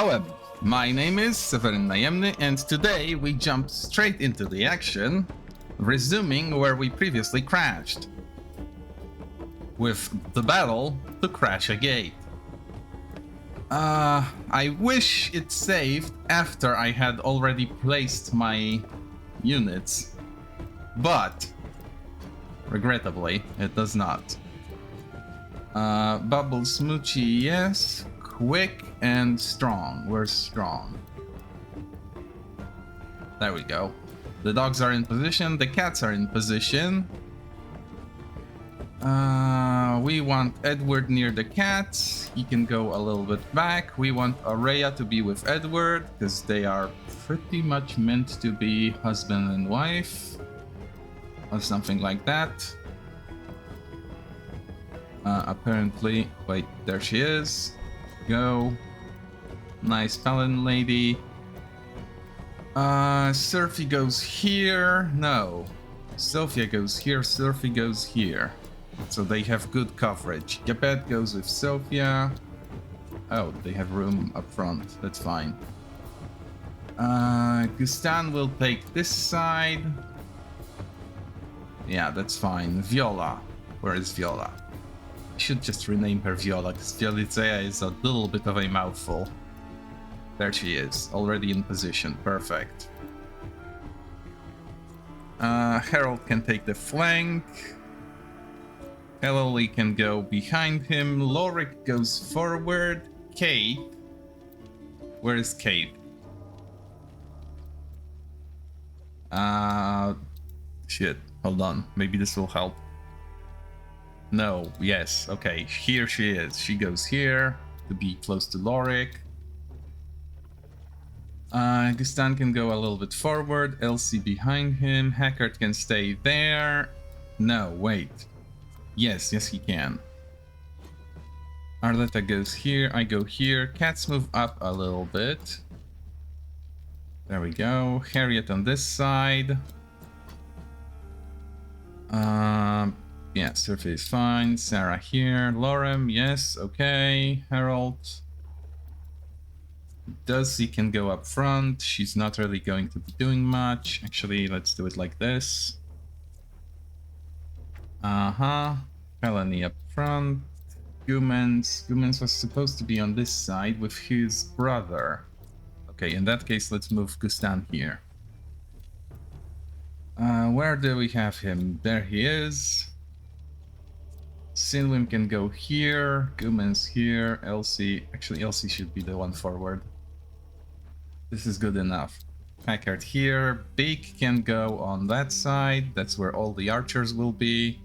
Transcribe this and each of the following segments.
Hello, my name is Severin Najemny, and today we jump straight into the action, resuming where we previously crashed, with the battle to crash a gate. I wish it saved after I had already placed my units, but regrettably, it does not. Bubble Smoochie, yes. Quick and strong. Where's strong? There we go. The dogs are in position. The cats are in position. We want Edward near the cats. He can go a little bit back. We want Aurea to be with Edward because they are pretty much meant to be husband and wife or something like that. Apparently, wait, there she is. Go. Nice Paladin lady. Surfy goes here. No. Sophia goes here. Surfy goes here. So they have good coverage. Gepet goes with Sophia. Oh, they have room up front. That's fine. Gustan will take this side. Yeah, that's fine. Viola. Where is Viola? I should just rename her Viola, because Violicea is a little bit of a mouthful. There she is, already in position. Perfect. Harold can take the flank. Ellie can go behind him. Lorik goes forward. Kate. Where is Kate? Shit. Hold on. Maybe this will help. No, yes, okay, here she is. She goes here to be close to Lorik. Gustan can go a little bit forward. Elsie behind him. Hackard can stay there. No, wait. Yes, he can. Arletta goes here. I go here. Cats move up a little bit. There we go. Harriet on this side. Yeah, Surfy is fine. Sarah here. Lorem, yes, okay. Harold. Dusty can go up front. She's not really going to be doing much. Actually, let's do it like this. Melanie up front. Gumens was supposed to be on this side with his brother. Okay, in that case, let's move Gustan here. Where do we have him? There he is. Sinwim can go here. Gumens here. Elsie. Actually, Elsie should be the one forward. This is good enough. Packard here. Beak can go on that side. That's where all the archers will be.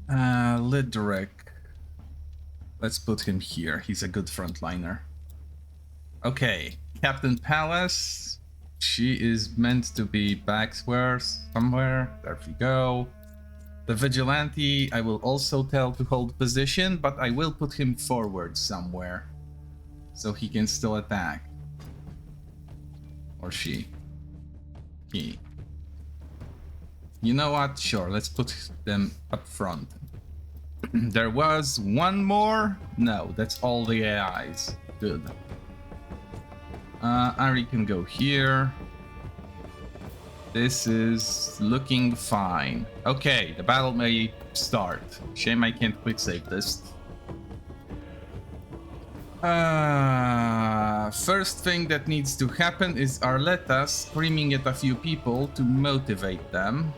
Lidrick. Let's put him here. He's a good frontliner. Okay. Captain Palace. She is meant to be back somewhere. There we go. The Vigilante, I will also tell to hold position, but I will put him forward somewhere. So he can still attack. Or she. He. You know what? Sure, let's put them up front. There was one more? No, that's all the AIs. Good. Ari can go here. This is looking fine. Okay, the battle may start. Shame I can't quick save this. First thing that needs to happen is Arletta screaming at a few people to motivate them.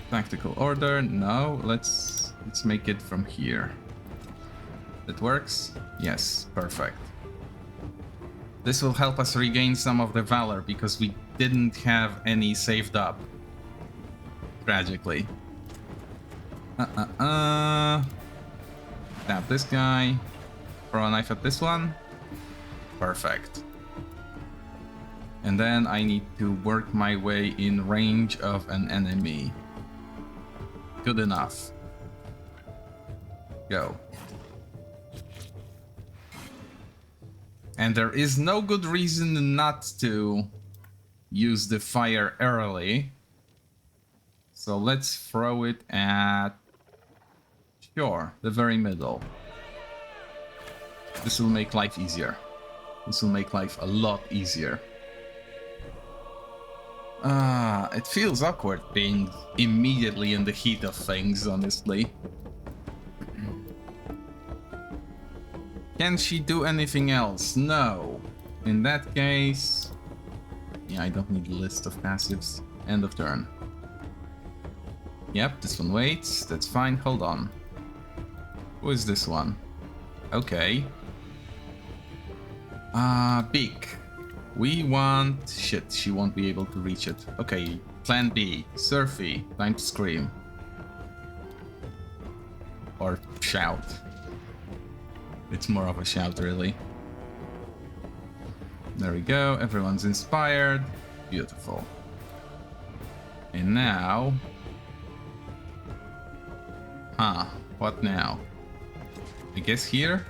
Tactical order, no, let's make it from here. That works? Yes, perfect. This will help us regain some of the valor because we didn't have any saved up. Tragically. Stab this guy. Throw a knife at this one. Perfect. And then I need to work my way in range of an enemy. Good enough. Go. And there is no good reason not to use the fire early. So let's throw it at... Sure, the very middle. This will make life easier. This will make life a lot easier. It feels awkward being immediately in the heat of things, honestly. Can she do anything else? No. In that case... Yeah, I don't need a list of passives. End of turn. Yep, this one waits. That's fine. Hold on. Who is this one? Okay. Beak. We want... Shit, she won't be able to reach it. Okay, plan B. Surfy. Time to scream. Or shout. It's more of a shout, really. There we go. Everyone's inspired. Beautiful. And now... Huh. What now? I guess here?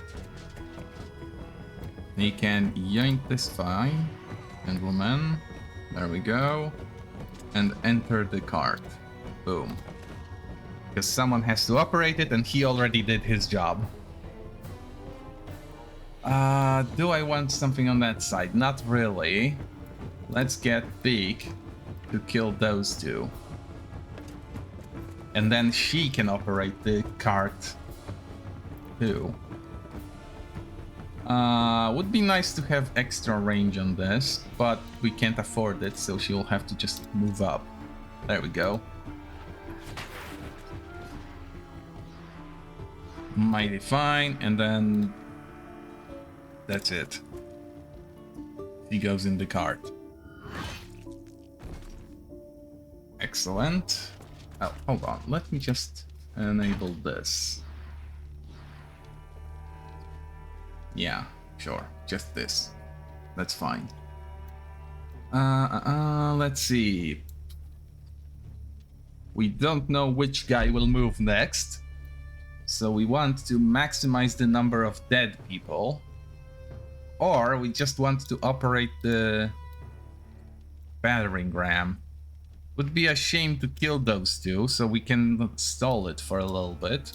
They can yank this fine. And woman. There we go. And enter the cart. Boom. Because someone has to operate it and he already did his job. Do I want something on that side? Not really. Let's get Beak to kill those two. And then she can operate the cart too. Would be nice to have extra range on this, but we can't afford it, so she'll have to just move up. There we go. Mighty fine, and then that's it. He goes in the cart. Excellent. Oh, hold on. Let me just enable this. Yeah, sure. Just this. That's fine. Let's see. We don't know which guy will move next. So we want to maximize the number of dead people. Or we just want to operate the battering ram. Would be a shame to kill those two, so we can stall it for a little bit.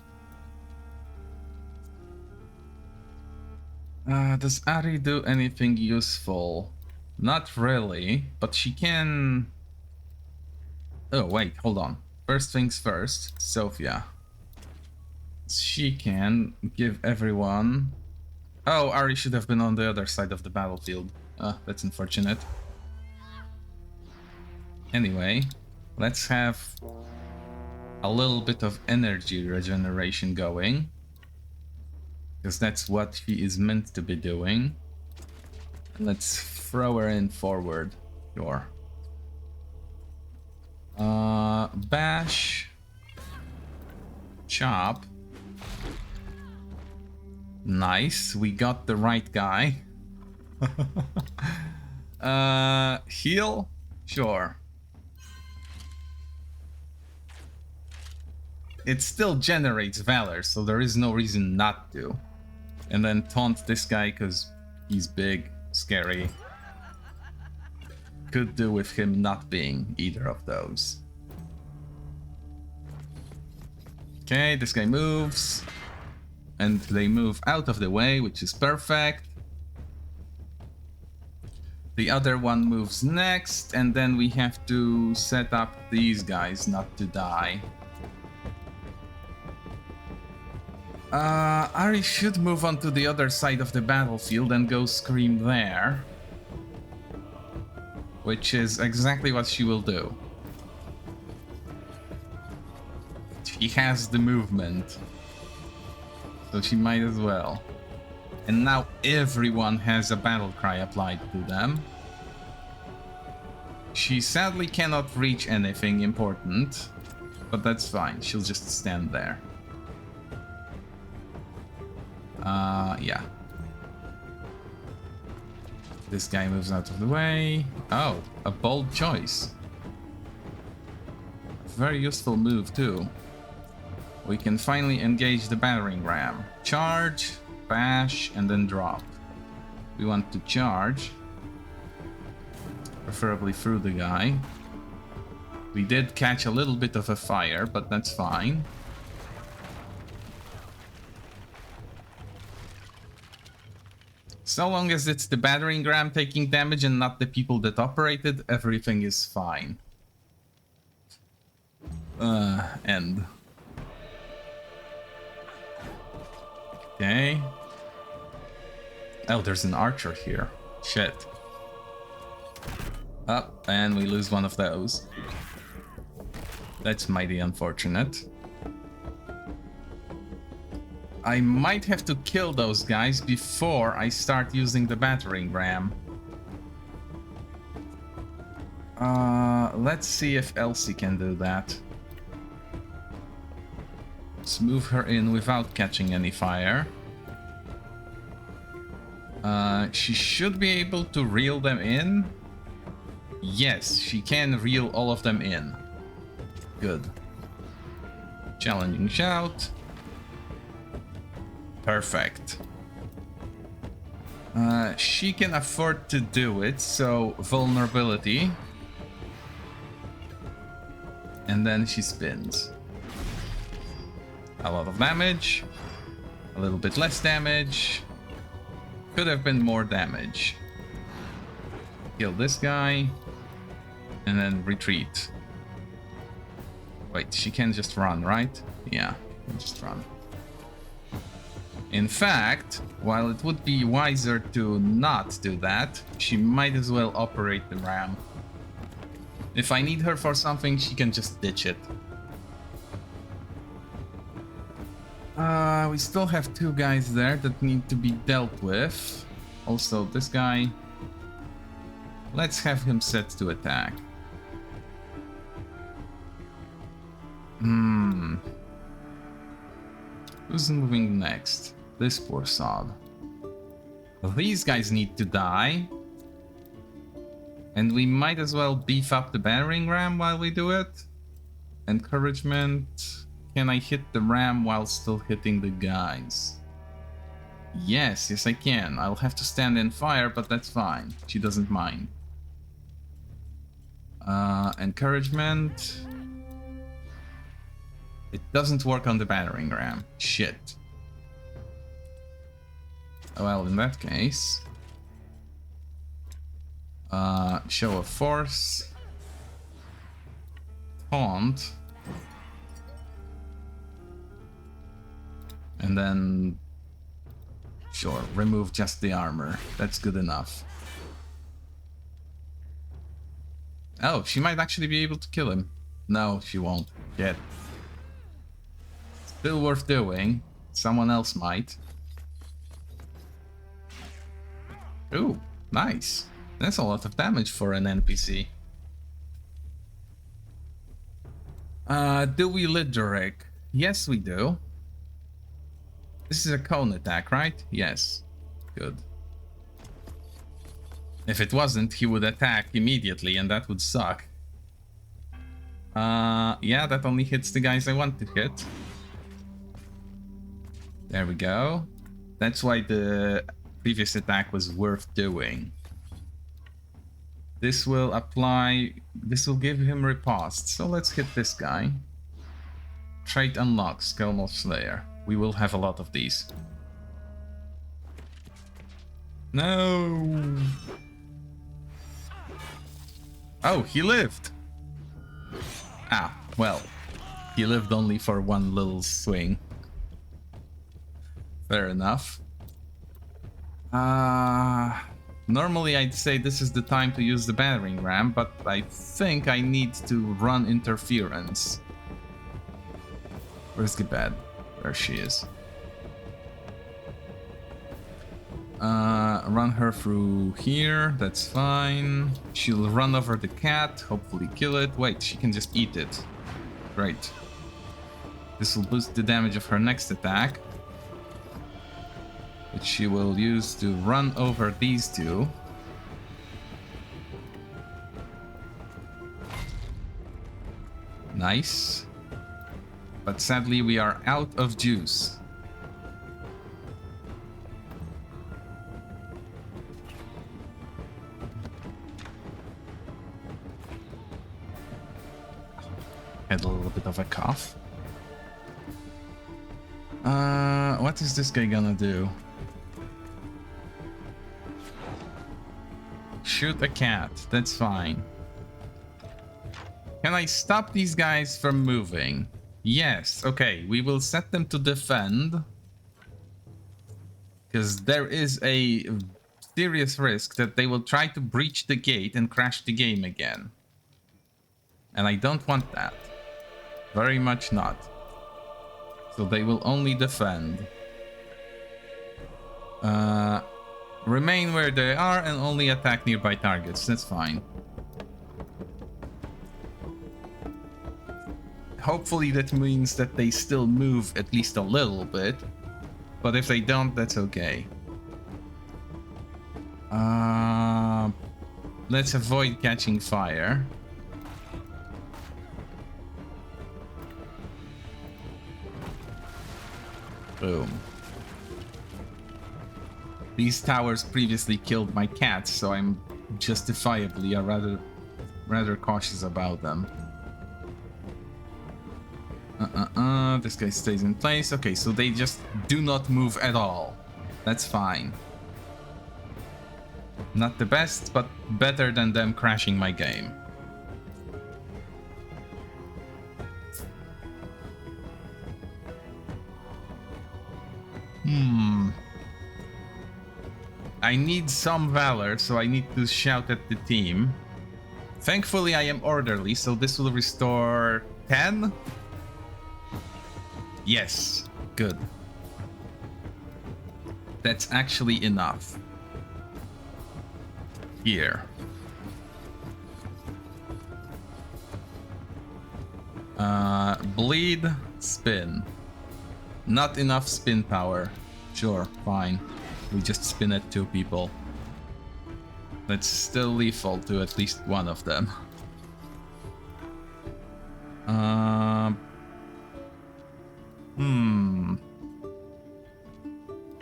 Does Ari do anything useful? Not really, but she can... Oh, wait, hold on. First things first, Sophia. She can give everyone... Oh, Ari should have been on the other side of the battlefield. That's unfortunate. Anyway, let's have a little bit of energy regeneration going. Because that's what she is meant to be doing. Let's throw her in forward. Sure. Bash. Chop. Nice, we got the right guy. Heal? Sure. It still generates valor, so there is no reason not to. And then taunt this guy because he's big, scary. Could do with him not being either of those. Okay, this guy moves. And they move out of the way, which is perfect. The other one moves next, and then we have to set up these guys not to die. Ari should move on to the other side of the battlefield and go scream there. Which is exactly what she will do. She has the movement. So she might as well. And now everyone has a battle cry applied to them. She sadly cannot reach anything important, but that's fine. She'll just stand there. Yeah. This guy moves out of the way. Oh, a bold choice. Very useful move too. We can finally engage the battering ram. Charge, bash, and then drop. We want to charge. Preferably through the guy. We did catch a little bit of a fire, but that's fine. So long as it's the battering ram taking damage and not the people that operated, everything is fine. End. Okay. Oh, there's an archer here. Shit. Up, and we lose one of those. That's mighty unfortunate. I might have to kill those guys before I start using the battering ram. Let's see if Elsie can do that. Let's move her in without catching any fire. She should be able to reel them in. Yes, she can reel all of them in. Good. Challenging shout. Perfect. She can afford to do it, so vulnerability. And then she spins. A lot of damage. A little bit less damage. Could have been more damage. Kill this guy. And then retreat. Wait, she can just run, right? Yeah, just run. In fact, while it would be wiser to not do that, she might as well operate the ram. If I need her for something, she can just ditch it. We still have two guys there that need to be dealt with. Also, this guy. Let's have him set to attack. Who's moving next? This poor sod. These guys need to die. And we might as well beef up the battering ram while we do it. Encouragement. Can I hit the ram while still hitting the guys? Yes, I can. I'll have to stand in fire, but that's fine. She doesn't mind. Encouragement. It doesn't work on the battering ram. Shit. Well, in that case... show of force. Taunt. And then... Sure, remove just the armor. That's good enough. Oh, she might actually be able to kill him. No, she won't. Yet. Still worth doing. Someone else might. Ooh, nice. That's a lot of damage for an NPC. Do we Lideric? Yes, we do. This is a cone attack, right? Yes. Good. If it wasn't, he would attack immediately, and that would suck. Yeah, that only hits the guys I want to hit. There we go. That's why the previous attack was worth doing. This will apply... This will give him riposte. So let's hit this guy. Trait unlocks, Skullmoth Slayer. We will have a lot of these. No! Oh, he lived! Ah, well. He lived only for one little swing. Fair enough. Normally I'd say this is the time to use the battering ram, but I think I need to run interference. Where's Gebed? There she is. Run her through here, that's fine. She'll run over the cat, hopefully kill it. Wait, she can just eat it. Great. This will boost the damage of her next attack, which she will use to run over these two. Nice. But sadly, we are out of juice. had a little bit of a cough. What is this guy gonna do? Shoot a cat. That's fine. Can I stop these guys from moving? Yes. Okay, we will set them to defend. Because there is a serious risk that they will try to breach the gate and crash the game again. And I don't want that. Very much not. So they will only defend. Remain where they are and only attack nearby targets. That's fine. Hopefully that means that they still move at least a little bit. But if they don't, that's okay. Let's avoid catching fire. Boom. These towers previously killed my cats, so I'm justifiably rather cautious about them. This guy stays in place. Okay, so they just do not move at all. That's fine. Not the best, but better than them crashing my game. I need some valor, so I need to shout at the team. Thankfully, I am orderly, so this will restore 10. Yes, good. That's actually enough. Here. Bleed, spin. Not enough spin power. Sure, fine. We just spin at 2 people. That's still lethal to at least one of them.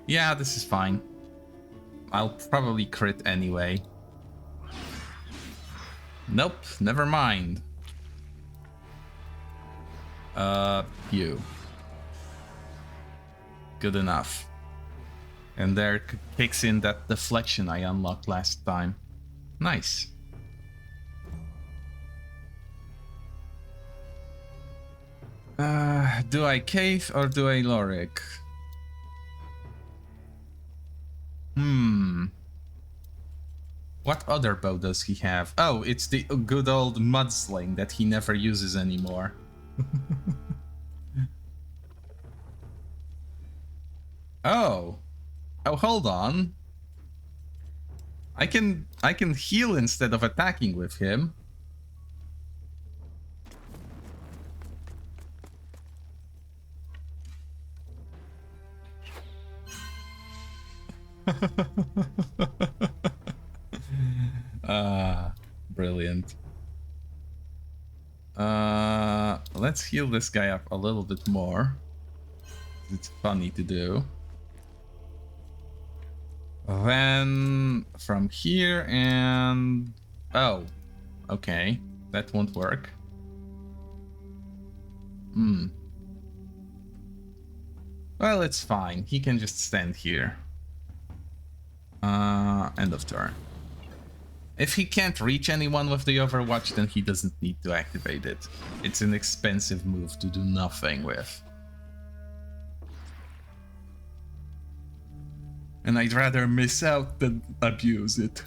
Yeah, this is fine. I'll probably crit anyway. Nope, never mind. You. Good enough. And there kicks in that deflection I unlocked last time. Nice. Do I cave or do I Lorik? What other bow does he have? Oh, it's the good old mudsling that he never uses anymore. Oh, hold on. I can heal instead of attacking with him. Brilliant. Let's heal this guy up a little bit more. It's funny to do. Then from here and... Oh, okay. That won't work. Well, it's fine. He can just stand here. End of turn. If he can't reach anyone with the Overwatch, then he doesn't need to activate it. It's an expensive move to do nothing with. And I'd rather miss out than abuse it.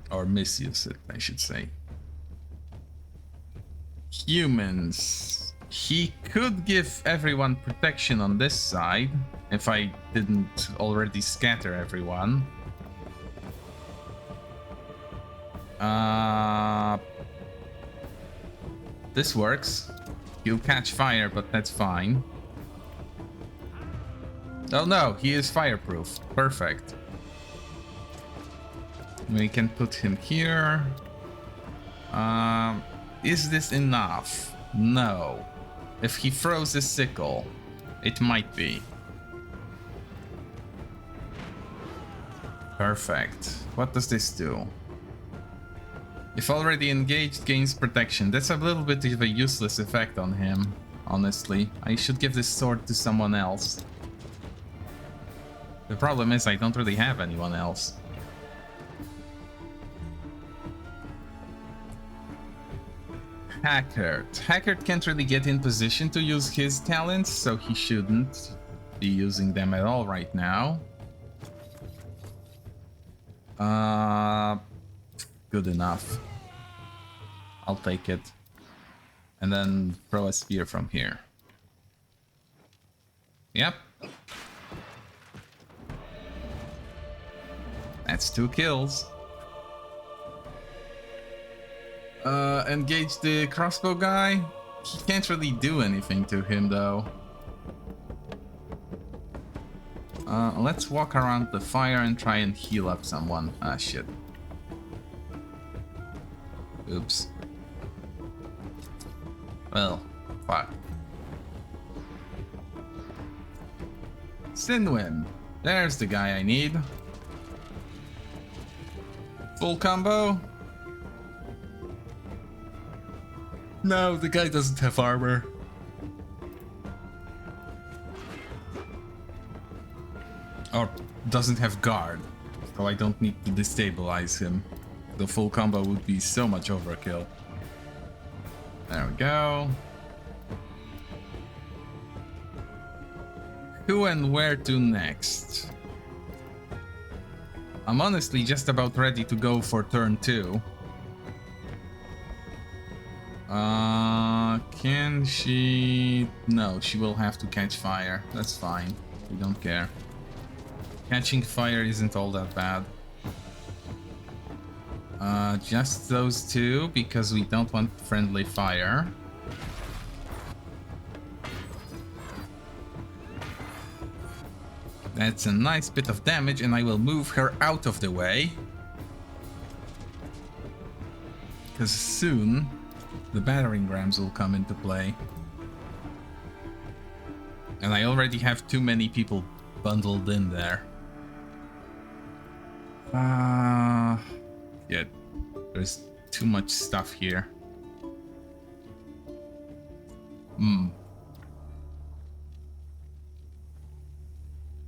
Or misuse it, I should say. Humans. He could give everyone protection on this side, if I didn't already scatter everyone. This works. He'll catch fire, but that's fine. Oh no, he is fireproof. Perfect. We can put him here. Is this enough? No. If he throws a sickle, it might be. Perfect. What does this do? If already engaged, gains protection. That's a little bit of a useless effect on him, honestly. I should give this sword to someone else. The problem is I don't really have anyone else. Hackert. Hackert can't really get in position to use his talents, so he shouldn't be using them at all right now. Good enough. I'll take it. And then throw a spear from here. Yep. That's 2 kills. Engage the crossbow guy. He can't really do anything to him though. Let's walk around the fire and try and heal up someone. Ah, shit. Oops. Well, fuck. Sinwin. There's the guy I need. Full combo. No, the guy doesn't have armor. Or doesn't have guard. So I don't need to destabilize him. The full combo would be so much overkill. There we go. Who and where to next? I'm honestly just about ready to go for turn 2. Can she... No, she will have to catch fire. That's fine. We don't care. Catching fire isn't all that bad. Just those 2, because we don't want friendly fire. That's a nice bit of damage, and I will move her out of the way. Because soon, the battering rams will come into play. And I already have too many people bundled in there. Yeah, there's too much stuff here.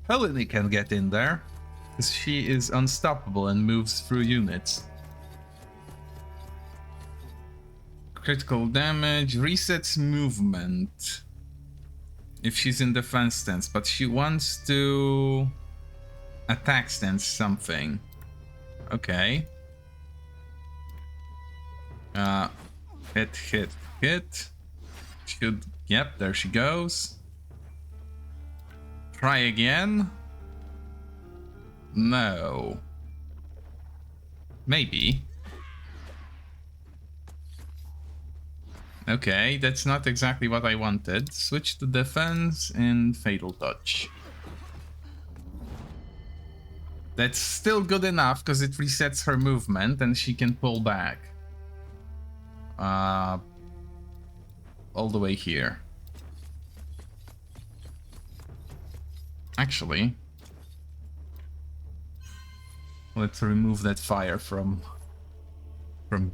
Helene can get in there, because she is unstoppable and moves through units. Critical damage, resets movement. If she's in defense stance, but she wants to attack stance something. Okay. Hit. Should, yep, there she goes. Try again? No. Maybe. Okay, that's not exactly what I wanted. Switch to defense and Fatal Touch. That's still good enough because it resets her movement and she can pull back. All the way here. Actually, let's remove that fire from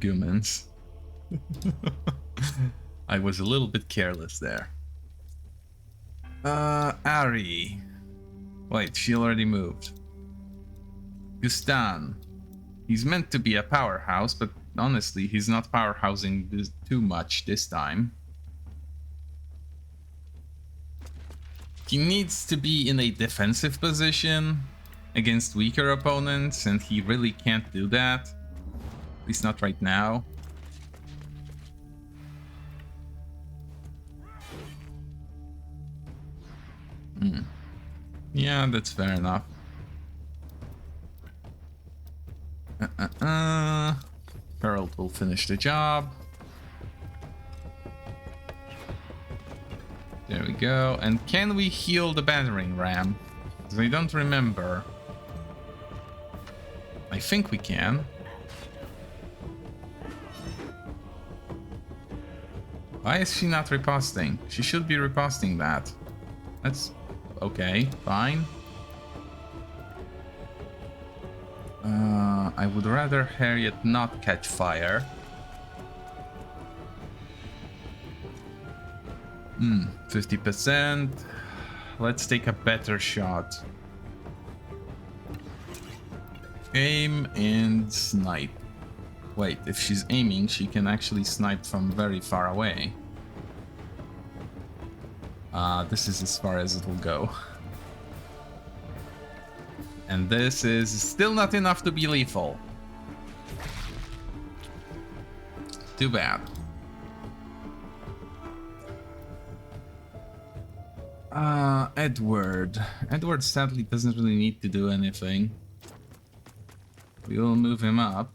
humans. I was a little bit careless there. Ari. Wait, she already moved. Gustan. He's meant to be a powerhouse, but honestly, he's not powerhousing this too much this time. He needs to be in a defensive position against weaker opponents, and he really can't do that. At least not right now. Yeah, that's fair enough. Herald will finish the job. There we go. And can we heal the battering ram? Because I don't remember. I think we can. Why is she not riposting? She should be riposting that. That's okay, fine. I would rather Harriet not catch fire. 50%. Let's take a better shot. Aim and snipe. Wait, if she's aiming, she can actually snipe from very far away. This is as far as it'll go. And this is still not enough to be lethal. Too bad. Edward. Edward sadly doesn't really need to do anything. We will move him up.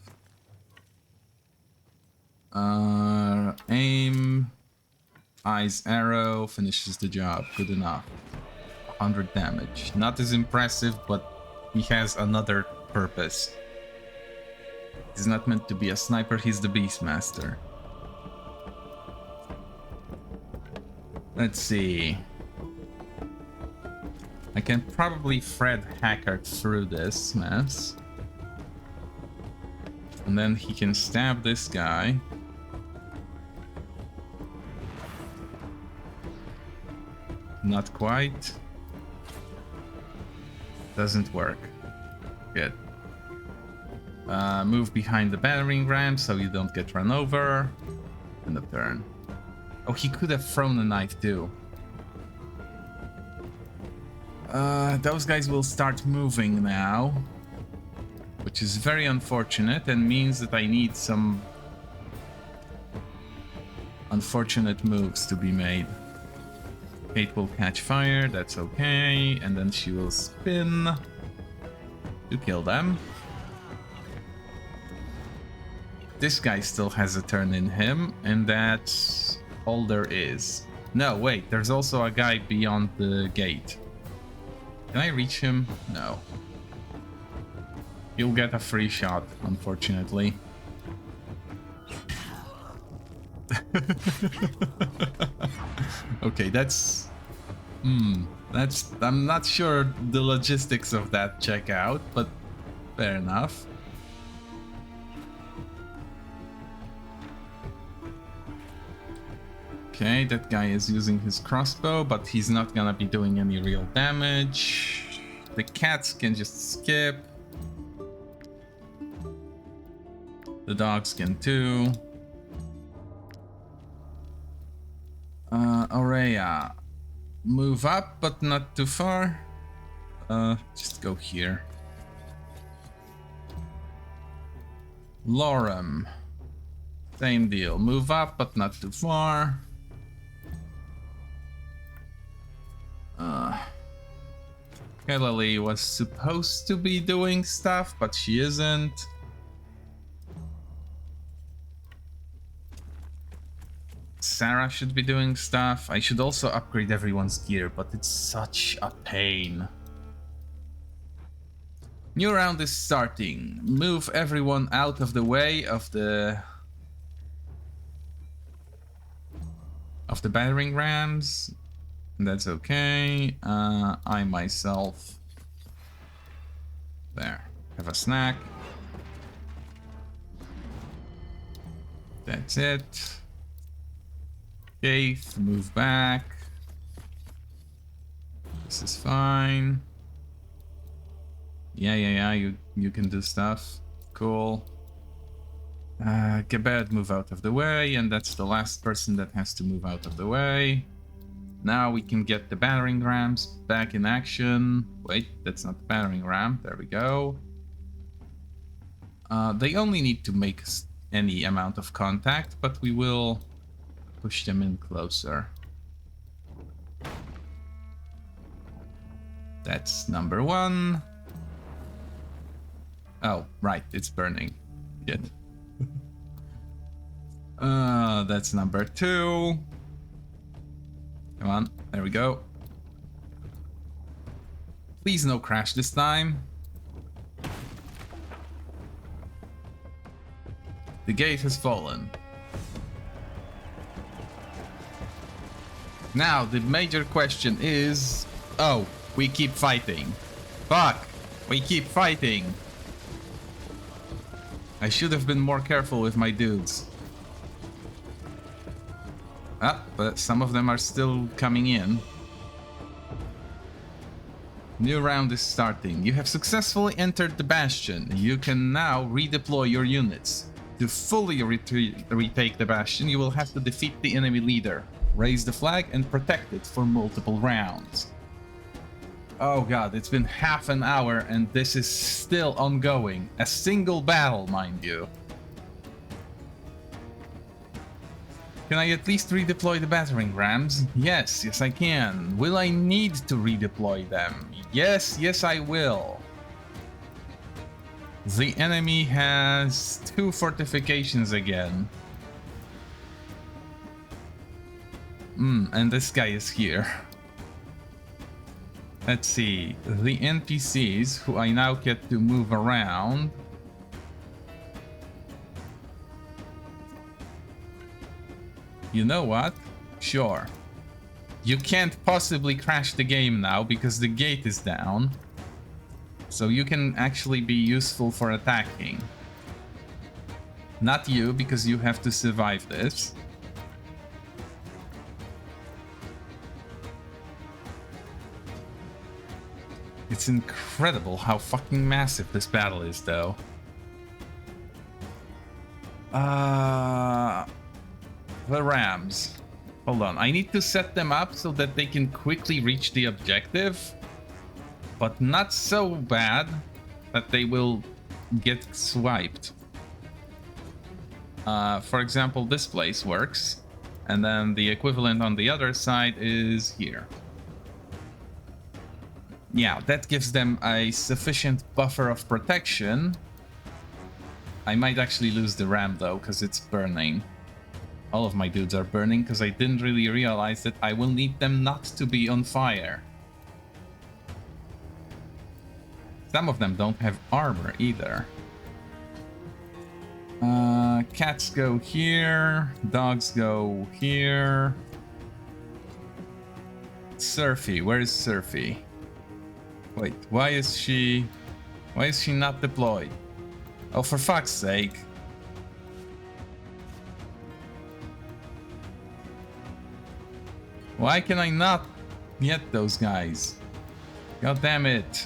Aim. Eyes arrow finishes the job. Good enough. 100 damage. Not as impressive, but he has another purpose. He's not meant to be a sniper, he's the Beastmaster. Let's see. I can probably Fred Hackard through this mess. And then he can stab this guy. Not quite. Doesn't work. Good. Move behind the battering ram so you don't get run over. End of turn. Oh, he could have thrown a knife too. Those guys will start moving now. Which is very unfortunate and means that I need some unfortunate moves to be made. Kate will catch fire, that's okay, and then she will spin to kill them. This guy still has a turn in him, and that's all there is. No, wait, there's also a guy beyond the gate. Can I reach him? No. You'll get a free shot, unfortunately. Okay, that's... I'm not sure the logistics of that check out, but fair enough. Okay, that guy is using his crossbow, but he's not gonna be doing any real damage. The cats can just skip. The dogs can too. Aurea. Move up, but not too far. Just go here. Lorem. Same deal. Move up, but not too far. Kellily was supposed to be doing stuff, but she isn't. Sarah should be doing stuff. I should also upgrade everyone's gear, but it's such a pain. New round is starting. Move everyone out of the way of the battering rams. That's okay. I myself there have a snack. That's it. Keith, move back. This is fine. Yeah, you can do stuff. Cool. Gebed, move out of the way, and that's the last person that has to move out of the way. Now we can get the battering rams back in action. Wait, that's not the battering ram. There we go. They only need to make any amount of contact, but we will push them in closer. That's number one. Oh, right, it's burning. Good. That's number two. Come on, there we go. Please no crash this time. The gate has fallen. Now, the major question is... Oh, we keep fighting. Fuck, we keep fighting. I should have been more careful with my dudes. Ah, but some of them are still coming in. New round is starting. You have successfully entered the bastion. You can now redeploy your units. To fully retake the bastion, you will have to defeat the enemy leader, raise the flag, and protect it for multiple rounds. Oh god, it's been half an hour and this is still ongoing. A single battle, mind you. Can I at least redeploy the battering rams? Yes, yes I can. Will I need to redeploy them? Yes, yes I will. The enemy has 2 fortifications again. And this guy is here. Let's see. The NPCs, who I now get to move around. You know what? Sure. You can't possibly crash the game now because the gate is down. So you can actually be useful for attacking. Not you, because you have to survive this. It's incredible how fucking massive this battle is, though. The Rams. Hold on, I need to set them up so that they can quickly reach the objective. But not so bad that they will get swiped. For example, this place works. And then the equivalent on the other side is here. Yeah, that gives them a sufficient buffer of protection. I might actually lose the ram though, because it's burning. All of my dudes are burning because I didn't really realize that I will need them not to be on fire. Some of them don't have armor either. Cats go here, dogs go here. Surfy, where is Surfy? Wait, why is she not deployed? Oh, for fuck's sake. Why can I not get those guys? God damn it.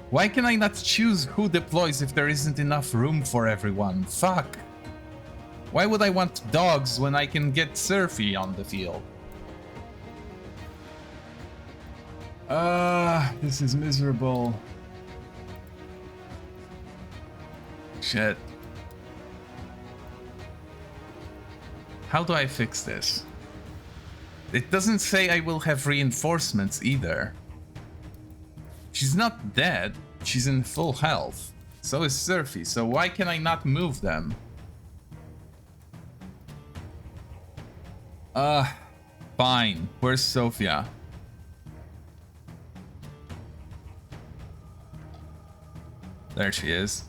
Why can I not choose who deploys if there isn't enough room for everyone? Fuck. Why would I want dogs when I can get Surfy on the field? This is miserable. Shit. How do I fix this? It doesn't say I will have reinforcements either. She's not dead. She's in full health. So is Surfy. So why can I not move them? Fine. Where's Sophia? There she is.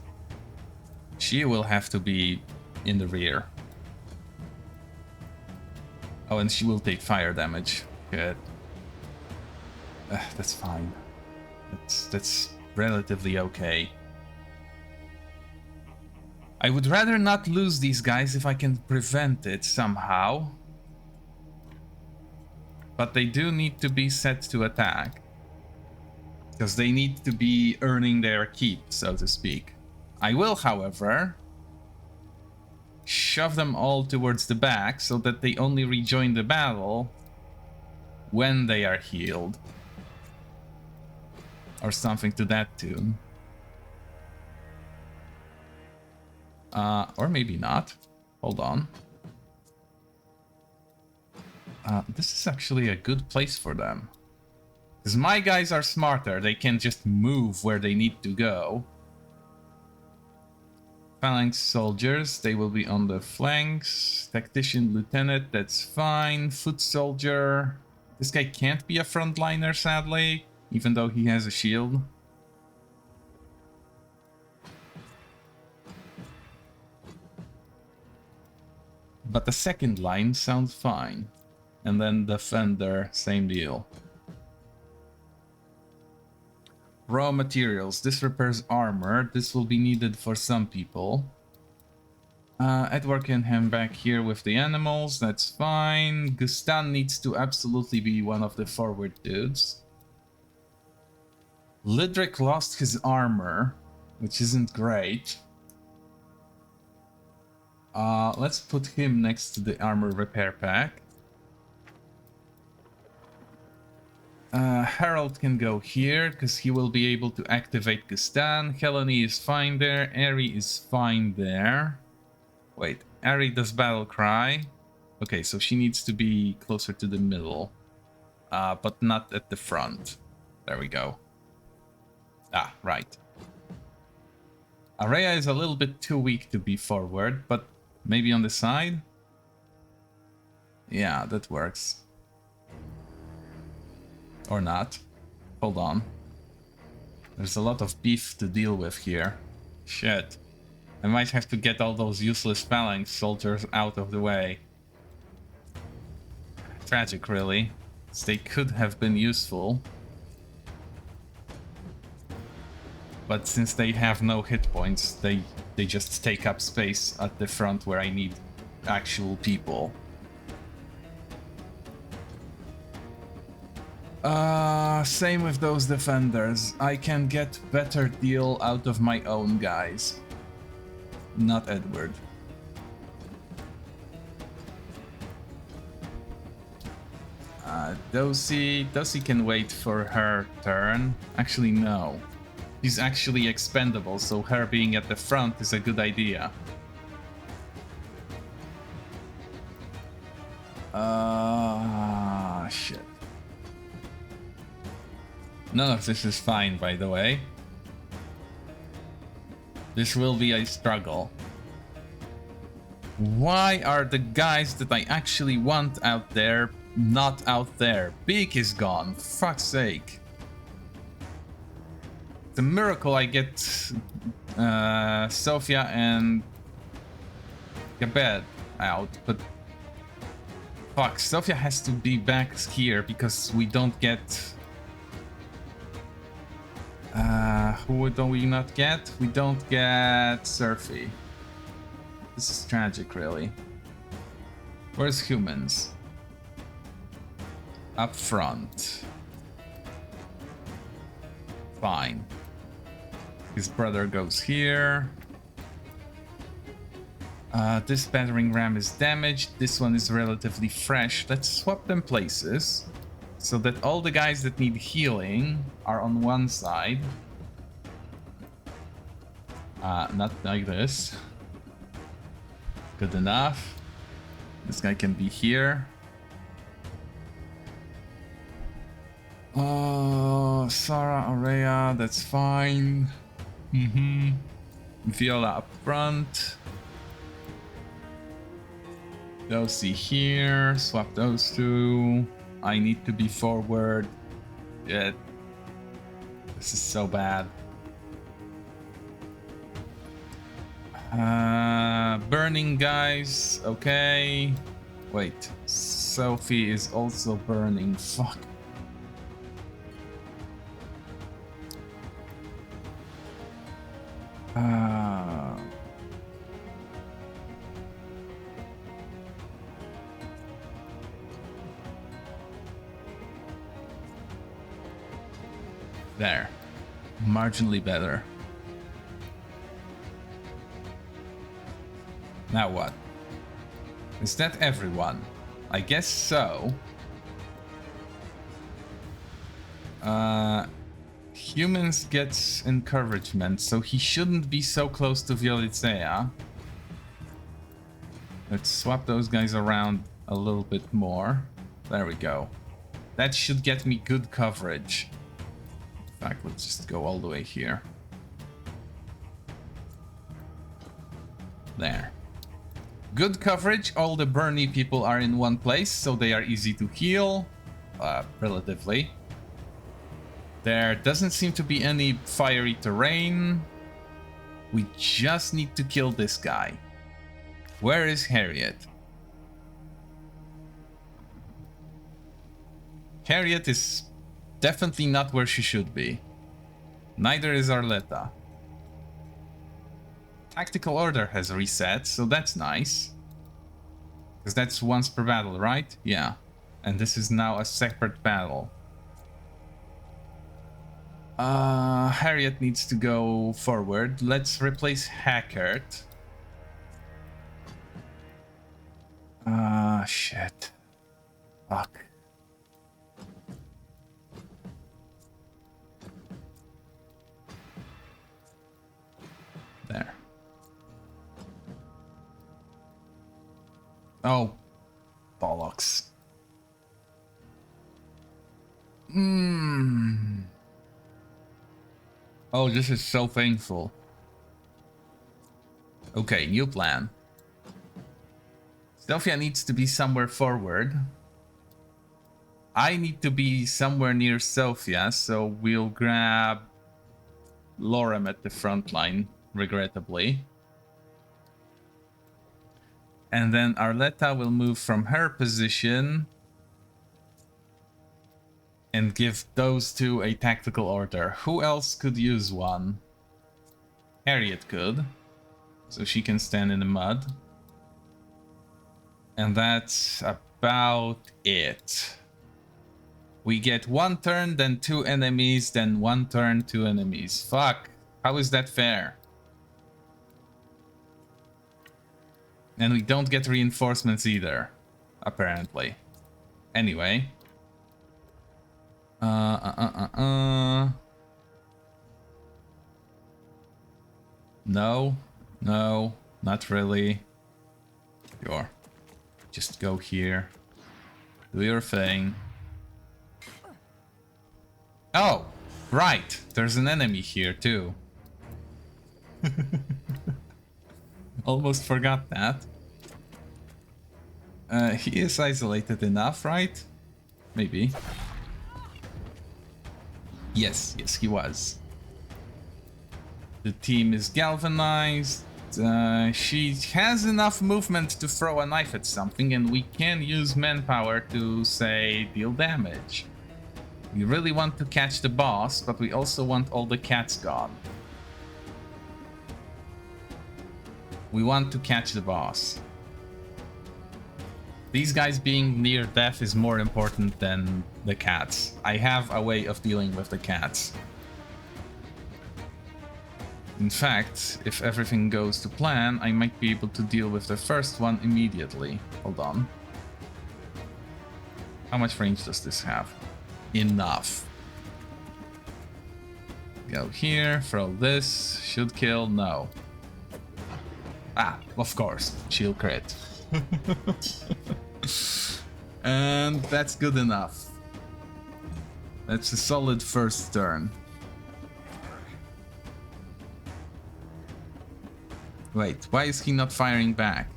She will have to be in the rear. Oh, and she will take fire damage. Good. That's fine. That's relatively okay. I would rather not lose these guys if I can prevent it somehow. But they do need to be set to attack. Because they need to be earning their keep, so to speak. I will, however, shove them all towards the back so that they only rejoin the battle when they are healed. Or something to that tune. Or maybe not. Hold on. This is actually a good place for them. Because my guys are smarter, they can just move where they need to go. Phalanx soldiers, they will be on the flanks. Tactician lieutenant, that's fine. Foot soldier. This guy can't be a frontliner, sadly, even though he has a shield. But the second line sounds fine. And then defender, same deal. Raw materials. This repairs armor. This will be needed for some people. Edward can hang back here with the animals, that's fine. Gustan needs to absolutely be one of the forward dudes. Lidric lost his armor, which isn't great. Let's put him next to the armor repair pack. Harold can go here, because he will be able to activate Gustan. Helene is fine there. Eri is fine there. Wait, Eri does battle cry. Okay, so she needs to be closer to the middle. But not at the front. There we go. Ah, right. Araya is a little bit too weak to be forward, but maybe on the side? Yeah, that works. Or not. Hold on. There's a lot of beef to deal with here. Shit. I might have to get all those useless phalanx soldiers out of the way. Tragic, really. They could have been useful. But since they have no hit points, they just take up space at the front where I need actual people. Same with those defenders. I can get better deal out of my own guys. Not Edward. Dosi can wait for her turn. Actually, no. She's actually expendable, so her being at the front is a good idea. Shit. None of this is fine, by the way. This will be a struggle. Why are the guys that I actually want out there not out there? Beak is gone, fuck's sake. It's a miracle I get Sophia and Gabed out, but fuck, Sophia has to be back here because we don't get... who don't we not get? We don't get Surfy. This is tragic, really. Where's humans? Up front. Fine. His brother goes here. This battering ram is damaged. This one is relatively fresh. Let's swap them places so that all the guys that need healing are on one side. Not like this. Good enough. This guy can be here. Sarah, Aurea, that's fine. Viola up front. Dosi here. Swap those two. I need to be forward. Shit. This is so bad. Burning guys. Okay. Wait. Sophie is also burning. Fuck. There. Marginally better. Now what? Is that everyone? I guess so. Humans gets encouragement, so he shouldn't be so close to Violitzeia. Let's swap those guys around a little bit more. There we go. That should get me good coverage. In fact, let's just go all the way here. There. Good coverage, all the Bernie people are in one place, so they are easy to heal. Relatively. There doesn't seem to be any fiery terrain. We just need to kill this guy. Where is Harriet? Harriet is definitely not where she should be. Neither is Arletta. Tactical order has reset, so that's nice. Because that's once per battle, right? Yeah. And this is now a separate battle. Harriet needs to go forward. Let's replace Hackert. Shit. Fuck. There. Oh. Bollocks. Oh, this is so painful. Okay, new plan. Sophia needs to be somewhere forward. I need to be somewhere near Sophia, so we'll grab Lorem at the front line, regrettably. And then Arletta will move from her position and give those two a tactical order. Who else could use one? Harriet could, so she can stand in the mud. And that's about it. We get 1 turn, then 2 enemies, then 1 turn, 2 enemies. Fuck, how is that fair? And we don't get reinforcements either, apparently. Anyway. No, not really. Sure. Just go here. Do your thing. Oh, right. There's an enemy here too. Almost forgot that. He is isolated enough, right? Maybe. Yes, he was. The team is galvanized. She has enough movement to throw a knife at something, and we can use manpower to, say, deal damage. We really want to catch the boss, but we also want all the cats gone. We want to catch the boss. These guys being near death is more important than the cats. I have a way of dealing with the cats. In fact, if everything goes to plan, I might be able to deal with the first one immediately. Hold on. How much range does this have? Enough. Go here, throw this, should kill, no. Ah, of course, shield crit. And that's good enough. That's a solid first turn. Wait, why is he not firing back?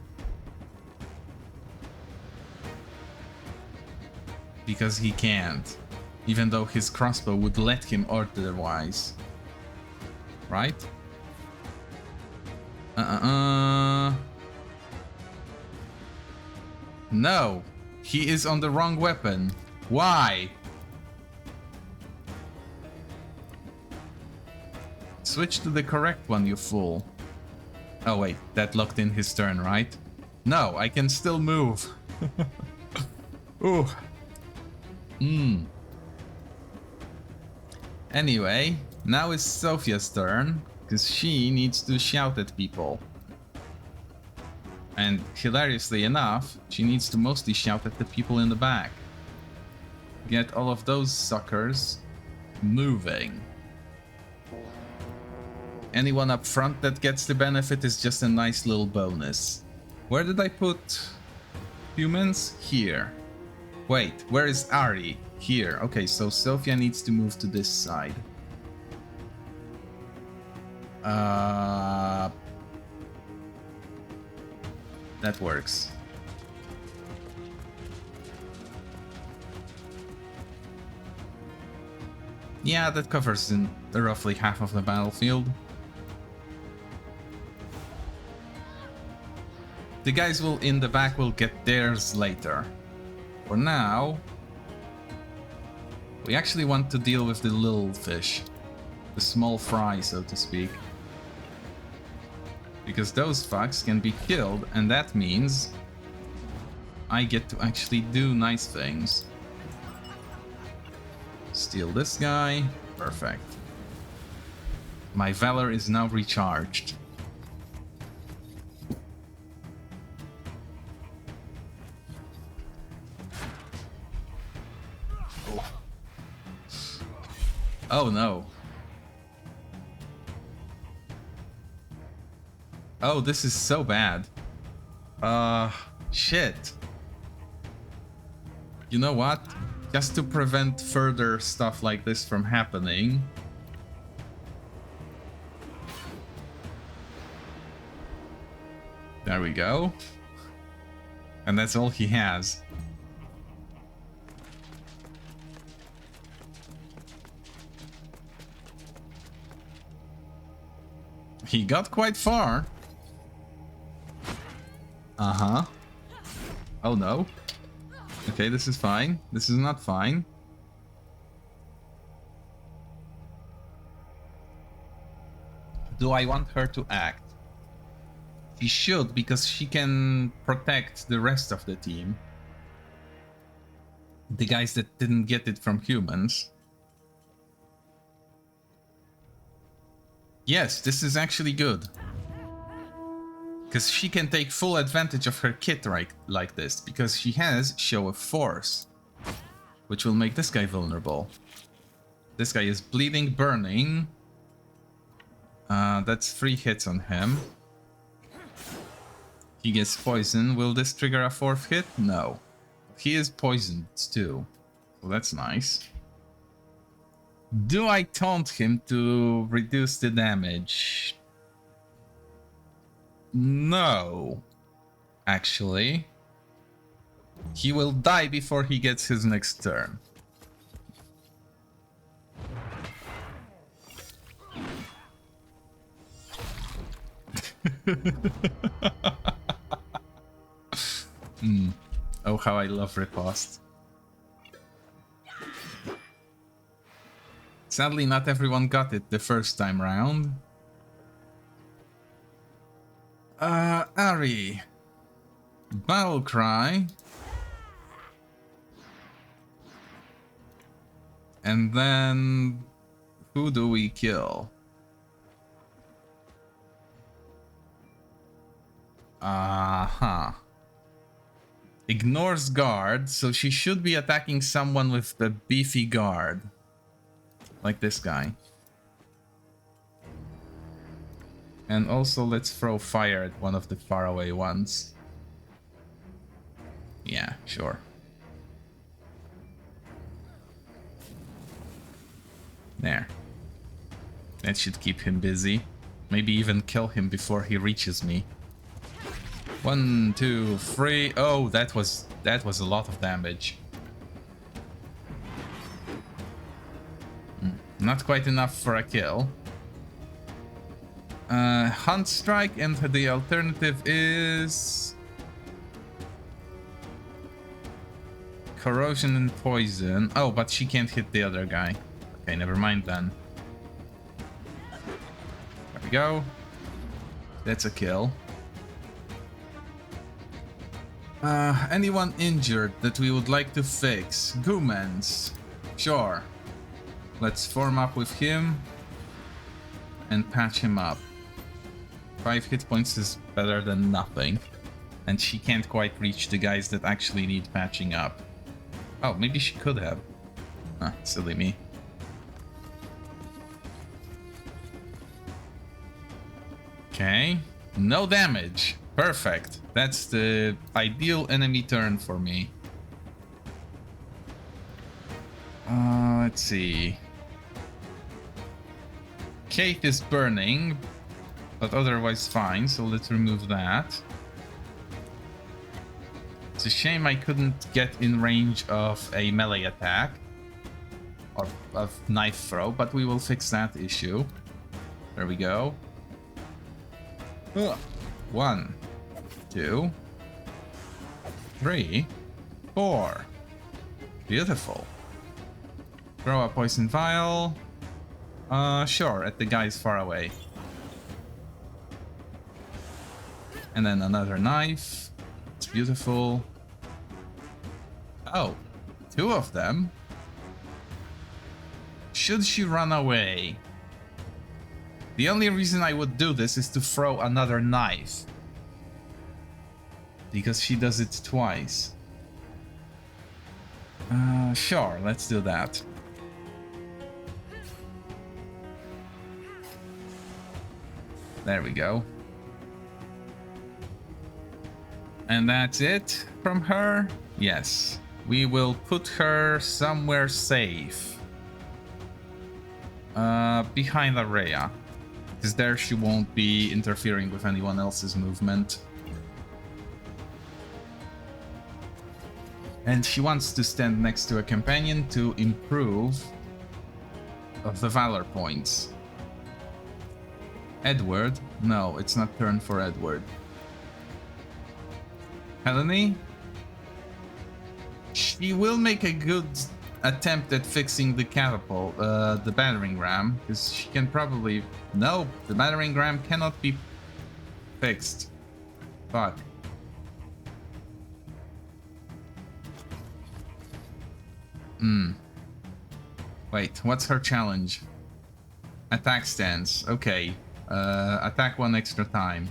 Because he can't. Even though his crossbow would let him otherwise. Right? No! He is on the wrong weapon. Why? Switch to the correct one, you fool. Oh wait, that locked in his turn, right? No, I can still move. Ooh. Anyway, now it's Sophia's turn, because she needs to shout at people. And hilariously enough, she needs to mostly shout at the people in the back. Get all of those suckers moving. Anyone up front that gets the benefit is just a nice little bonus. Where did I put humans? Here. Wait, where is Ari? Here. Okay, so Sophia needs to move to this side. That works. Yeah, that covers in roughly half of the battlefield. The guys in the back will get theirs later. For now, we actually want to deal with the little fish. The small fry, so to speak. Because those fucks can be killed, and that means I get to actually do nice things. Steal this guy. Perfect. My Valor is now recharged. Oh no. Oh, this is so bad. Shit. You know what? Just to prevent further stuff like this from happening. There we go. And that's all he has. He got quite far. Uh-huh. Oh no. Okay, this is fine. This is not fine. Do I want her to act? She should, because she can protect the rest of the team. The guys that didn't get it from humans. Yes, this is actually good. Because she can take full advantage of her kit right like this, because she has Show of Force, which will make this guy vulnerable. This guy is bleeding, burning. That's 3 hits on him. He gets poison. Will this trigger a 4th hit? No. He is poisoned too, so that's nice. Do I taunt him to reduce the damage? No. Actually. He will die before he gets his next turn. Oh, how I love riposte. Sadly, not everyone got it the first time round. Ari. Battle Cry. And then... who do we kill? Ignores guard, so she should be attacking someone with the beefy guard. Like this guy. And also let's throw fire at one of the faraway ones. Yeah, sure. There. That should keep him busy. Maybe even kill him before he reaches me. 1, 2, 3. Oh, that was a lot of damage. Not quite enough for a kill. Hunt strike, and the alternative is corrosion and poison. Oh, but she can't hit the other guy. Okay, never mind then. There we go. That's a kill. Anyone injured that we would like to fix? Goomans. Sure. Let's form up with him and patch him up. 5 hit points is better than nothing. And she can't quite reach the guys that actually need patching up. Oh, maybe she could have. Ah, silly me. Okay. No damage. Perfect. That's the ideal enemy turn for me. Let's see. Kate is burning, but otherwise fine, so let's remove that. It's a shame I couldn't get in range of a melee attack. Or of knife throw, but we will fix that issue. There we go. 1, 2, 3, 4. Beautiful. Throw a poison vial. Sure, at the guys far away. And then another knife. It's beautiful. Oh, two of them. Should she run away? The only reason I would do this is to throw another knife. Because she does it twice. Sure, let's do that. There we go. And that's it from her? Yes. We will put her somewhere safe. Behind Araya. Because there she won't be interfering with anyone else's movement. And she wants to stand next to a companion to improve of the valor points. Edward? No, it's not turn for Edward. Helene? She will make a good attempt at fixing the catapult, the battering ram, because she can probably... No, the battering ram cannot be fixed. Fuck. Wait, what's her challenge? Attack stance. Okay. Attack one extra time.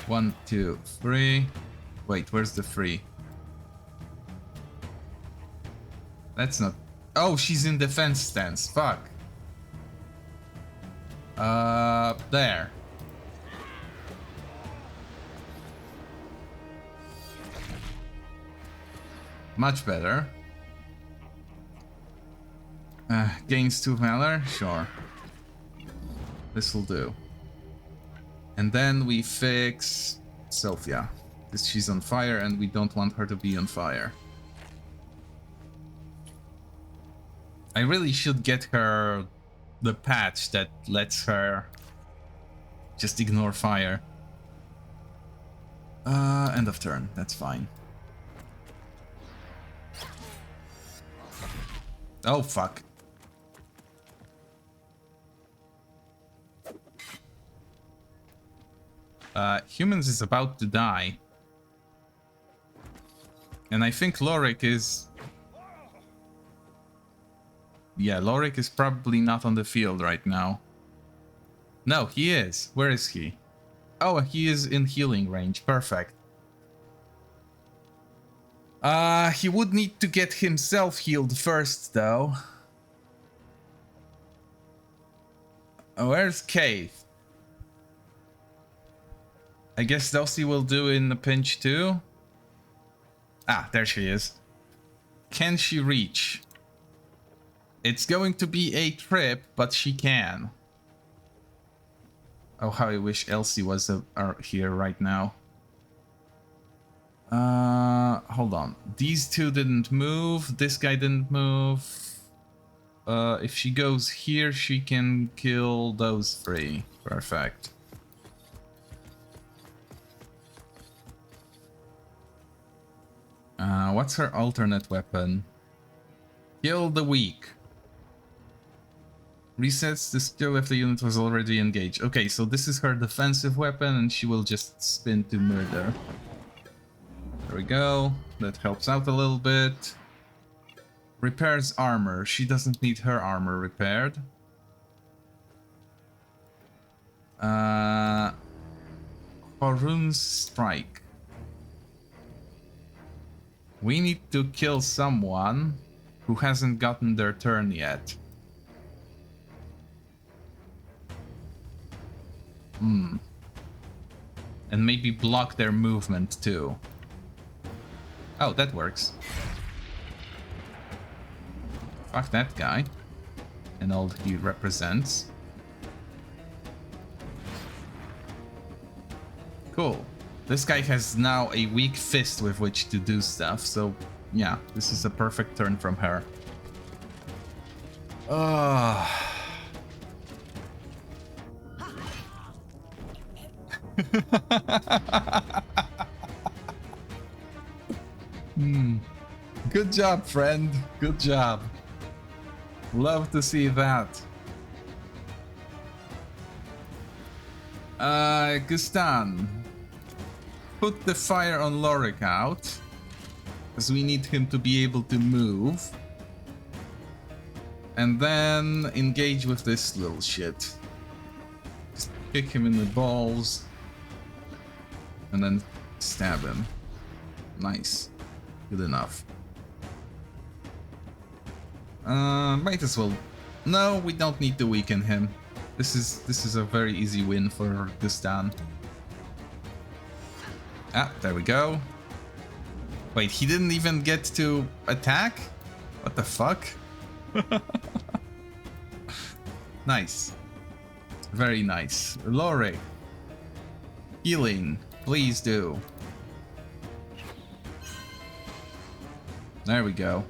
1, 2, 3. Wait, where's the 3? That's not... Oh, she's in defense stance. Fuck. There. Much better. Gains 2 valor? Sure. This will do. And then we fix Sophia. Because she's on fire and we don't want her to be on fire. I really should get her the patch that lets her just ignore fire. End of turn. That's fine. Oh, fuck. Humans is about to die. And I think Lorik is... Yeah, Lorik is probably not on the field right now. No, he is. Where is he? Oh, he is in healing range. Perfect. He would need to get himself healed first, though. Where's Cave? I guess Dulcie will do in the pinch too. Ah, there she is. Can she reach? It's going to be a trip, but she can. Oh, how I wish Elsie was here right now. Hold on. These two didn't move. This guy didn't move. If she goes here, she can kill those 3. Perfect. What's her alternate weapon? Kill the weak. Resets the skill if the unit was already engaged. Okay, so this is her defensive weapon and she will just spin to murder. There we go. That helps out a little bit. Repairs armor. She doesn't need her armor repaired. Harun's strike. We need to kill someone who hasn't gotten their turn yet. And maybe block their movement too. Oh, that works. Fuck that guy. And all he represents. Cool. This guy has now a weak fist with which to do stuff, so yeah, this is a perfect turn from her. Good job, friend. Good job. Love to see that. Gustan, put the fire on Lorik out, because we need him to be able to move. And then engage with this little shit. Just kick him in the balls. And then stab him. Nice. Good enough. Might as well. No, we don't need to weaken him. This is a very easy win for Gustan. Ah, there we go. Wait, he didn't even get to attack? What the fuck? Nice. Very nice. Lorik. Healing. Please do. There we go.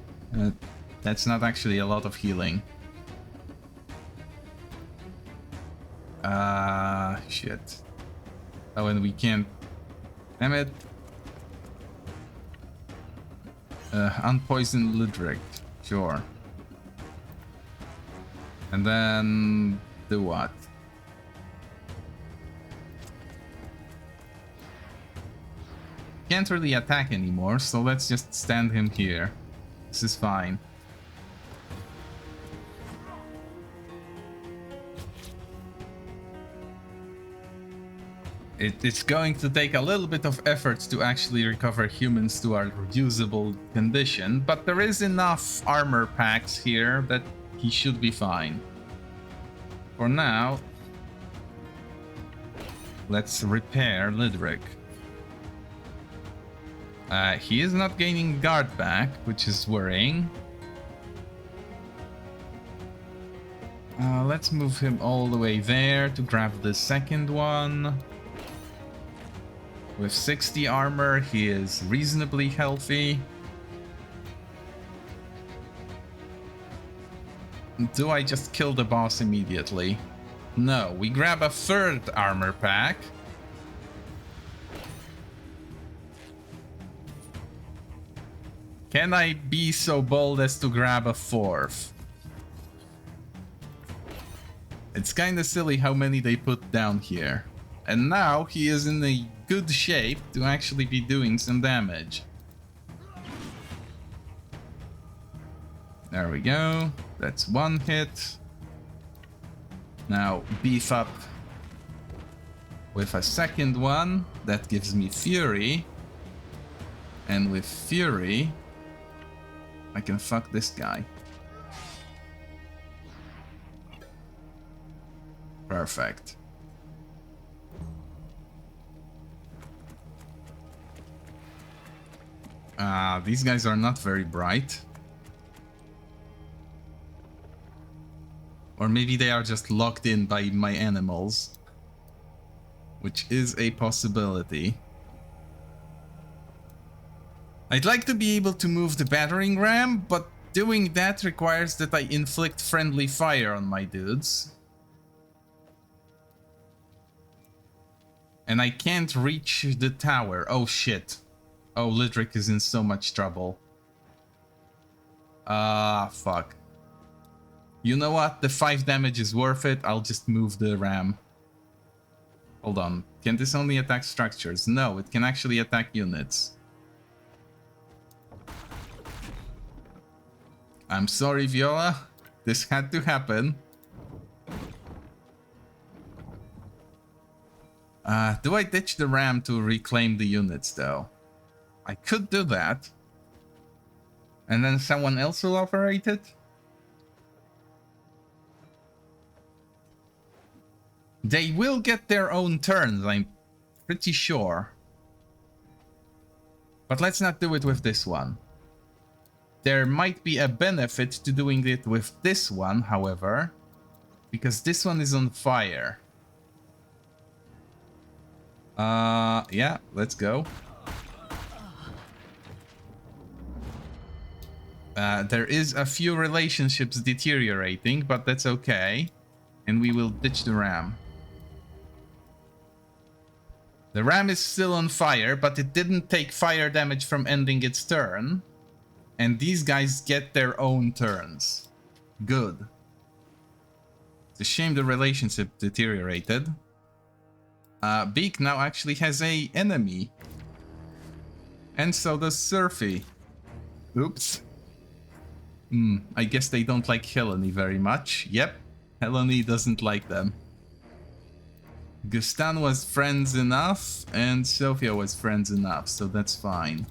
That's not actually a lot of healing. Shit. Oh, and we can't... Damn it. Unpoisoned Ludwig. Sure. And then... do what? Can't really attack anymore, so let's just stand him here. This is fine. It's going to take a little bit of effort to actually recover humans to our usable condition, but there is enough armor packs here that he should be fine. For now, let's repair Lidric. He is not gaining guard back, which is worrying. Let's move him all the way there to grab the second one. With 60 armor, he is reasonably healthy. Do I just kill the boss immediately? No, we grab a third armor pack. Can I be so bold as to grab a fourth? It's kinda silly how many they put down here. And now he is in a good shape to actually be doing some damage. There we go. That's one hit. Now beef up with a second one. That gives me Fury. And with Fury, I can fuck this guy. Perfect. These guys are not very bright. Or maybe they are just locked in by my animals. Which is a possibility. I'd like to be able to move the battering ram, but doing that requires that I inflict friendly fire on my dudes. And I can't reach the tower. Oh shit. Oh, Lidric is in so much trouble. Fuck. You know what? The 5 damage is worth it. I'll just move the ram. Hold on. Can this only attack structures? No, it can actually attack units. I'm sorry, Viola. This had to happen. Do I ditch the ram to reclaim the units, though? I could do that. And then someone else will operate it? They will get their own turns, I'm pretty sure. But let's not do it with this one. There might be a benefit to doing it with this one, however, because this one is on fire. Yeah, let's go. There is a few relationships deteriorating, but that's okay. And we will ditch the ram. The ram is still on fire, but it didn't take fire damage from ending its turn. And these guys get their own turns. Good. It's a shame the relationship deteriorated. Beak now actually has a enemy. And so does Surfy. Oops. I guess they don't like Helene very much. Yep, Helene doesn't like them. Gustan was friends enough, and Sophia was friends enough, so that's fine.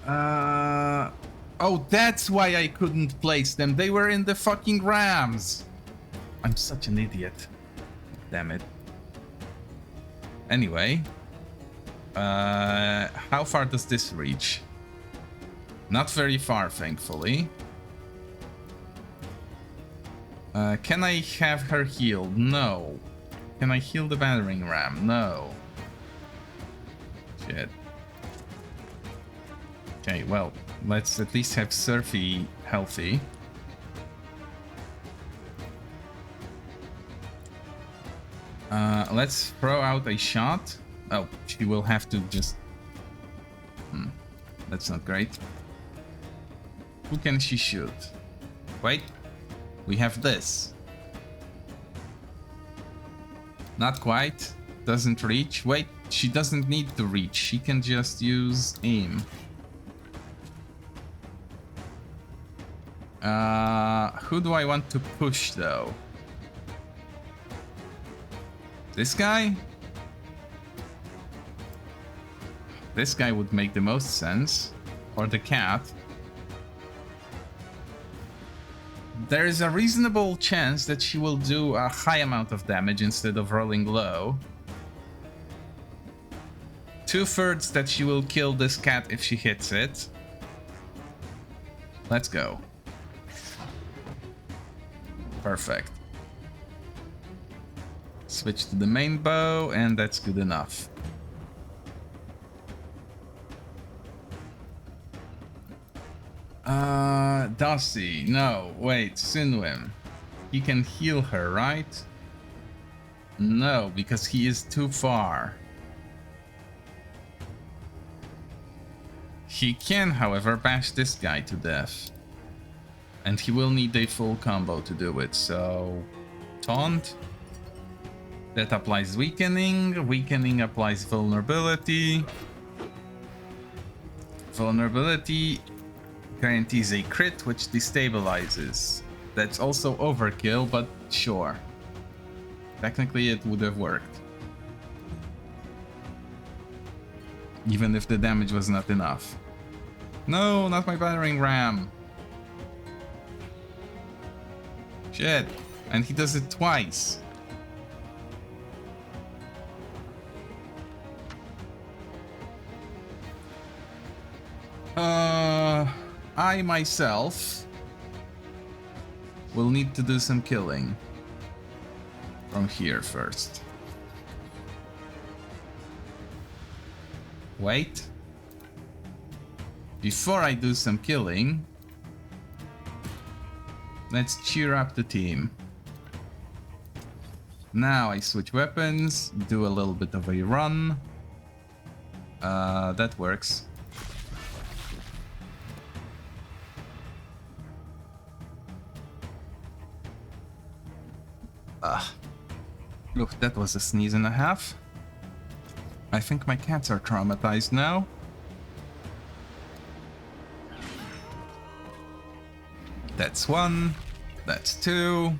Oh, that's why I couldn't place them. They were in the fucking rams. I'm such an idiot. Damn it. Anyway. How far does this reach? Not very far, thankfully. Can I have her healed? No. Can I heal the battering ram? No. Shit. Okay, well, let's at least have Surfy healthy. Let's throw out a shot. Oh, she will have to just... That's not great. Who can she shoot? Wait. We have this. Not quite. Doesn't reach. Wait, she doesn't need to reach. She can just use aim. Who do I want to push though? This guy? This guy would make the most sense. Or the cat. There is a reasonable chance that she will do a high amount of damage instead of rolling low. 2/3 that she will kill this cat if she hits it. Let's go. Perfect. Switch to the main bow, and that's good enough. Darcy. No, wait, Sinwim. He can heal her, right? No, because he is too far. He can, however, bash this guy to death. And he will need a full combo to do it, so... Taunt. That applies weakening. Weakening applies vulnerability. Vulnerability guarantees a crit, which destabilizes. That's also overkill, but sure. Technically, it would have worked. Even if the damage was not enough. No, not my battering ram. Shit. And he does it twice. I myself will need to do some killing. From here first. Wait. Before I do some killing, let's cheer up the team. Now I switch weapons, do a little bit of a run. That works. Look, that was a sneeze and a half. I think my cats are traumatized now. That's one. That's two.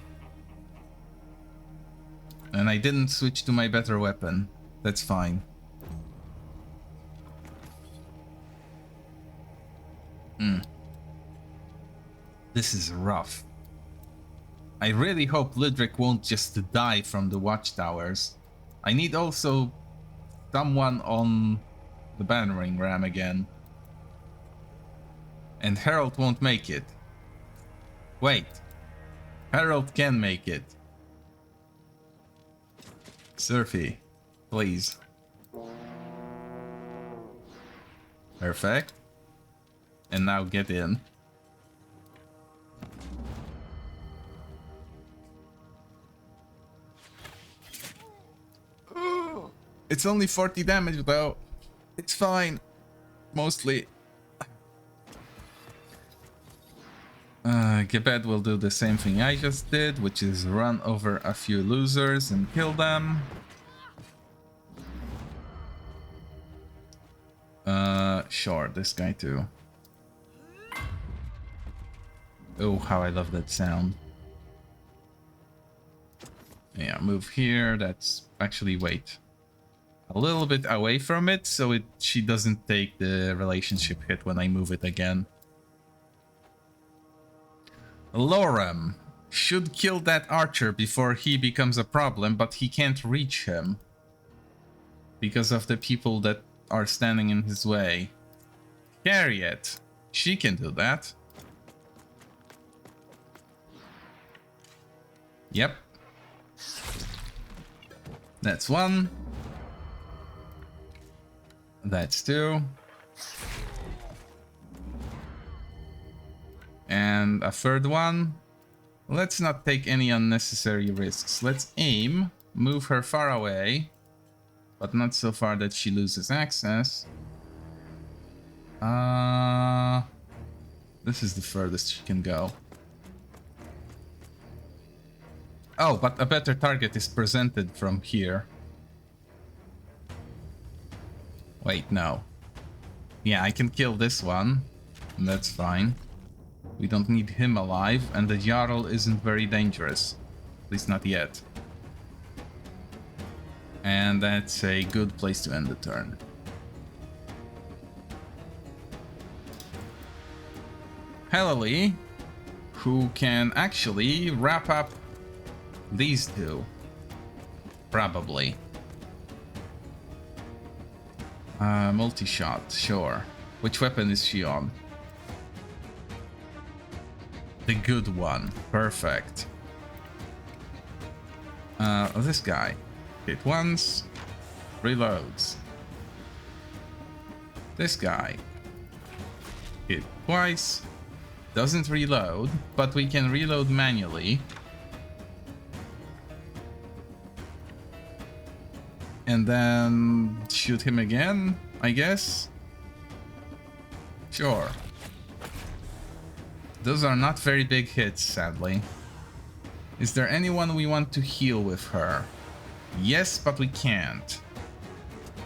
And I didn't switch to my better weapon. That's fine. This is rough. I really hope Ludwig won't just die from the watchtowers. I need also someone on the battering ram again. And Harold won't make it. Wait. Harold can make it. Surfy, please. Perfect. And now get in. It's only 40 damage though. It's fine. Mostly. Gebed will do the same thing I just did, which is run over a few losers and kill them. Sure, this guy too. Oh, how I love that sound. Yeah, move here. That's actually, wait. A little bit away from it, so she doesn't take the relationship hit when I move it again. Lorem should kill that archer before he becomes a problem, but he can't reach him because of the people that are standing in his way. Harriet, she can do that. Yep. That's one. That's two. And a third one. Let's not take any unnecessary risks. Let's aim, move her far away, but not so far that she loses access. This is the furthest she can go. Oh, but a better target is presented from here. Wait, no. Yeah, I can kill this one. And that's fine. We don't need him alive, and the Jarl isn't very dangerous. At least not yet. And that's a good place to end the turn. Hellely, who can actually wrap up these two. Probably. Multi-shot, sure. Which weapon is she on? The good one. Perfect. This guy. Hit once. Reloads. This guy. Hit twice. Doesn't reload, but we can reload manually. And then shoot him again, I guess? Sure. Those are not very big hits, sadly. Is there anyone we want to heal with her? Yes, but we can't.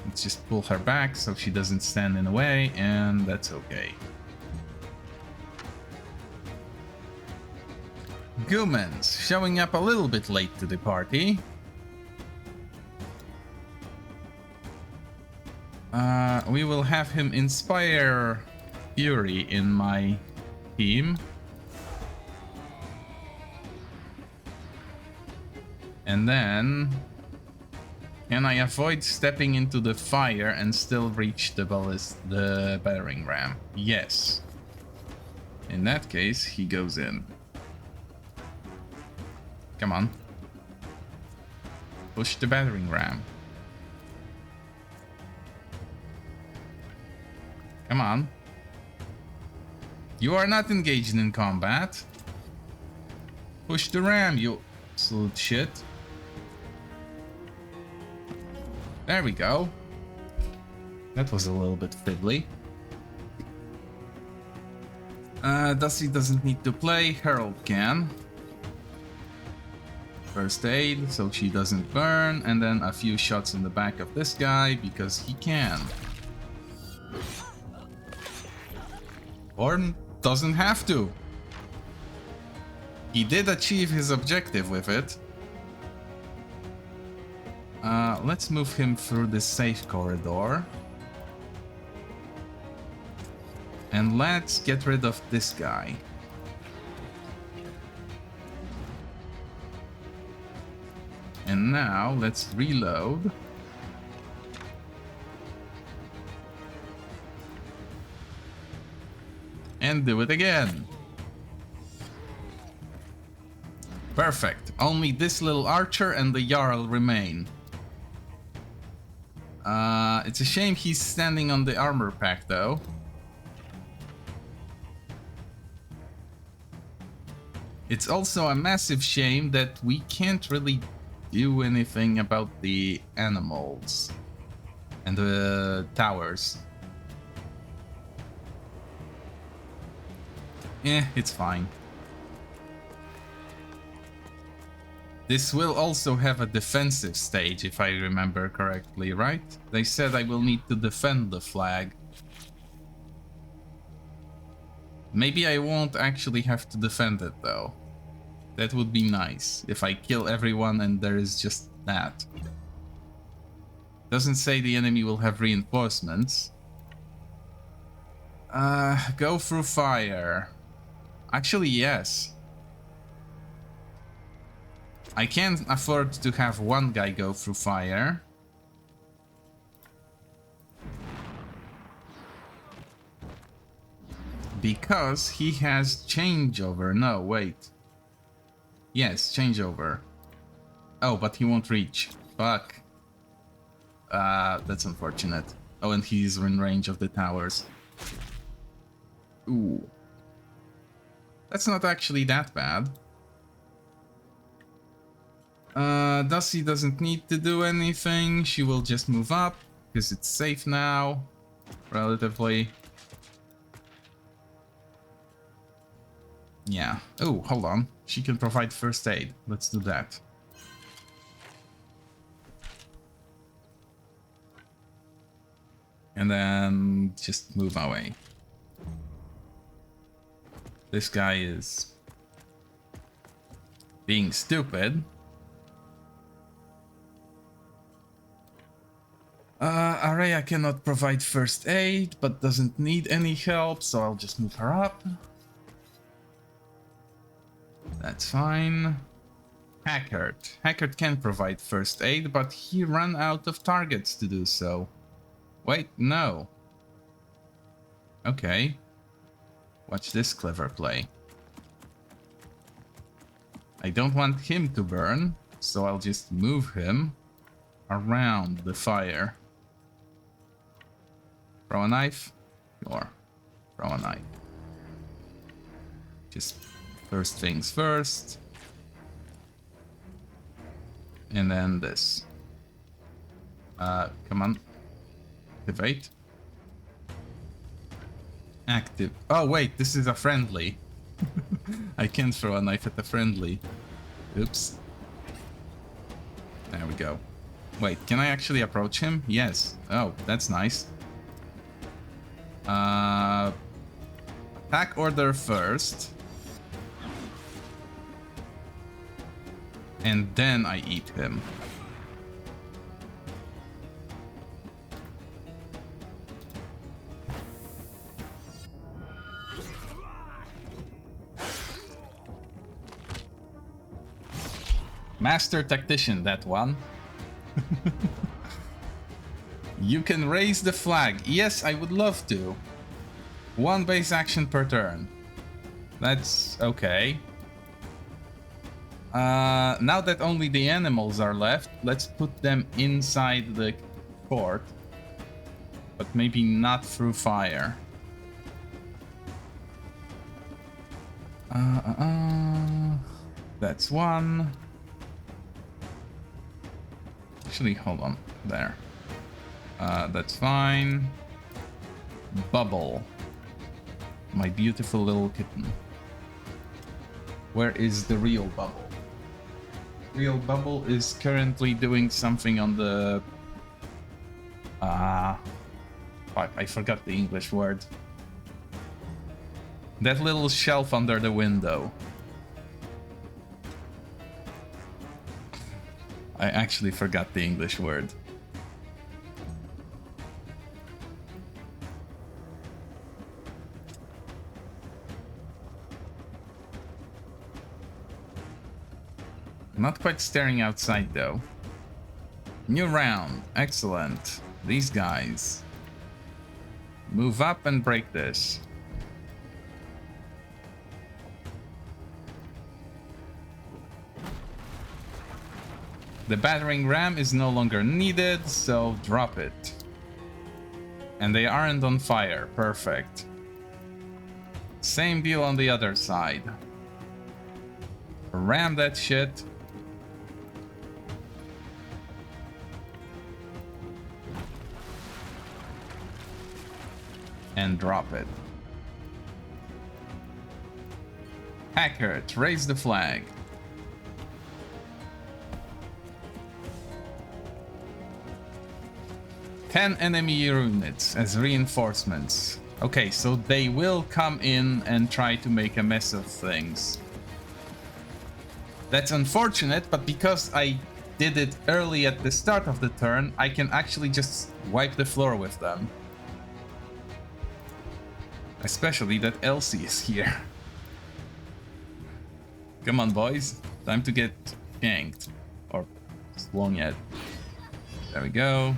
Let's just pull her back so she doesn't stand in the way, and that's okay. Gumens, showing up a little bit late to the party. We will have him inspire Fury in my team. And then, can I avoid stepping into the fire and still reach the battering ram? Yes. In that case, he goes in. Come on. Push the battering ram. Come on. You are not engaged in combat. Push the ram, you absolute shit. There we go. That was a little bit fiddly. Dusty doesn't need to play. Harold can. First aid, so she doesn't burn. And then a few shots in the back of this guy, because he can. Or doesn't have to. He did achieve his objective with it. Let's move him through the safe corridor. And let's get rid of this guy. And now let's reload. And do it again. Perfect. Only this little archer and the Jarl remain. It's a shame he's standing on the armor pack though. It's also a massive shame that we can't really do anything about the animals and the towers. It's fine. This will also have a defensive stage, if I remember correctly, right? They said I will need to defend the flag. Maybe I won't actually have to defend it, though. That would be nice, if I kill everyone and there is just that. Doesn't say the enemy will have reinforcements. Go through fire. Actually, yes. I can't afford to have one guy go through fire. Because he has changeover. No, wait. Yes, changeover. Oh, but he won't reach. Fuck. That's unfortunate. Oh, and he's in range of the towers. Ooh. That's not actually that bad. Dusty doesn't need to do anything. She will just move up, because it's safe now. Relatively. Yeah. Oh, hold on. She can provide first aid. Let's do that. And then just move away. This guy is being stupid. Araya cannot provide first aid, but doesn't need any help, so I'll just move her up. That's fine. Hackert. Hackert can provide first aid, but he ran out of targets to do so. Wait, no. Okay. Watch this clever play. I don't want him to burn, so I'll just move him around the fire. Throw a knife? Or throw a knife. Just first things first. And then this. Come on. Activate. Active. Oh wait, this is a friendly. I can't throw a knife at a friendly. Oops. There we go. Wait, can I actually approach him? Yes. Oh, that's nice. Attack order first. And then I eat him. Master Tactician, that one. You can raise the flag. Yes, I would love to. One base action per turn. That's okay. Now that only the animals are left, let's put them inside the fort. But maybe not through fire. That's one. Actually, hold on. There. That's fine. Bubble. My beautiful little kitten. Where is the real Bubble? Real Bubble is currently doing something on the... I forgot the English word. That little shelf under the window. I actually forgot the English word. Not quite staring outside though. New round. Excellent. These guys. Move up and break this. The battering ram is no longer needed, so drop it. And they aren't on fire. Perfect. Same deal on the other side. Ram that shit. And drop it. Hackert, raise the flag. 10 enemy units as reinforcements. Okay, so they will come in and try to make a mess of things. That's unfortunate, but because I did it early at the start of the turn, I can actually just wipe the floor with them. Especially that Elsie is here. Come on, boys. Time to get ganked. Or swung at. There we go.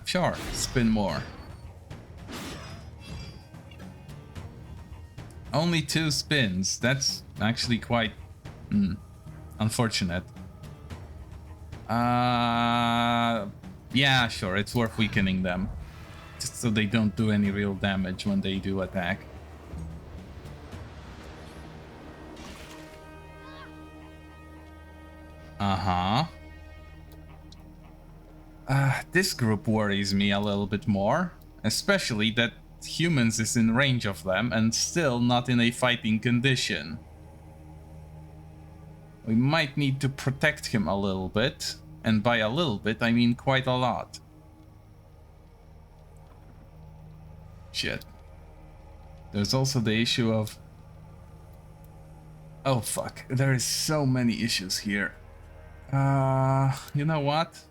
Sure, spin more. Only 2 spins. That's actually quite unfortunate. Yeah, sure, it's worth weakening them. Just so they don't do any real damage when they do attack. This group worries me a little bit more. Especially that humans is in range of them and still not in a fighting condition. We might need to protect him a little bit. And by a little bit, I mean quite a lot. Shit. There's also the issue of... Oh fuck, there is so many issues here. You know what?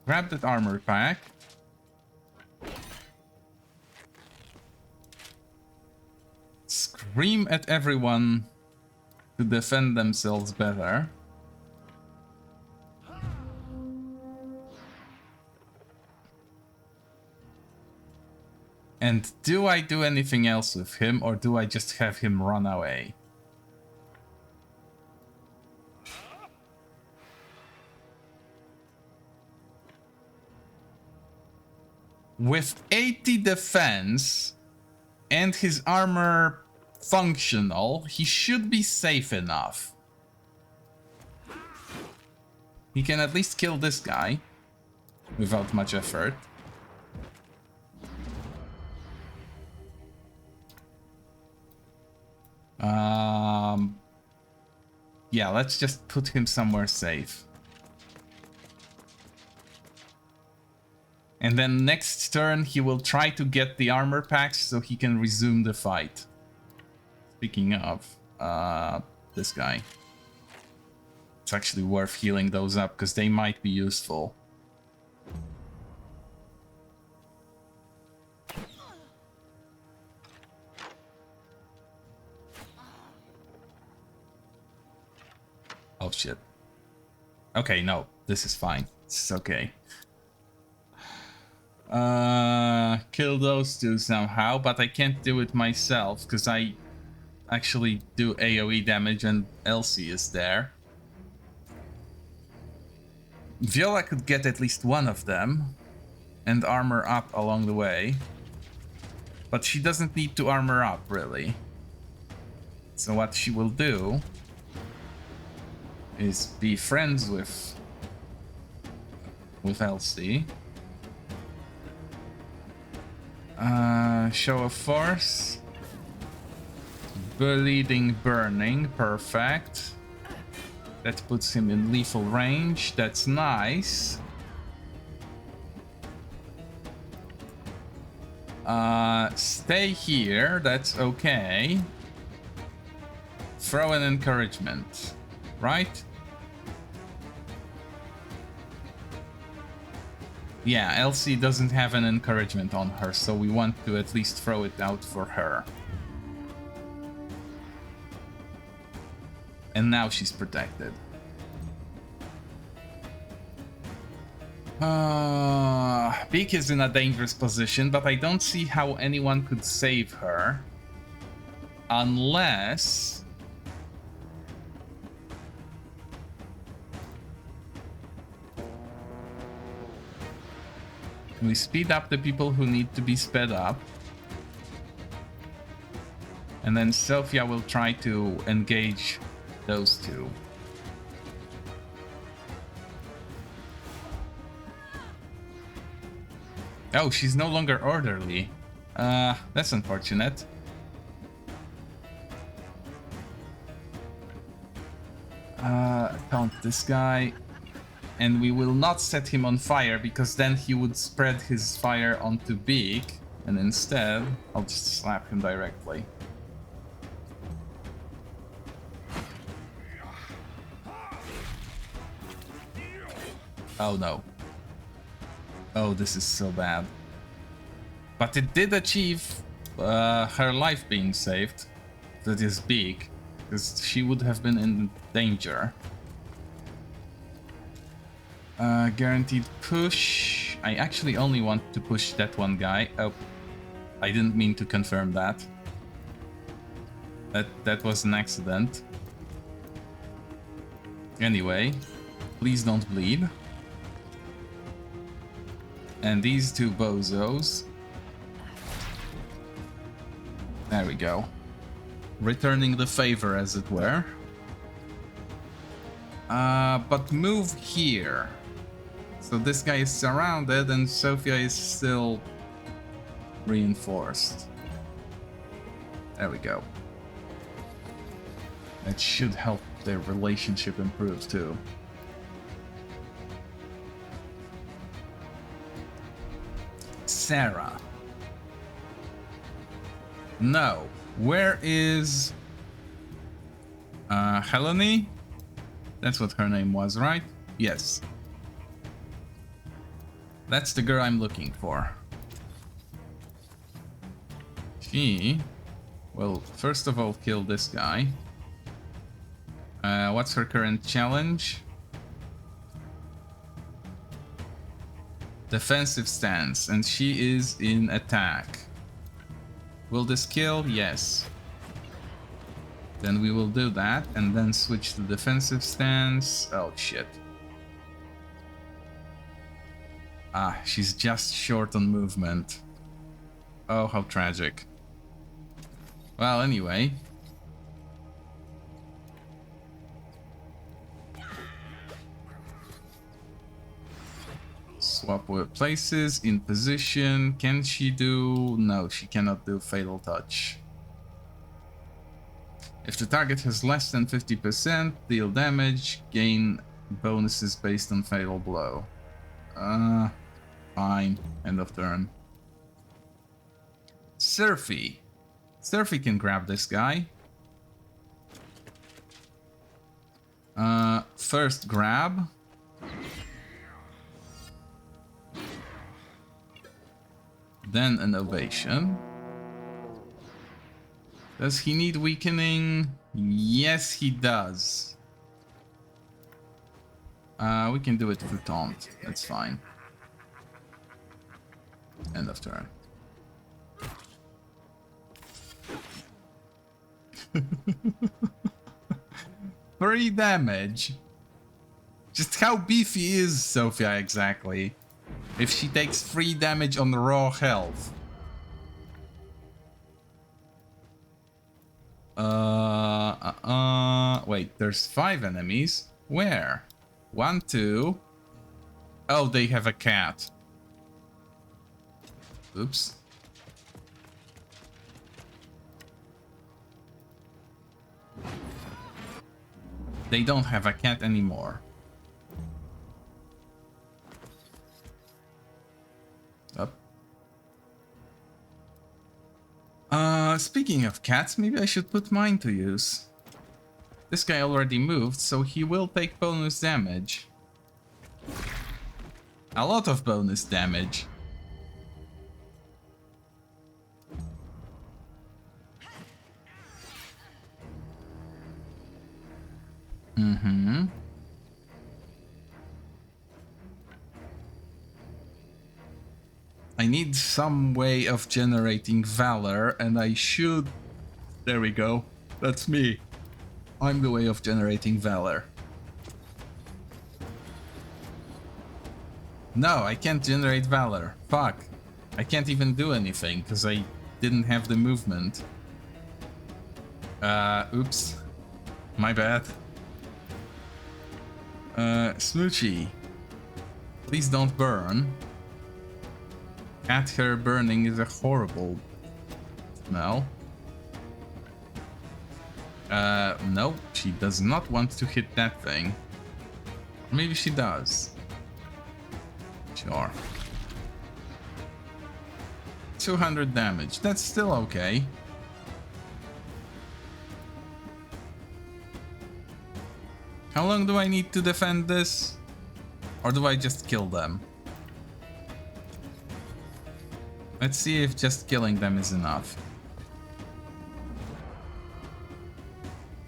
Grab that armor pack. Scream at everyone to defend themselves better. And do I do anything else with him, or do I just have him run away? With 80 defense and his armor functional, he should be safe enough. He can at least kill this guy without much effort. Yeah, let's just put him somewhere safe. And then next turn he will try to get the armor packs so he can resume the fight. Speaking of, this guy. It's actually worth healing those up because they might be useful. Oh shit. Okay, no, this is fine. This is okay. Kill those two somehow, but I can't do it myself because I actually do AoE damage and Elsie is there. Viola could get at least one of them and armor up along the way. But she doesn't need to armor up, really. So what she will do is be friends with Elsie. Show of force. Bleeding, burning, perfect. That puts him in lethal range. That's nice. Stay here. That's okay. Throw an encouragement, right? Yeah, Elsie doesn't have an encouragement on her, so we want to at least throw it out for her. And now she's protected. Beak is in a dangerous position, but I don't see how anyone could save her. Unless... we speed up the people who need to be sped up. And then Sophia will try to engage those two. Oh, she's no longer orderly. That's unfortunate. Taunt this guy. and we will not set him on fire because then he would spread his fire onto Beak, and instead I'll just slap him directly. Oh no. Oh, this is so bad. But it did achieve her life being saved. That is big, because she would have been in danger. Guaranteed push. I actually only want to push that one guy. Oh, I didn't mean to confirm that. That was an accident. Anyway, please don't bleed. And these two bozos. There we go. Returning the favor, as it were. But move here. So this guy is surrounded and Sophia is still reinforced. There we go. That should help their relationship improve too. Sarah. No. Where is Helene? That's what her name was, right? Yes. That's the girl I'm looking for. She will first of all kill this guy. What's her current challenge? Defensive stance, and she is in attack. Will this kill? Yes. Then we will do that and then switch to defensive stance. Oh shit. Ah, she's just short on movement. Oh, how tragic. Well, anyway. Swap with places, in position. Can she do... No, she cannot do Fatal Touch. If the target has less than 50%, deal damage, gain bonuses based on Fatal Blow. Fine. End of turn. Surfy. Surfy can grab this guy. First grab. Then an ovation. Does he need weakening? Yes, he does. We can do it through taunt. That's fine. End of turn. 3 damage. Just how beefy is Sophia exactly? If she takes 3 damage on the raw health. Wait, there's 5 enemies. Where? 1, 2. Oh, they have a cat. Oops. They don't have a cat anymore. Up. Speaking of cats, maybe I should put mine to use. This guy already moved, so he will take bonus damage. A lot of bonus damage. Mm-hmm. I need some way of generating valor, and I should... There we go. That's me. I'm the way of generating valor. No, I can't generate valor. Fuck. I can't even do anything, because I didn't have the movement. Oops. My bad. Smoochie. Please don't burn. Cat hair burning is a horrible smell. No, she does not want to hit that thing. Or maybe she does. Sure. 200 damage. That's still okay. How long do I need to defend this? Or do I just kill them? Let's see if just killing them is enough.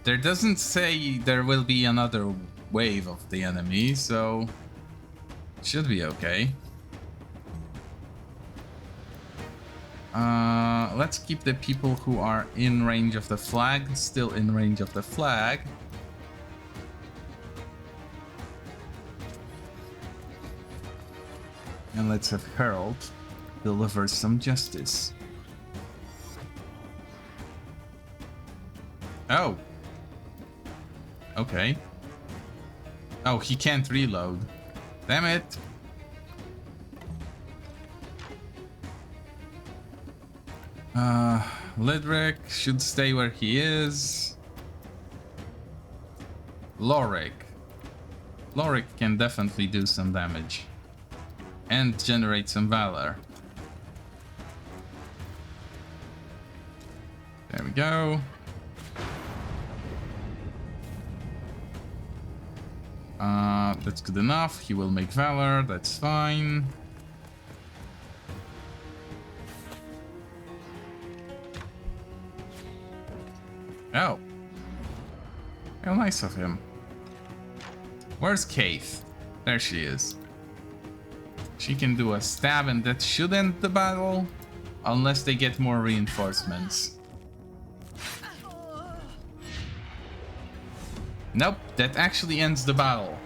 There doesn't say there will be another wave of the enemy, so should be okay. Let's keep the people who are in range of the flag still in range of the flag. And let's have Harold deliver some justice. Oh. Okay. Oh, he can't reload. Damn it. Lidric should stay where he is. Lorik. Lorik can definitely do some damage. And generate some valor. There we go. That's good enough. He will make valor. That's fine. Oh. How nice of him. Where's Kaith? There she is. She can do a stab and that should end the battle. Unless they get more reinforcements. Nope, that actually ends the battle.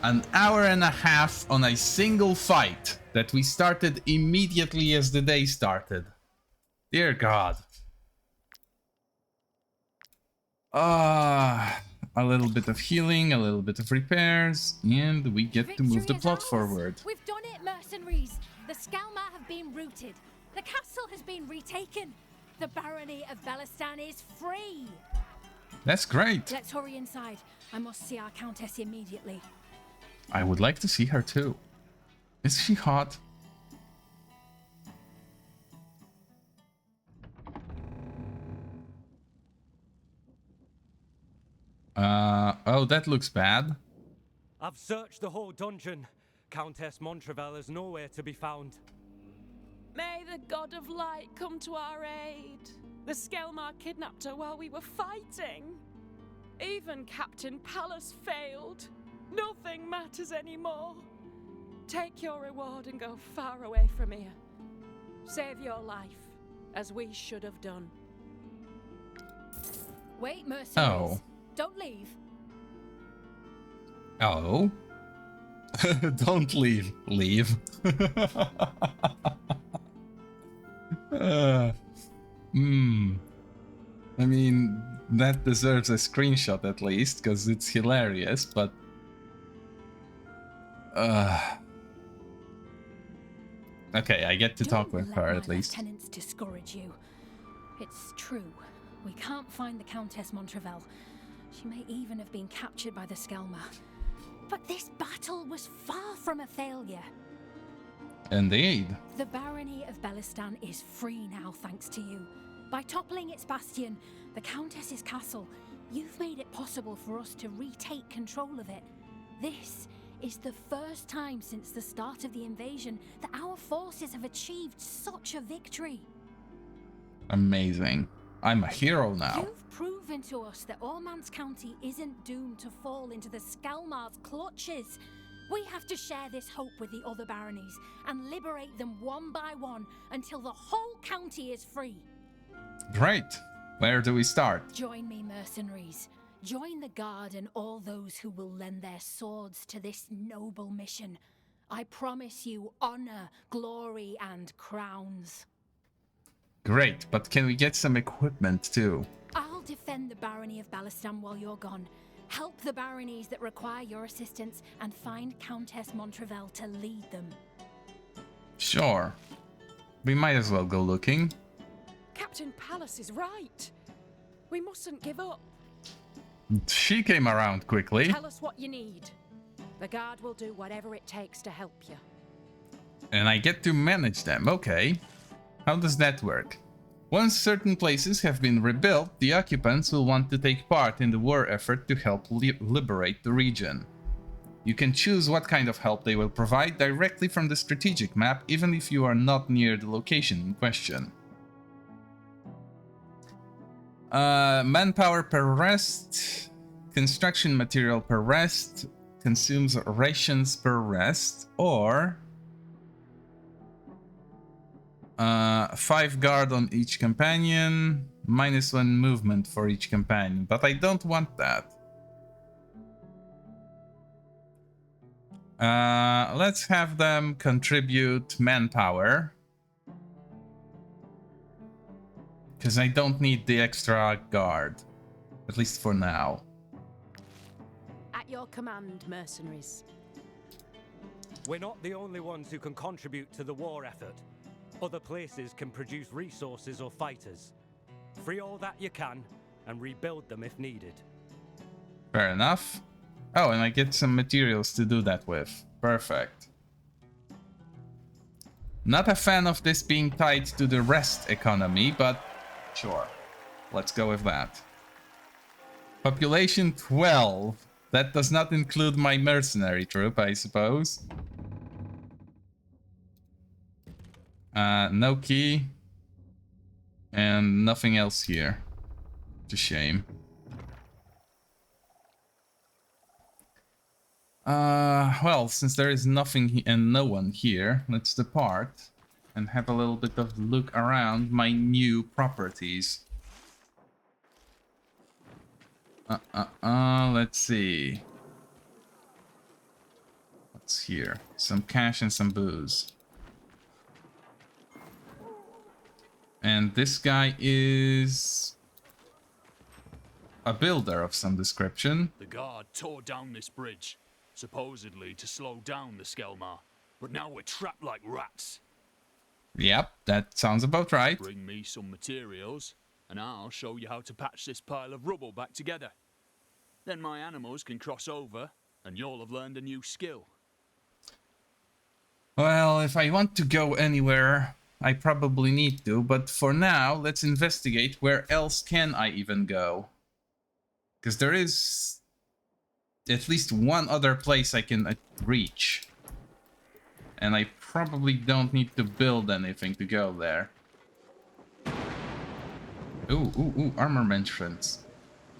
An hour and a half on a single fight that we started immediately as the day started. Dear God. A little bit of healing, a little bit of repairs, and we get to move the plot forward. We've done it, mercenaries. The Skelmar have been routed. The castle has been retaken. The barony of Belistan is free. That's great. Let's hurry inside. I must see our countess immediately. I would like to see her too. Is she hot? Oh, that looks bad. I've searched the whole dungeon. Countess Montrevel is nowhere to be found. May the god of light come to our aid. The Skelmar kidnapped her while we were fighting. Even Captain Pallas failed. Nothing matters anymore. Take your reward and go far away from here. Save your life, as we should have done. Wait, mercenaries. Oh. Don't leave. Oh. Don't leave. Leave. I mean, that deserves a screenshot at least, because it's hilarious, but... Okay, I get to talk with her at least. Lieutenants discourage you. It's true. We can't find the Countess Montrevel. She may even have been captured by the Skelmar. But this battle was far from a failure. Indeed. The barony of Belistan is free now, thanks to you. By toppling its bastion, the Countess's castle, you've made it possible for us to retake control of it. This is the first time since the start of the invasion that our forces have achieved such a victory. Amazing. I'm a hero now. You've proven to us that Ormans County isn't doomed to fall into the Skelmar's clutches. We have to share this hope with the other baronies and liberate them one by one until the whole county is free. Great. Where do we start? Join me, mercenaries. Join the guard and all those who will lend their swords to this noble mission. I promise you honor, glory, and crowns. Great, but can we get some equipment too? I'll defend the barony of Belistan while you're gone. Help the baronies that require your assistance and find Countess Montrevel to lead them. Sure. We might as well go looking. Captain Pallas is right. We mustn't give up. She came around quickly. Tell us what you need. The guard will do whatever it takes to help you. And I get to manage them, okay. How does that work? Once certain places have been rebuilt, the occupants will want to take part in the war effort to help liberate the region. You can choose what kind of help they will provide directly from the strategic map, even if you are not near the location in question. Manpower per rest, construction material per rest, consumes rations per rest, or 5 guard on each companion, -1 movement for each companion, but I don't want that. Let's have them contribute manpower, because I don't need the extra guard, at least for now. At your command, mercenaries. We're not the only ones who can contribute to the war effort. Other places can produce resources or fighters. Free all that you can, and rebuild them if needed. Fair enough. Oh, and I get some materials to do that with. Perfect. Not a fan of this being tied to the rest economy, but sure. Let's go with that. Population 12. That does not include my mercenary troop, I suppose. No key. And nothing else here. It's a shame. Well, since there is nothing and no one here, let's depart and have a little bit of look around my new properties. Let's see. What's here? Some cash and some booze. And this guy is a builder of some description. The guard tore down this bridge, supposedly to slow down the Skelmar, but now we're trapped like rats. Yep, that sounds about right. Bring me some materials, and I'll show you how to patch this pile of rubble back together. Then my animals can cross over, and you'll have learned a new skill. Well, if I want to go anywhere, I probably need to, but for now, let's investigate where else can I even go. Because there is at least one other place I can reach. And I probably don't need to build anything to go there. Ooh, armor entrance.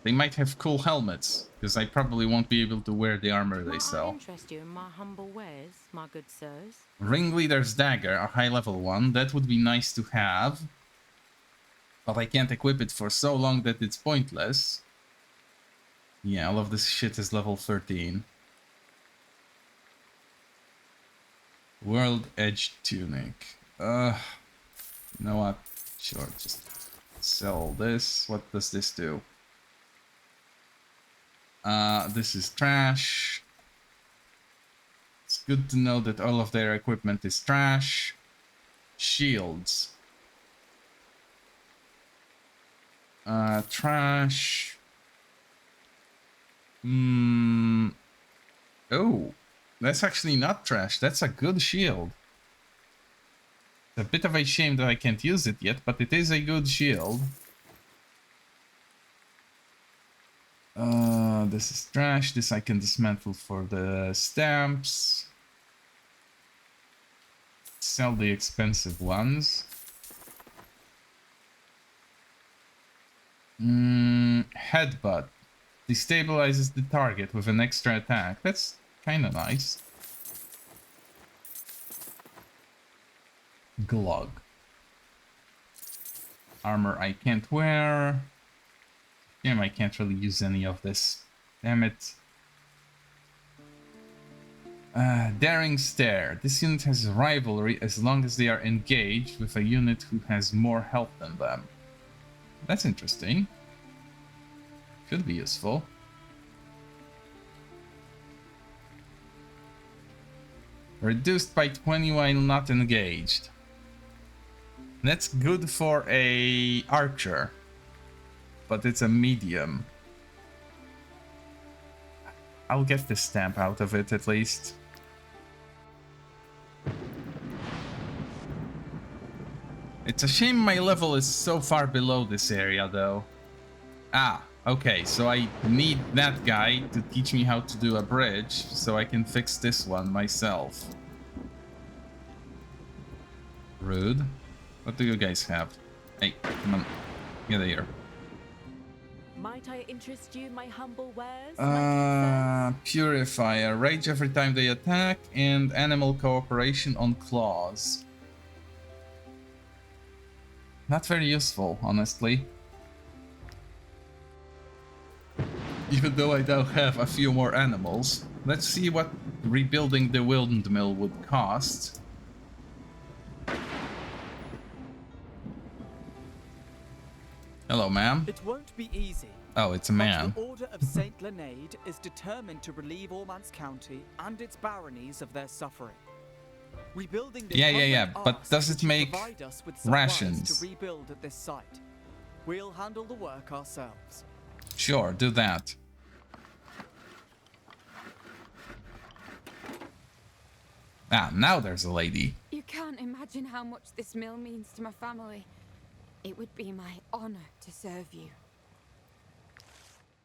They might have cool helmets, because I probably won't be able to wear the armor they sell. Interest you in my humble wares, my good sirs? Ringleader's dagger, a high level one, that would be nice to have. But I can't equip it for so long that it's pointless. Yeah, all of this shit is level 13. World Edge Tunic. You know what? Sure, just sell this. What does this do? This is trash. It's good to know that all of their equipment is trash. Shields. Trash. Oh, that's actually not trash. That's a good shield. It's a bit of a shame that I can't use it yet, but it is a good shield. This is trash. This I can dismantle for the stamps. Sell the expensive ones. Headbutt. Destabilizes the target with an extra attack. That's kind of nice. Glug. Armor I can't wear. Damn, I can't really use any of this. Damn it. Daring Stare. This unit has rivalry as long as they are engaged with a unit who has more health than them. That's interesting. Could be useful. Reduced by 20 while not engaged. That's good for a archer. But it's a medium. I'll get the stamp out of it at least. It's a shame my level is so far below this area, though. Ah, okay, so I need that guy to teach me how to do a bridge, so I can fix this one myself. Rude. What do you guys have? Hey, come on. Get here. Might I interest you in my humble wares, my princess? Purifier. Rage every time they attack, and animal cooperation on claws. Not very useful, honestly. Even though I now have a few more animals. Let's see what rebuilding the windmill would cost. Hello, ma'am. It won't be easy. Oh, it's a man. But the Order of Saint Leonard is determined to relieve Ormance County and its baronies of their suffering. Rebuilding the Yeah. But does it make provide us with supplies rations? to rebuild at this site. We'll handle the work ourselves. Sure, do that. Ah, now there's a lady. You can't imagine how much this mill means to my family. It would be my honor to serve you.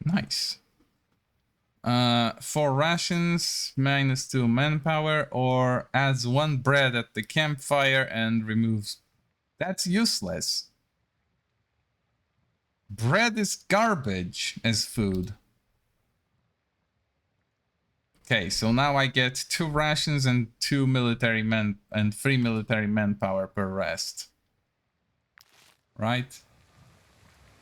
Nice. 4 rations, -2 manpower, or adds 1 bread at the campfire and removes... That's useless. Bread is garbage as food. Okay, so now I get 2 rations and 2 military men and 3 military manpower per rest. Right?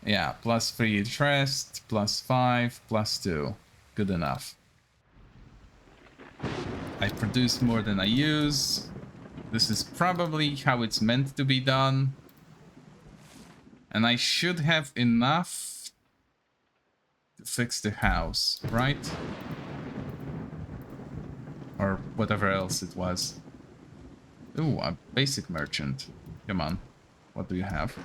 Yeah, +3 each rest, +5, +2. Good enough. I produce more than I use. This is probably how it's meant to be done. And I should have enough to fix the house, right? Or whatever else it was. Ooh, a basic merchant. Come on. What do you have?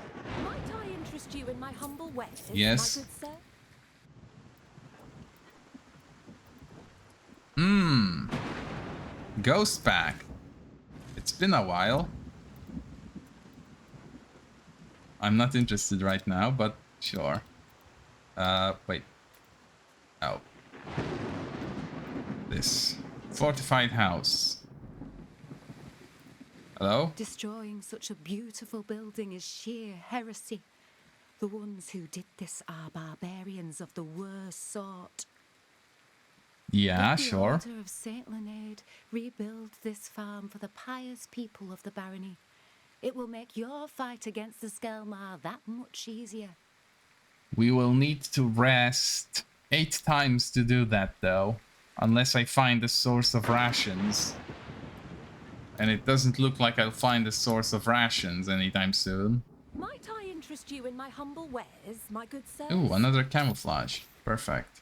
Might I interest you in my humble wares, Yes. my good sir? Ghost pack. It's been a while. I'm not interested right now, but sure. Wait. Oh. This. Fortified house. Hello? Destroying such a beautiful building is sheer heresy. The ones who did this are barbarians of the worst sort. Yeah, Let the sure. Order of Saint Leonard rebuild this farm for the pious people of the barony. It will make your fight against the Skelmar that much easier. We will need to rest 8 times to do that, though. Unless I find a source of rations. And it doesn't look like I'll find a source of rations anytime soon. Might I interest you in my humble wares, my good sir? Ooh, another camouflage. Perfect.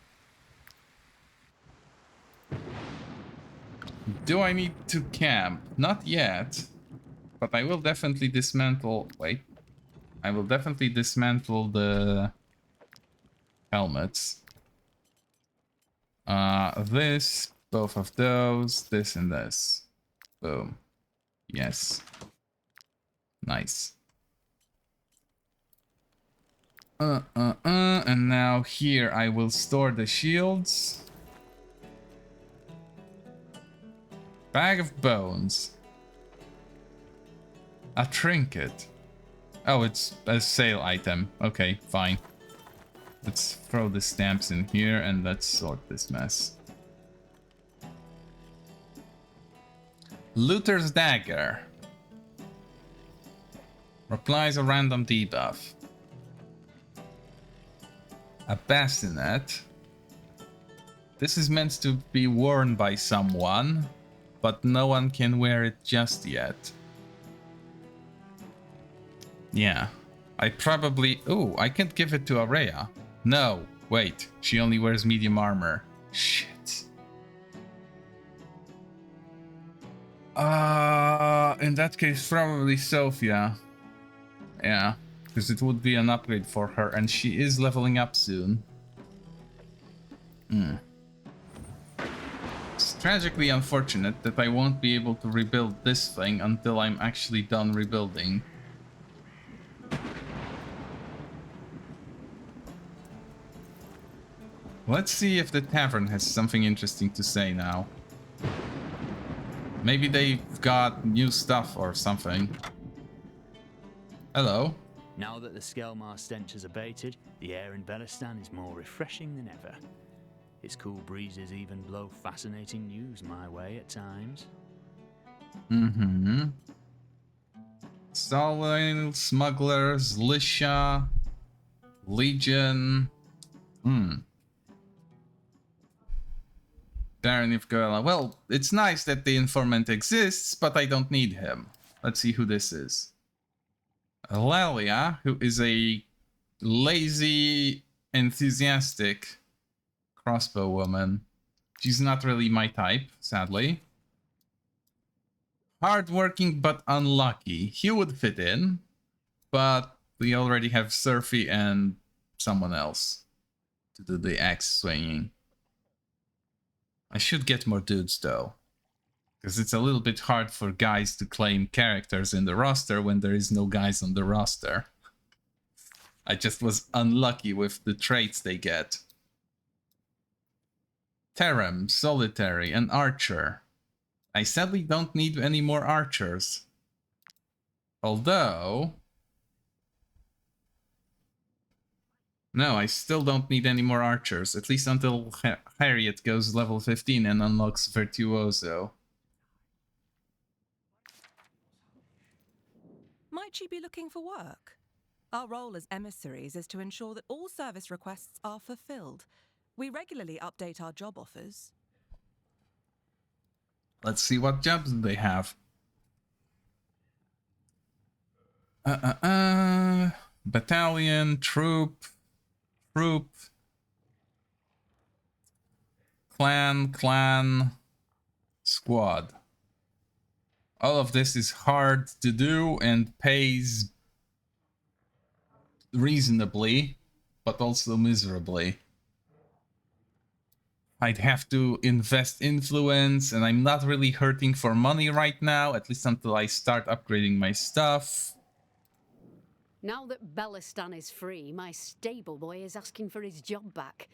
Do I need to camp? Not yet. But I will definitely dismantle... Wait. I will definitely dismantle the helmets. This, both of those, this and this. Boom. Yes. Nice. And now here I will store the shields. Bag of bones. A trinket. Oh, it's a sale item. Okay, fine. Let's throw the stamps in here and let's sort this mess. Looter's Dagger. Applies a random debuff. A bassinet. This is meant to be worn by someone, but no one can wear it just yet. Yeah. I probably... Ooh, I can't give it to Araya. No, wait. She only wears medium armor. Shit. In that case, probably Sophia. Yeah, because it would be an upgrade for her, and she is leveling up soon. Tragically unfortunate that I won't be able to rebuild this thing until I'm actually done rebuilding. Let's see if the tavern has something interesting to say now. Maybe they've got new stuff or something. Hello. Now that the Skelmar stench has abated, the air in Belistan is more refreshing than ever. Its cool breezes even blow fascinating news my way at times. Mm-hmm. Solwyn, Smugglers, Lisha, Legion. Darren Goela. Well, it's nice that the informant exists, but I don't need him. Let's see who this is. Lelia, who is a lazy, enthusiastic crossbow woman. She's not really my type, sadly. Hardworking but unlucky. He would fit in, but we already have Surfy and someone else to do the axe swinging. I should get more dudes though, because it's a little bit hard for guys to claim characters in the roster when there is no guys on the roster. I just was unlucky with the traits they get. Terem, Solitary, and Archer. I sadly don't need any more archers. Although... No, I still don't need any more archers, at least until Harriet goes level 15 and unlocks Virtuoso. Might you be looking for work? Our role as emissaries is to ensure that all service requests are fulfilled. We regularly update our job offers. Let's see what jobs they have. Battalion, troop, clan, squad. All of this is hard to do and pays reasonably, but also miserably. I'd have to invest influence, and I'm not really hurting for money right now, at least until I start upgrading my stuff. Now that Belistan is free, my stable boy is asking for his job back.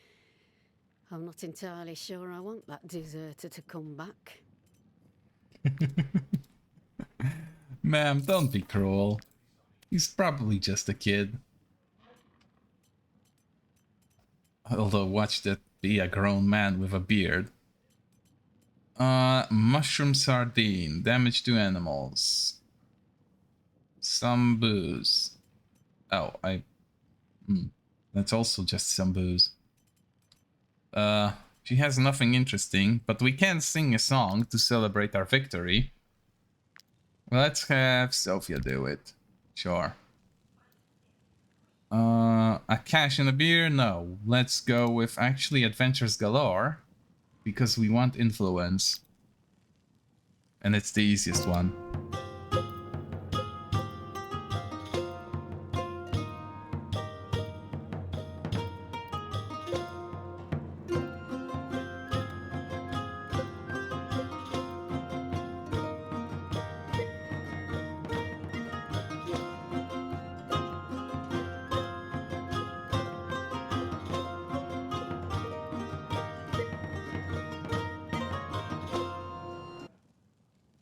I'm not entirely sure I want that deserter to come back. Ma'am, don't be cruel. He's probably just a kid. Although, watch that be a grown man with a beard. Mushroom sardine. Damage to animals. Some booze. Oh, that's also just some booze. She has nothing interesting, but we can sing a song to celebrate our victory. Well, let's have Sophia do it. Sure. A cash and a beer? No. Let's go with actually Adventures Galore, because we want influence. And it's the easiest one.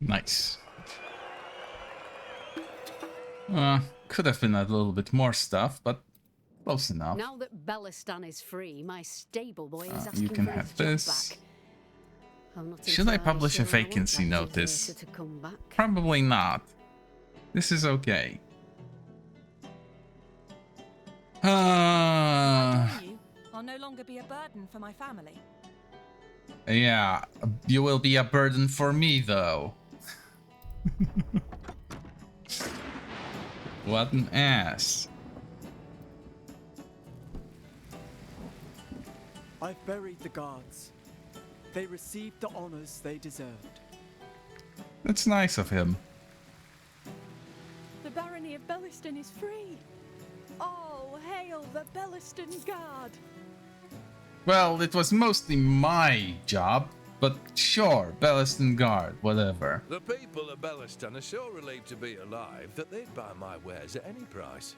Nice. Could have been a little bit more stuff, but close enough. Now that Belistan is free, my stable boy is asking you can for have his job this. back. I'm not Should I entirely publish sure a I want vacancy that notice? deserter to come back. Probably not. This is okay. I'll no longer be a burden for my family. Yeah, you will be a burden for me, though. What an ass. I've buried the guards. They received the honors they deserved. That's nice of him. The barony of Belistan is free. Oh, hail the Belistan Guard! Well, it was mostly my job. but sure, Belliston Guard, whatever. The people of Belliston are so relieved to be alive that they'd buy my wares at any price.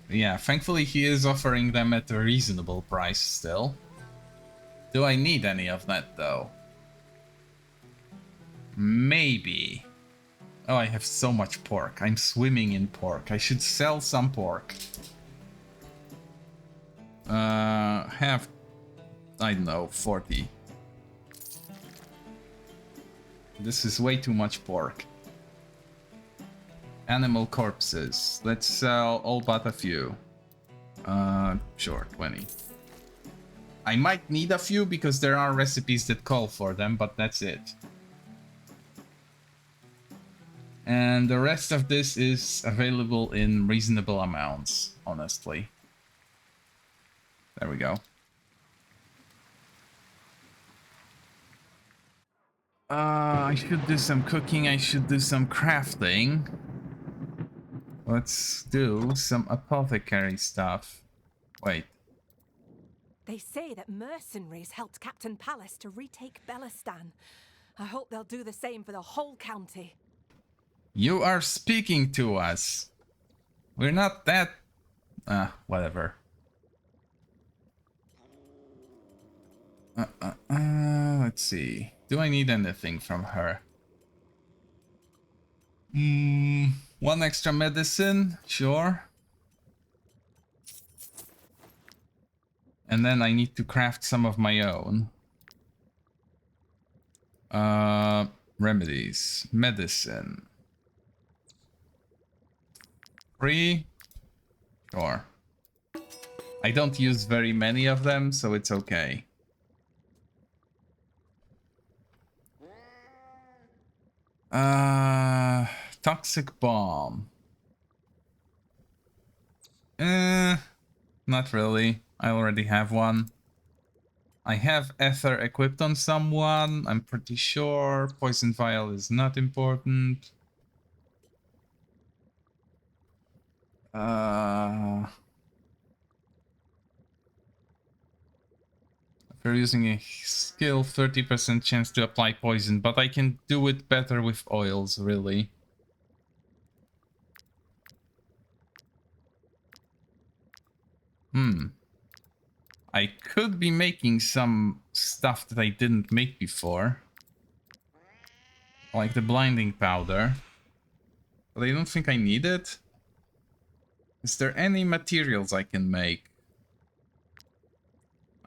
Yeah, thankfully he is offering them at a reasonable price still. Do I need any of that though? Maybe. Oh, I have so much pork. I'm swimming in pork. I should sell some pork. Have, I don't know, 40. This is way too much pork. Animal corpses. Let's sell all but a few. Sure, 20. I might need a few because there are recipes that call for them, but that's it. And the rest of this is available in reasonable amounts, honestly. There we go. I should do some cooking, I should do some crafting. Let's do some apothecary stuff. Wait. They say that mercenaries helped Captain Palace to retake Bellistan. I hope they'll do the same for the whole county. You are speaking to us. We're not that... whatever. Let's see. Do I need anything from her? One extra medicine, sure. And then I need to craft some of my own. Remedies. Medicine. 3. Sure. I don't use very many of them, so it's okay. Toxic bomb. Not really. I already have one. I have ether equipped on someone, I'm pretty sure. Poison vial is not important. If you're using a skill, 30% chance to apply poison, but I can do it better with oils, really. I could be making some stuff that I didn't make before. Like the blinding powder. But I don't think I need it. Is there any materials I can make?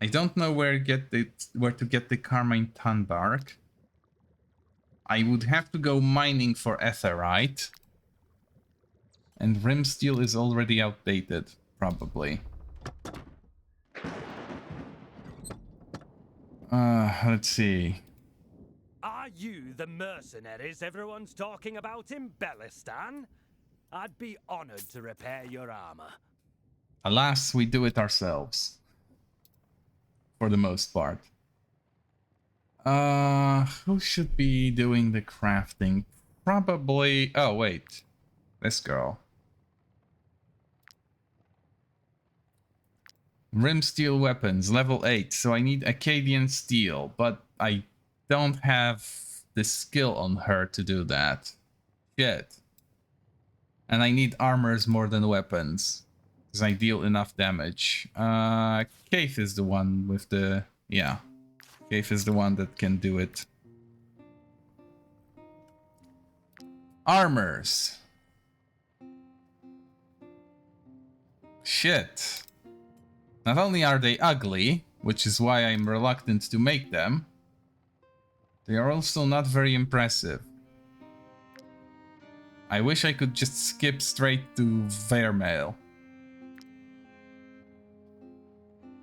I don't know where to get the carmine tanbark. I would have to go mining for etherite. And rim steel is already outdated, probably. Let's see. Are you the mercenaries everyone's talking about in Bellistan? I'd be honored to repair your armor. Alas, we do it ourselves. For the most part. Who should be doing the crafting? Probably... Oh, wait. This girl. Rim steel weapons, level 8. So I need Acadian steel, but I don't have the skill on her to do that. Shit. And I need armors more than weapons. Because I deal enough damage. Keith is the one with the... Yeah. Keith is the one that can do it. Armors. Shit. Not only are they ugly, which is why I'm reluctant to make them, they are also not very impressive. I wish I could just skip straight to Vermeil.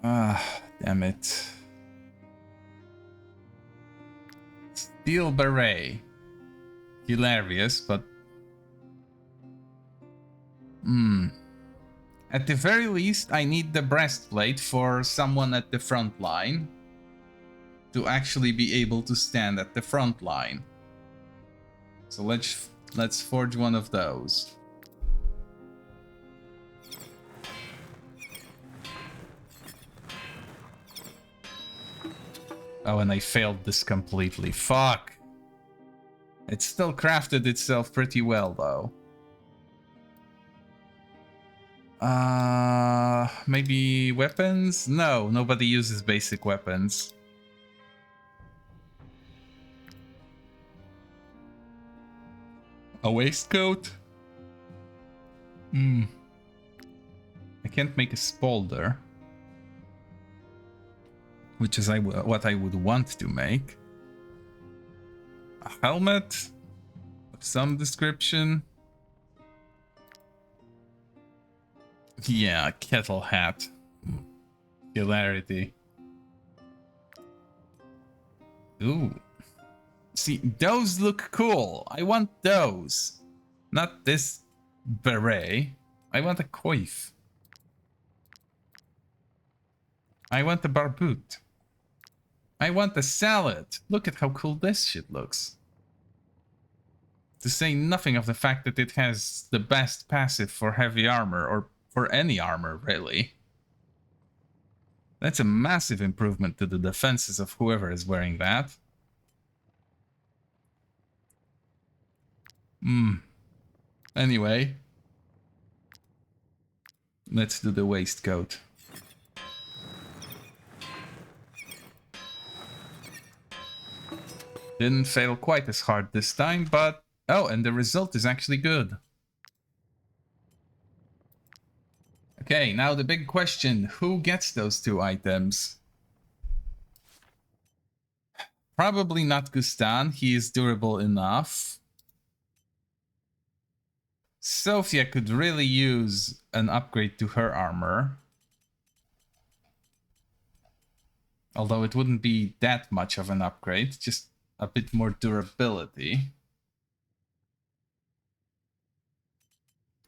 Damn it. Steel beret. Hilarious, but... At the very least, I need the breastplate for someone at the front line to actually be able to stand at the front line. So let's forge one of those. Oh, and I failed this completely. Fuck. It still crafted itself pretty well, though. Maybe weapons? No, nobody uses basic weapons. A waistcoat? I can't make a spolder, which is what I would want to make. A helmet of some description. Yeah, kettle hat. Hilarity. Ooh. See, those look cool. I want those. Not this beret. I want a coif. I want a barboot. I want a salad. Look at how cool this shit looks. To say nothing of the fact that it has the best passive for heavy armor, or for any armor, really. That's a massive improvement to the defenses of whoever is wearing that. Anyway. Let's do the waistcoat. Didn't fail quite as hard this time, but... Oh, and the result is actually good. Okay, now the big question. Who gets those two items? Probably not Gustan. He is durable enough. Sophia could really use an upgrade to her armor. Although it wouldn't be that much of an upgrade, just a bit more durability.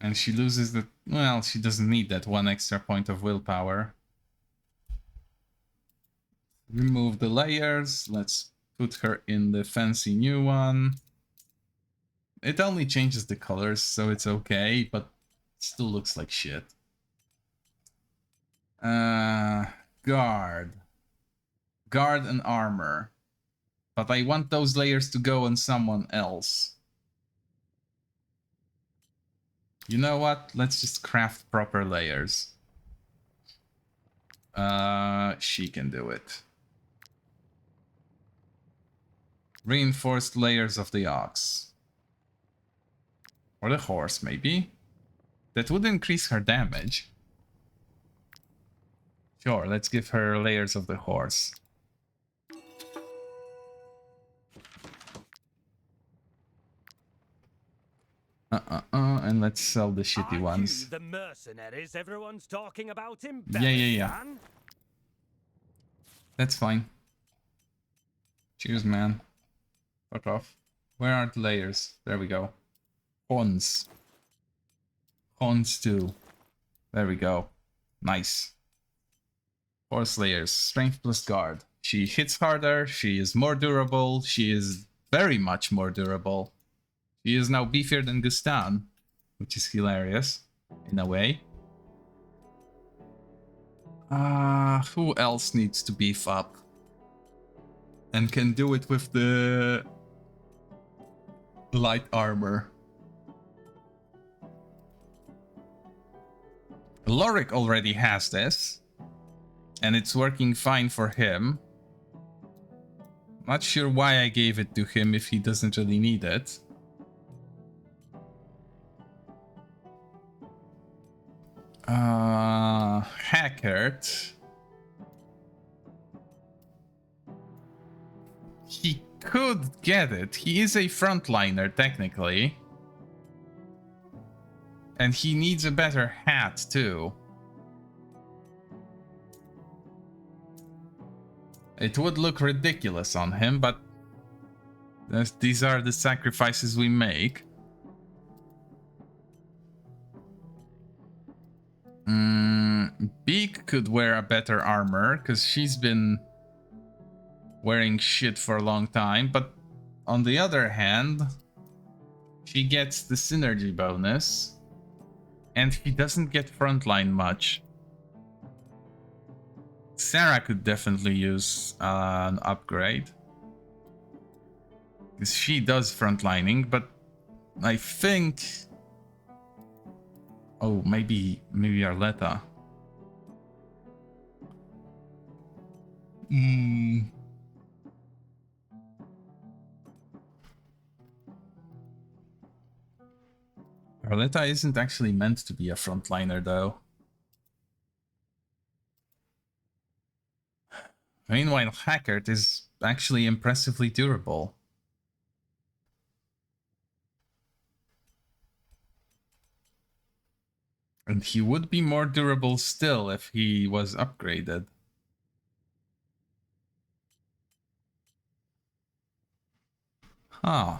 And she loses the... Well, she doesn't need that one extra point of willpower. Remove the layers. Let's put her in the fancy new one. It only changes the colors, so it's okay, but still looks like shit. Guard. Guard and armor. But I want those layers to go on someone else. You know what? Let's just craft proper layers. She can do it. Reinforced layers of the ox. Or the horse, maybe. That would increase her damage. Sure, let's give her layers of the horse. And let's sell the shitty ones. The mercenaries everyone's talking about in Yeah. That's fine. Cheers, man. Fuck off. Where are the layers? There we go. Horns. Horns too. There we go. Nice. Horse layers. Strength plus guard. She hits harder. She is more durable. She is very much more durable. She is now beefier than Gustan, which is hilarious, in a way. Who else needs to beef up? And can do it with the light armor. Lorik already has this, and it's working fine for him. Not sure why I gave it to him if he doesn't really need it. Hackert. He could get it. He is a frontliner, technically. And he needs a better hat, too. It would look ridiculous on him, but these are the sacrifices we make. Beak could wear a better armor, because she's been wearing shit for a long time, but on the other hand, she gets the synergy bonus, and she doesn't get frontline much. Sarah could definitely use an upgrade. Because she does frontlining, but I think... Oh, maybe Arletta. Arletta isn't actually meant to be a frontliner, though. Meanwhile, Hackert is actually impressively durable. And he would be more durable still if he was upgraded. Huh.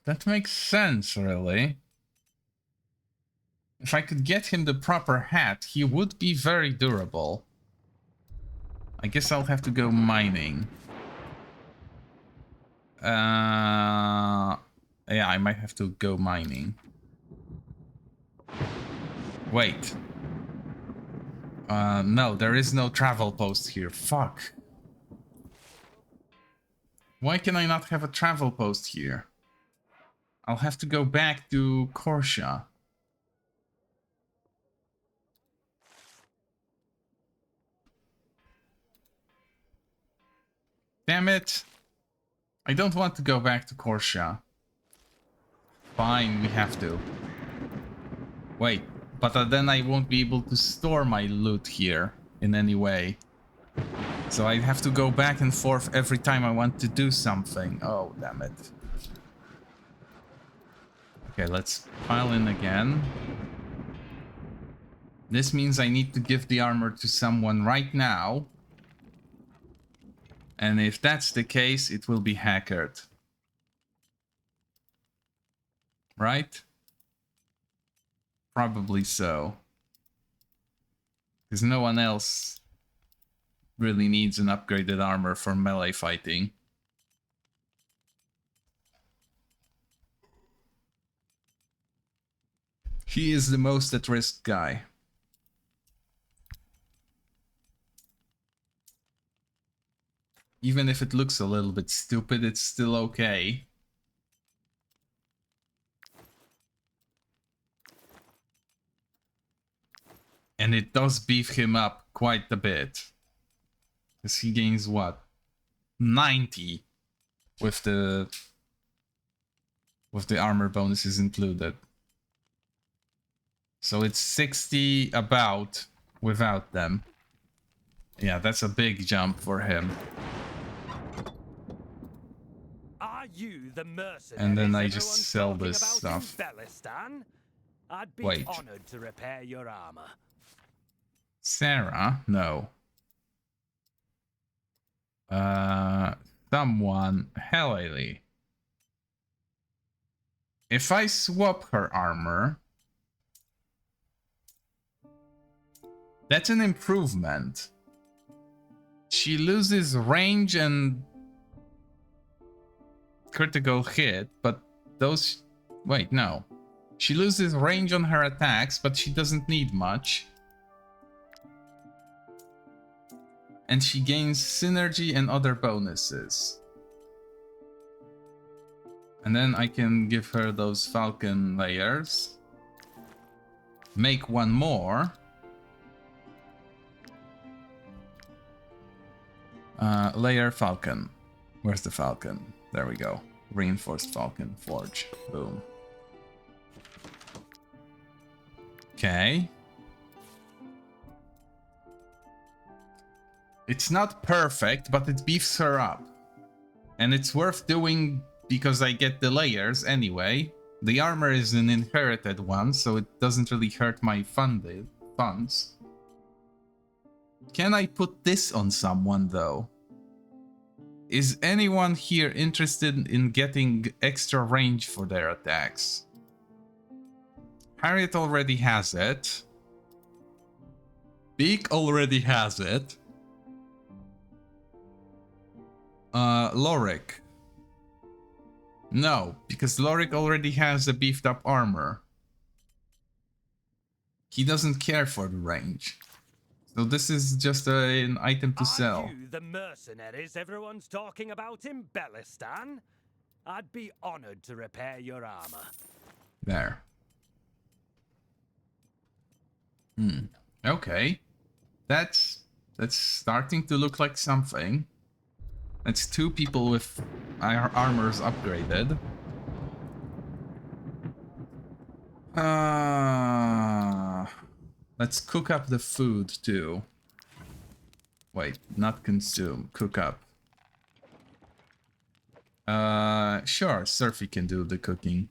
That makes sense, really. If I could get him the proper hat, he would be very durable. I guess I'll have to go mining. Yeah, I might have to go mining. Wait. No, there is no travel post here. Fuck. Why can I not have a travel post here? I'll have to go back to Korsha. Damn it. I don't want to go back to Korsha. Fine, we have to. Wait, but then I won't be able to store my loot here in any way. So I have to go back and forth every time I want to do something. Oh, damn it. Okay, let's pile in again. This means I need to give the armor to someone right now. And if that's the case, it will be Hackert. Right? Probably so. Because no one else really needs an upgraded armor for melee fighting. He is the most at risk guy. Even if it looks a little bit stupid, it's still okay. And it does beef him up quite a bit. Because he gains what? 90 with the armor bonuses included. So it's 60 about without them. Yeah, that's a big jump for him. Are you the mercenaries And then I everyone's just sell talking this about in stuff. Belistan? I'd be Wait. honored to repair your armor. Sarah? No. Someone. Haley. If I swap her armor, that's an improvement. She loses range and critical hit, but those... Wait, no. She loses range on her attacks, but she doesn't need much. And she gains synergy and other bonuses. And then I can give her those falcon layers. Make one more. Layer falcon. Where's the falcon? There we go. Reinforced falcon forge. Boom. Okay. It's not perfect, but it beefs her up. And it's worth doing because I get the layers anyway. The armor is an inherited one, so it doesn't really hurt my funds. Can I put this on someone, though? Is anyone here interested in getting extra range for their attacks? Harriet already has it. Beak already has it. Lorik. No, because Lorik already has a beefed up armor. He doesn't care for the range. So this is just an item to sell. Are you the mercenaries everyone's talking about in Belistan? I'd be honored to repair your armor. There. Okay. That's starting to look like something. That's 2 people with armors upgraded. Let's cook up the food too. Wait, not consume, cook up. Sure, Surfy can do the cooking.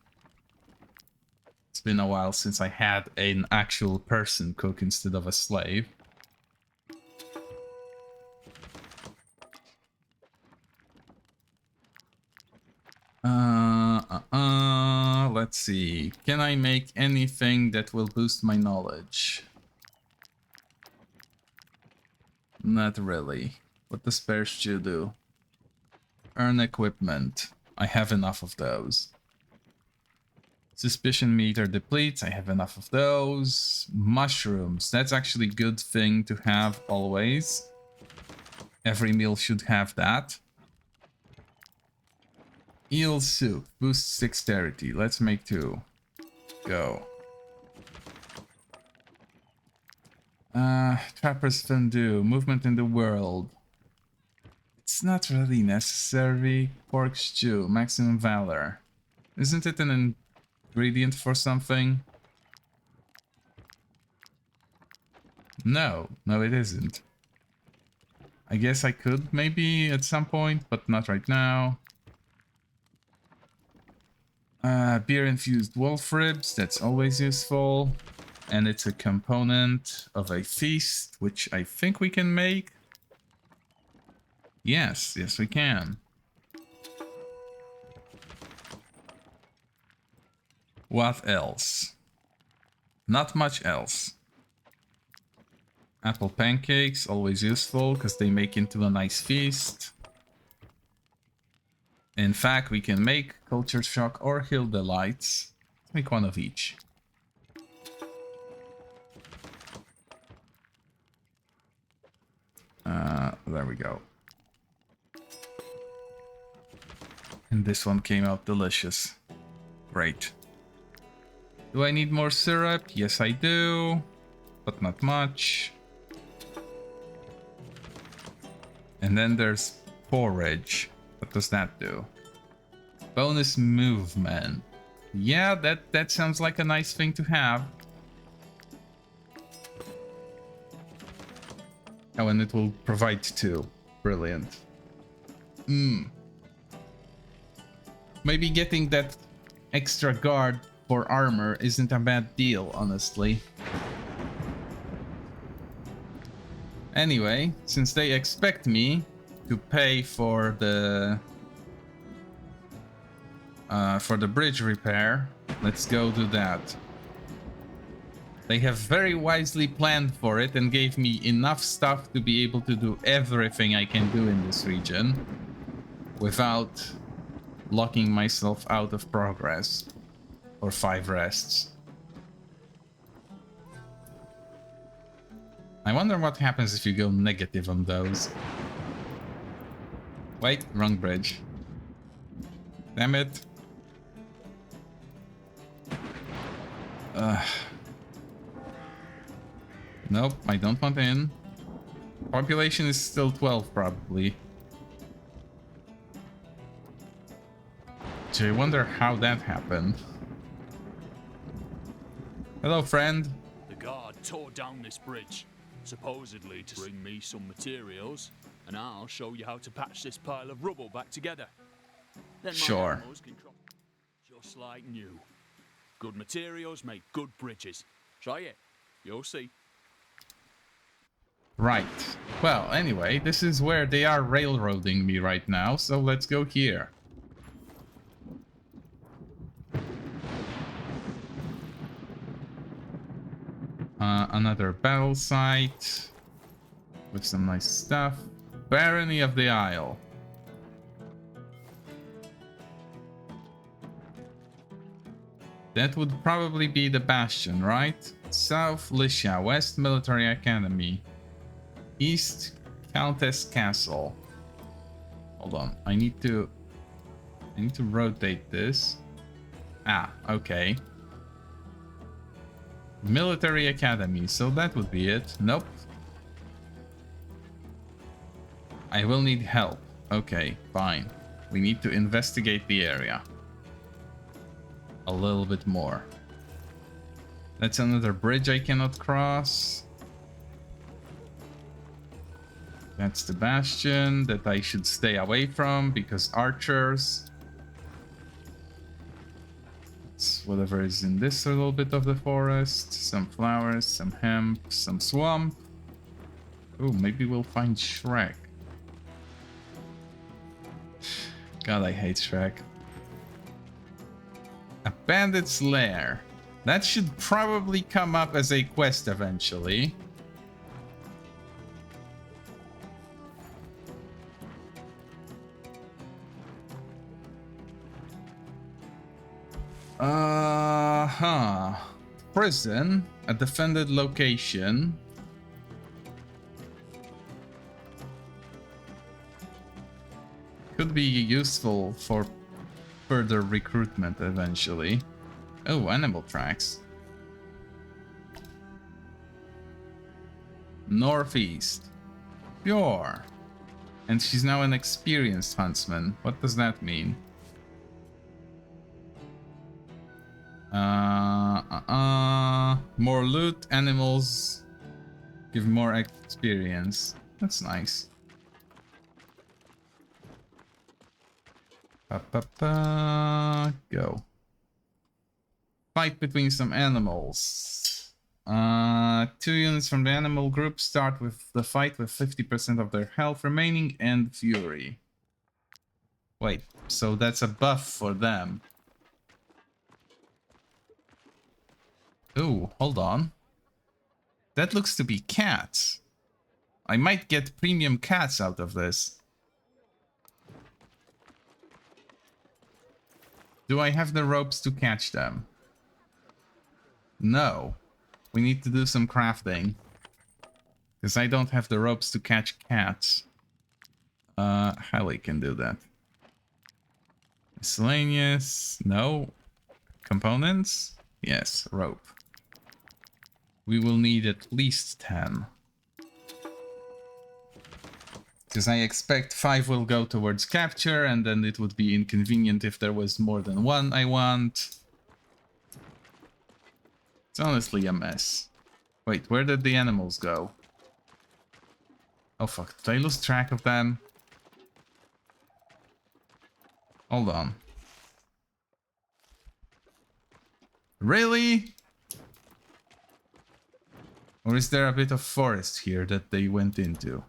It's been a while since I had an actual person cook instead of a slave. Let's see. Can I make anything that will boost my knowledge? Not really. What does Spare Stew do? Earn equipment. I have enough of those. Suspicion meter depletes. I have enough of those. Mushrooms. That's actually a good thing to have always. Every meal should have that. Eel soup. Boosts dexterity. Let's make 2. Go. Trapper's fondue. Movement in the world. It's not really necessary. Pork stew. Maximum valor. Isn't it an ingredient for something? No, it isn't. I guess I could maybe at some point, but not right now. Beer-infused wolf ribs, that's always useful. And it's a component of a feast, which I think we can make. Yes, we can. What else? Not much else. Apple pancakes, always useful, because they make into a nice feast. In fact, we can make Culture Shock or Hill Delights. Let's make one of each. There we go. And this one came out delicious. Great. Do I need more syrup? Yes, I do. But not much. And then there's porridge. What does that do? Bonus movement. Yeah, that sounds like a nice thing to have. Oh, and it will provide 2. Brilliant. Maybe getting that extra guard for armor isn't a bad deal, honestly. Anyway, since they expect me to pay for the bridge repair, let's go do that. They have very wisely planned for it and gave me enough stuff to be able to do everything I can do in this region without locking myself out of progress or 5 rests. I wonder what happens if you go negative on those. Wait, wrong bridge. Damn it. Nope, I don't want in. Population is still 12, probably. So I wonder how that happened. Hello, friend. The guard tore down this bridge, supposedly to bring me some materials, and I'll show you how to patch this pile of rubble back together. Then my animals can crop just like new. Good materials make good bridges. Try it. You'll see. Right. Well, anyway, this is where they are railroading me right now, so let's go here. Another battle site with some nice stuff. Barony of the Isle. That would probably be the Bastion, right? South Lycia, West Military Academy, East Countess Castle. Hold on, I need to rotate this. Ah, okay. Military Academy, so that would be it. Nope. I will need help. Okay, fine. We need to investigate the area a little bit more. That's another bridge I cannot cross. That's the bastion that I should stay away from because archers. It's whatever is in this little bit of the forest. Some flowers, some hemp, some swamp. Oh, maybe we'll find Shrek. God, I hate Shrek. A bandit's lair. That should probably come up as a quest eventually. Prison, a defended location. Could be useful for further recruitment eventually. Oh, animal tracks. Northeast. Pure. And she's now an experienced huntsman. What does that mean? More loot, animals give more experience. That's nice. Go. Fight between some animals. 2 units from the animal group start with the fight with 50% of their health remaining and fury. Wait, so that's a buff for them. Ooh, hold on. That looks to be cats. I might get premium cats out of this. Do I have the ropes to catch them? No. We need to do some crafting. Because I don't have the ropes to catch cats. Hallie can do that. Miscellaneous. No. Components? Yes, rope. We will need at least 10. Because I expect 5 will go towards capture, and then it would be inconvenient if there was more than one I want. It's honestly a mess. Wait, where did the animals go? Oh fuck, did I lose track of them? Hold on. Really? Or is there a bit of forest here that they went into?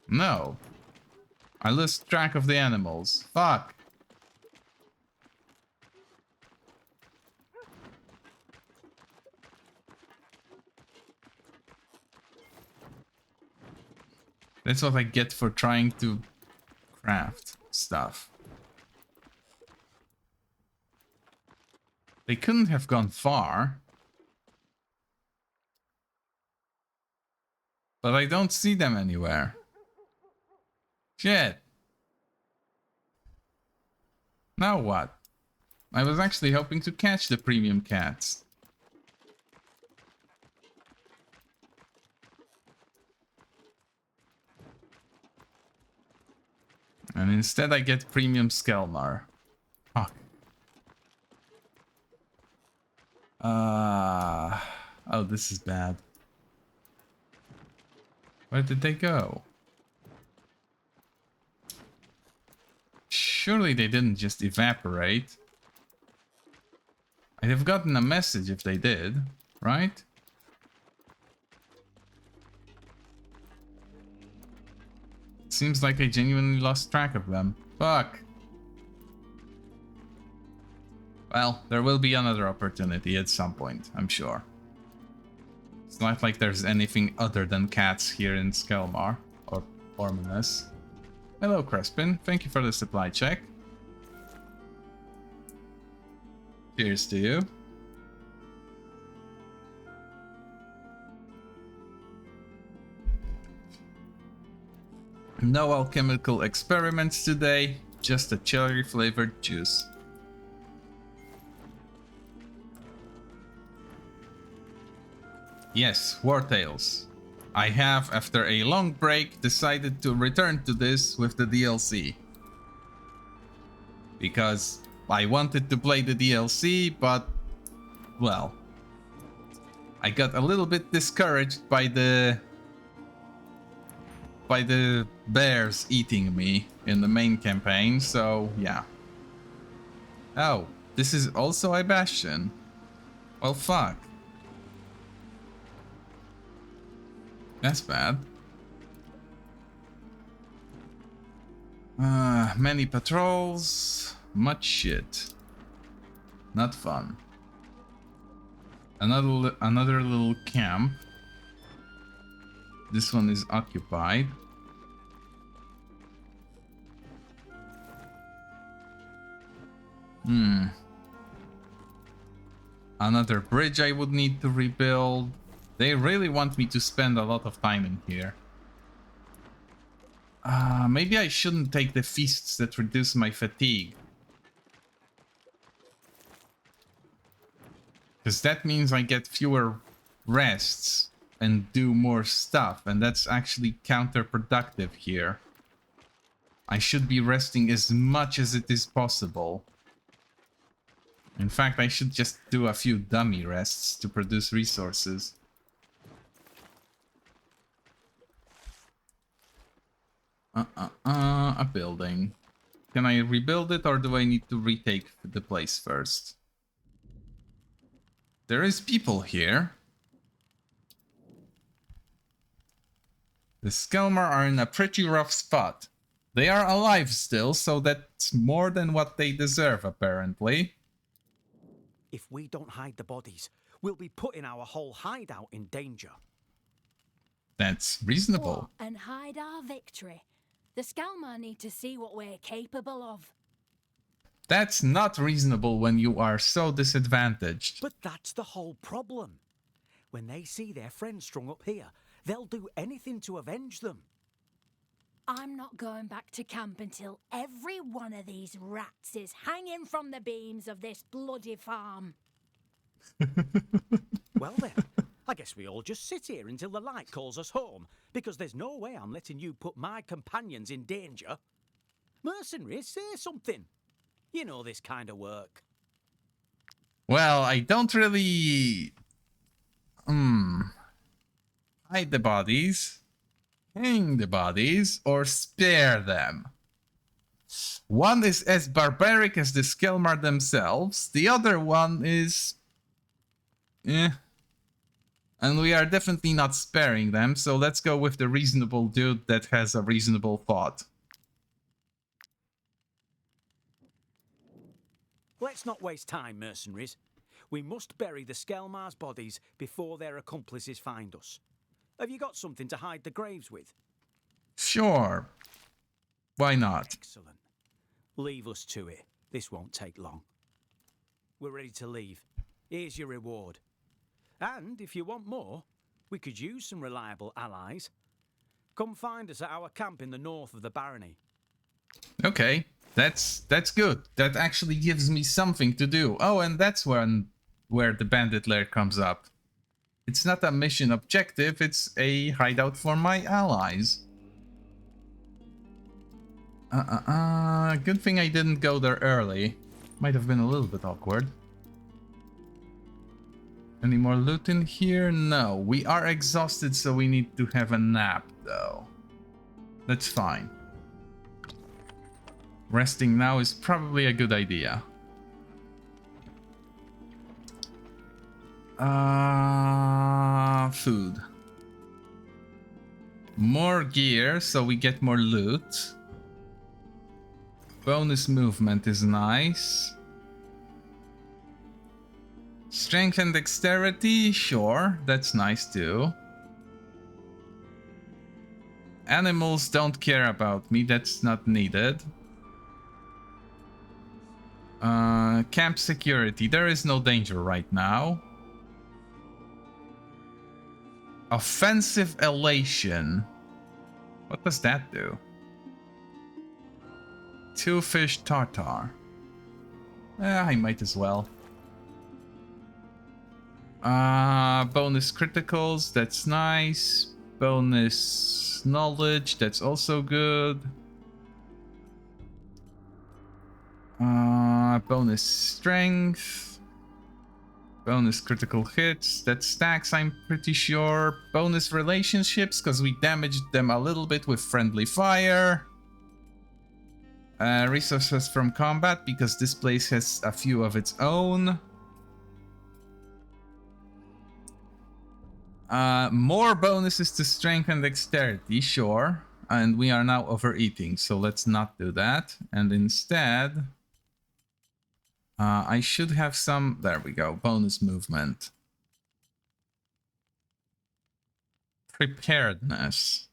No. I lost track of the animals. Fuck. That's what I get for trying to craft stuff. They couldn't have gone far. But I don't see them anywhere. Shit. Now what? I was actually hoping to catch the premium cats. And instead I get premium Skelmar. Fuck. Oh, this is bad. Where did they go? Surely they didn't just evaporate. I'd have gotten a message if they did, right? Seems like I genuinely lost track of them. Fuck. Well, there will be another opportunity at some point, I'm sure. It's not like there's anything other than cats here in Skelmar, or Ormanus. Hello, Crespin. Thank you for the supply check. Cheers to you. No alchemical experiments today, just a cherry flavored juice. Yes, Wartales. I have, after a long break, decided to return to this with the DLC. Because I wanted to play the DLC, but, well, I got a little bit discouraged by the bears eating me in the main campaign, so yeah. Oh, this is also a bastion. Well, fuck. That's bad. Many patrols, much shit. Not fun. Another little camp. This one is occupied. Another bridge I would need to rebuild. They really want me to spend a lot of time in here. Maybe I shouldn't take the feasts that reduce my fatigue. Because that means I get fewer rests and do more stuff, and that's actually counterproductive here. I should be resting as much as it is possible. In fact, I should just do a few dummy rests to produce resources. A building. Can I rebuild it, or do I need to retake the place first? There is people here. The Skelmar are in a pretty rough spot. They are alive still, so that's more than what they deserve, apparently. If we don't hide the bodies, we'll be putting our whole hideout in danger. That's reasonable. And hide our victory. The Skelmar need to see what we're capable of. That's not reasonable when you are so disadvantaged. But that's the whole problem. When they see their friends strung up here, they'll do anything to avenge them. I'm not going back to camp until every one of these rats is hanging from the beams of this bloody farm. Well then, I guess we all just sit here until the light calls us home, because there's no way I'm letting you put my companions in danger. Mercenaries, say something. You know this kind of work. Well, I don't really... hide the bodies, hang the bodies, or spare them. One is as barbaric as the Skelmar themselves, the other one is... And we are definitely not sparing them, so let's go with the reasonable dude that has a reasonable thought. Let's not waste time, mercenaries. We must bury the Skelmar's bodies before their accomplices find us. Have you got something to hide the graves with? Sure. Why not? Excellent. Leave us to it. This won't take long. We're ready to leave. Here's your reward. And if you want more, we could use some reliable allies. Come find us at our camp in the north of the barony. Okay, that's good. That actually gives me something to do. Oh, and that's where the bandit lair comes up. It's not a mission objective, it's a hideout for my allies. Good thing I didn't go there early. Might have been a little bit awkward. Any more loot in here? No. We are exhausted, so we need to have a nap, though. That's fine. Resting now is probably a good idea. Food. More gear, so we get more loot. Bonus movement is nice. Strength and dexterity, sure, that's nice too. Animals don't care about me, that's not needed. Camp security. There is no danger right now. Offensive elation. What does that do? 2 fish tartar. I might as well. Bonus criticals, that's nice. Bonus knowledge, that's also good. Bonus strength. Bonus critical hits, that stacks, I'm pretty sure. Bonus relationships, because we damaged them a little bit with friendly fire. Resources from combat, because this place has a few of its own. More bonuses to strength and dexterity, sure. And we are now overeating, so let's not do that. And instead, I should have some... There we go, bonus movement. Preparedness.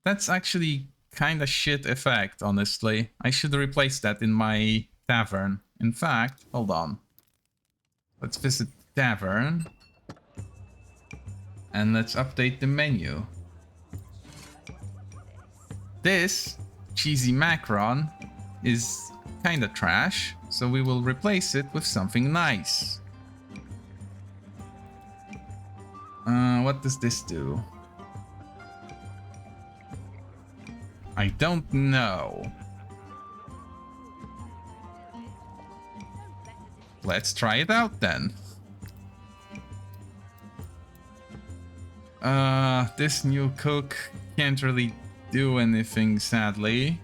That's actually kind of shit effect, honestly. I should replace that in my tavern. In fact, hold on. Let's visit tavern. And let's update the menu. This cheesy macron is kind of trash, so we will replace it with something nice. What does this do? I don't know. Let's try it out then. This new cook can't really do anything, sadly.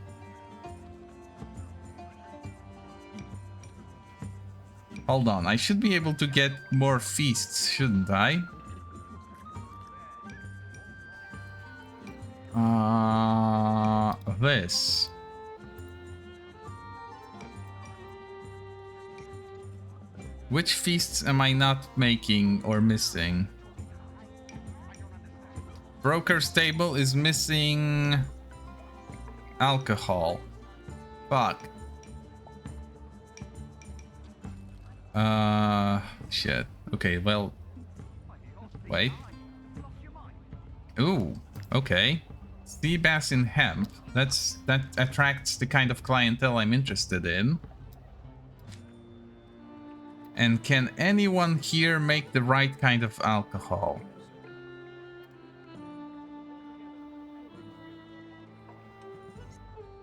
Hold on, I should be able to get more feasts, shouldn't I? This. Which feasts am I not making or missing? Broker's table is missing alcohol. Fuck. Shit. Okay, well. Wait. Ooh, okay. Sea bass in hemp. That attracts the kind of clientele I'm interested in. And can anyone here make the right kind of alcohol?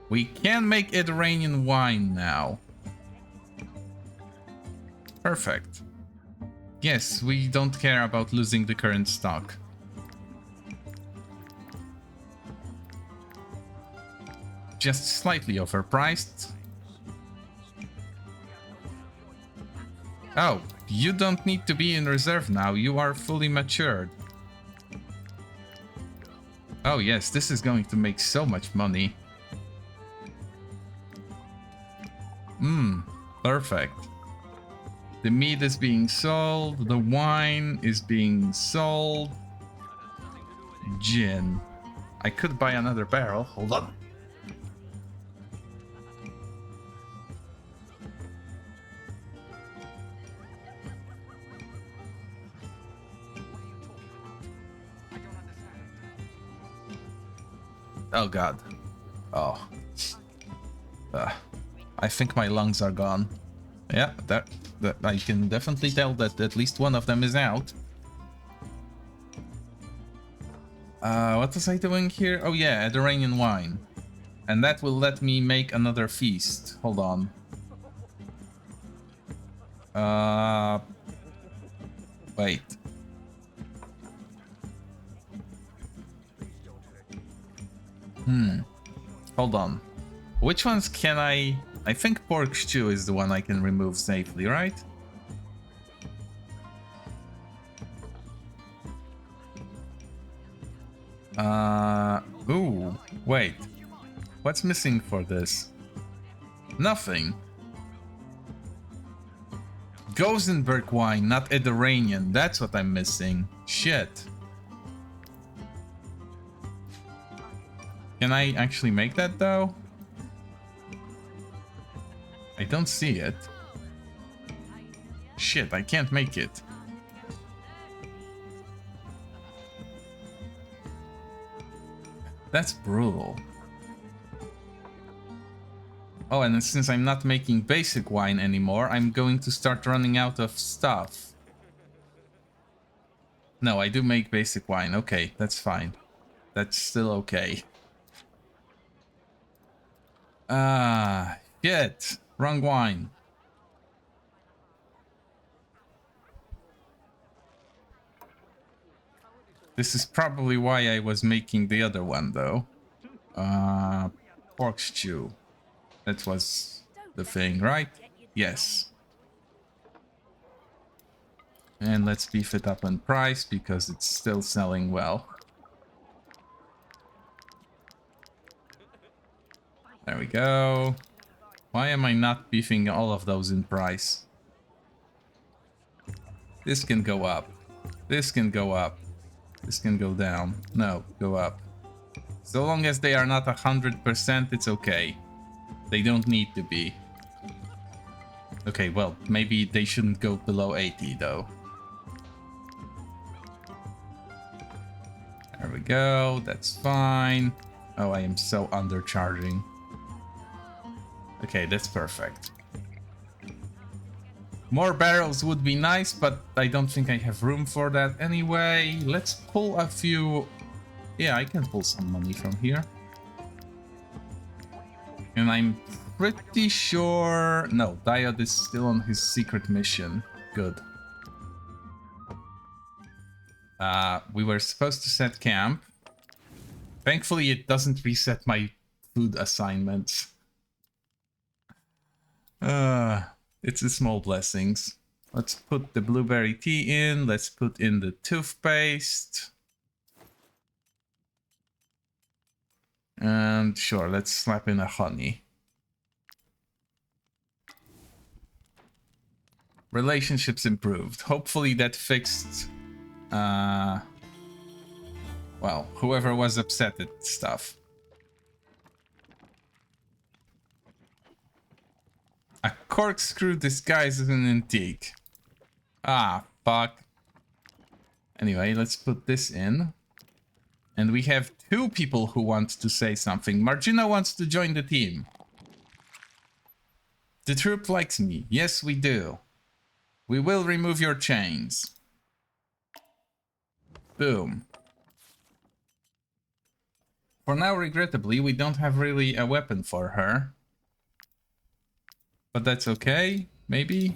We can make Iranian wine now. Perfect. Yes, we don't care about losing the current stock. Just slightly overpriced. Oh, you don't need to be in reserve now. You are fully matured. Oh yes, this is going to make so much money. Perfect. The meat is being sold. The wine is being sold. Gin. I could buy another barrel. Hold on. Oh god. Oh. I think my lungs are gone. Yeah, that I can definitely tell that at least one of them is out. What was I doing here? Oh yeah, Iranian wine. And that will let me make another feast. Hold on. Wait. Hold on. Which ones can I think pork stew is the one I can remove safely, right? Ooh, wait. What's missing for this? Nothing. Gosenberg wine, not Iranian. That's what I'm missing. Shit. Can I actually make that though? don't see it. Shit, I can't make it. That's brutal. Oh, and since I'm not making basic wine anymore, I'm going to start running out of stuff. No, I do make basic wine. Okay, that's fine. That's still okay. Shit. Wrong wine. This is probably why I was making the other one, though. Pork stew. That was the thing, right? Yes. And let's beef it up in price because it's still selling well. There we go. Why am I not beefing all of those in price? This can go up. This can go up. This can go down. No, go up. So long as they are not 100%, it's okay. They don't need to be. Okay, well, maybe they shouldn't go below 80, though. There we go. That's fine. Oh, I am so undercharging. Okay, that's perfect. More barrels would be nice, but I don't think I have room for that anyway. Let's pull a few... Yeah, I can pull some money from here. And I'm pretty sure... No, Diod is still on his secret mission. Good. We were supposed to set camp. Thankfully, it doesn't reset my food assignments. It's the small blessings. Let's put the blueberry tea in. Let's put in the toothpaste. And sure, let's slap in a honey. Relationships improved. Hopefully that fixed... well, whoever was upset at stuff. A corkscrew disguised as an antique. Ah, fuck. Anyway, let's put this in. And we have 2 people who want to say something. Margina wants to join the team. The troop likes me. Yes, we do. We will remove your chains. Boom. For now, regrettably, we don't have really a weapon for her. But that's okay, maybe?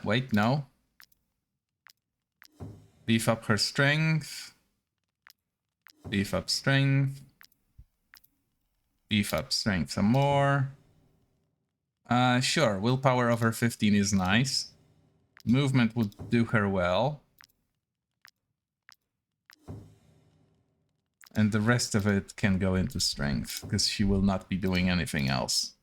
Wait, no. Beef up her strength. Beef up strength. Beef up strength some more. Sure, willpower over 15 is nice. Movement would do her well. And the rest of it can go into strength, because she will not be doing anything else.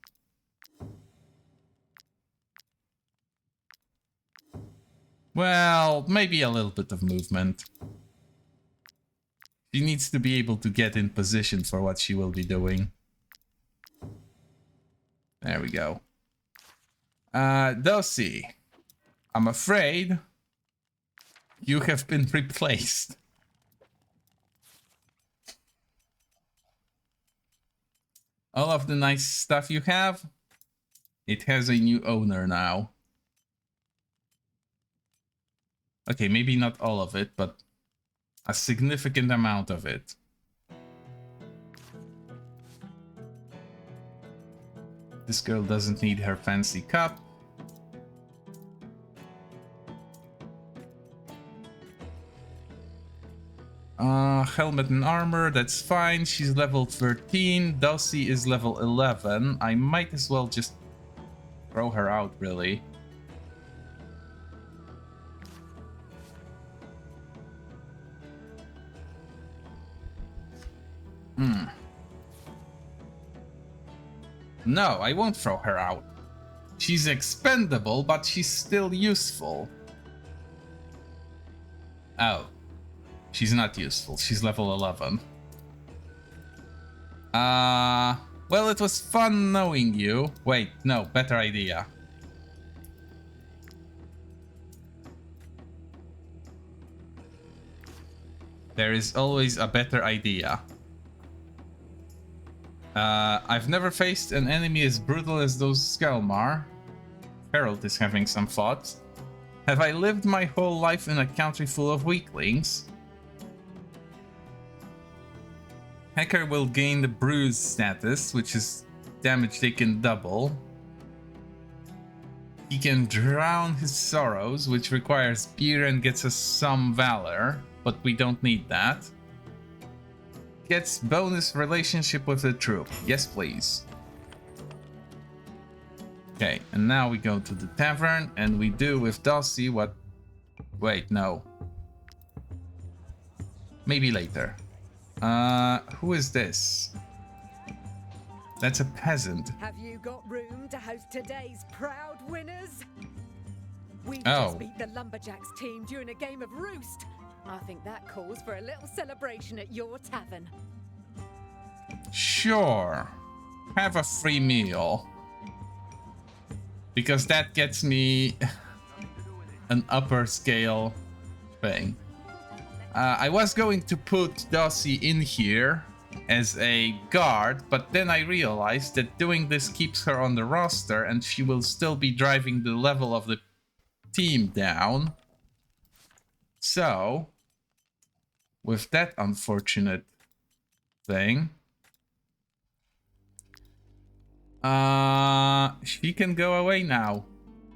Well, maybe a little bit of movement. She needs to be able to get in position for what she will be doing. There we go. Dossie, I'm afraid you have been replaced. All of the nice stuff you have, it has a new owner now. Okay, maybe not all of it, but a significant amount of it. This girl doesn't need her fancy cup. Helmet and armor, that's fine. She's level 13. Dossie is level 11. I might as well just throw her out, really. No, I won't throw her out. She's expendable, but she's still useful. Oh. She's not useful. She's level 11. Well, Well, it was fun knowing you. Wait, no, better idea. There is always a better idea. I've never faced an enemy as brutal as those Skelmar. Harold is having some thoughts. Have I lived my whole life in a country full of weaklings? Hacker will gain the bruise status, which is damage they can double. He can drown his sorrows, which requires beer and gets us some valor, but we don't need that. Gets bonus relationship with the troop. Yes, please. Okay, and now we go to the tavern and we do with Dossie what... Wait, no. Maybe later. Who is this? That's a peasant. Have you got room to host today's proud winners? We Oh. just beat the Lumberjacks team during a game of Roost. I think that calls for a little celebration at your tavern. Sure. Have a free meal. Because that gets me an upper scale thing. I was going to put Dossie in here as a guard, but then I realized that doing this keeps her on the roster and she will still be driving the level of the team down. So, with that unfortunate thing, she can go away now,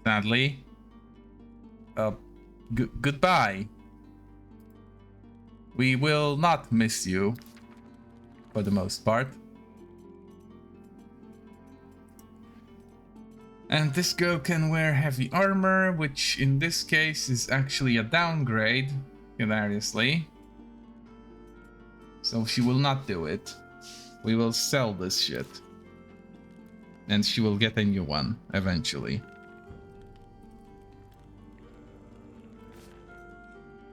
sadly. Goodbye. We will not miss you, for the most part. And this girl can wear heavy armor, which in this case is actually a downgrade, hilariously. So she will not do it. We will sell this shit. And she will get a new one, eventually.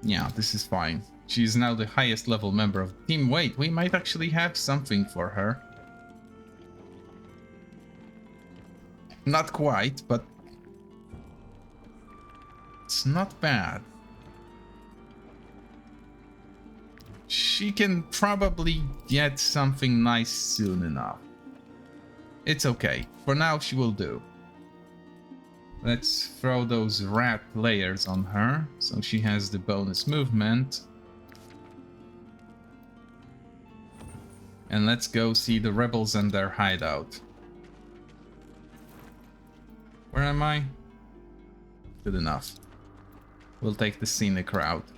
Yeah, this is fine. She is now the highest level member of the team. Wait, we might actually have something for her. Not quite, but it's not bad. She can probably get something nice soon enough. It's okay. For now, she will do. Let's throw those rat layers on her, so she has the bonus movement. And let's go see the rebels and their hideout. Where am I? Good enough. We'll take the scenic route,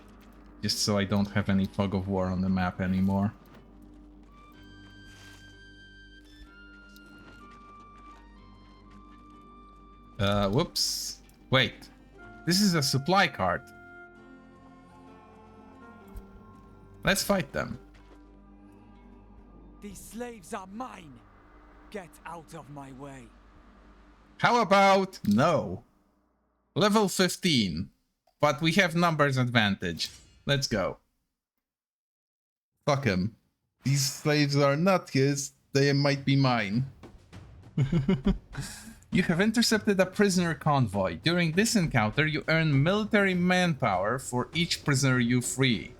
just so I don't have any fog of war on the map anymore. Whoops. Wait. This is a supply cart. Let's fight them. These slaves are mine. Get out of my way. How about no? Level 15. But we have numbers advantage. Let's go. Fuck him. These slaves are not his. They might be mine. You have intercepted a prisoner convoy. During this encounter, you earn military manpower for each prisoner you free.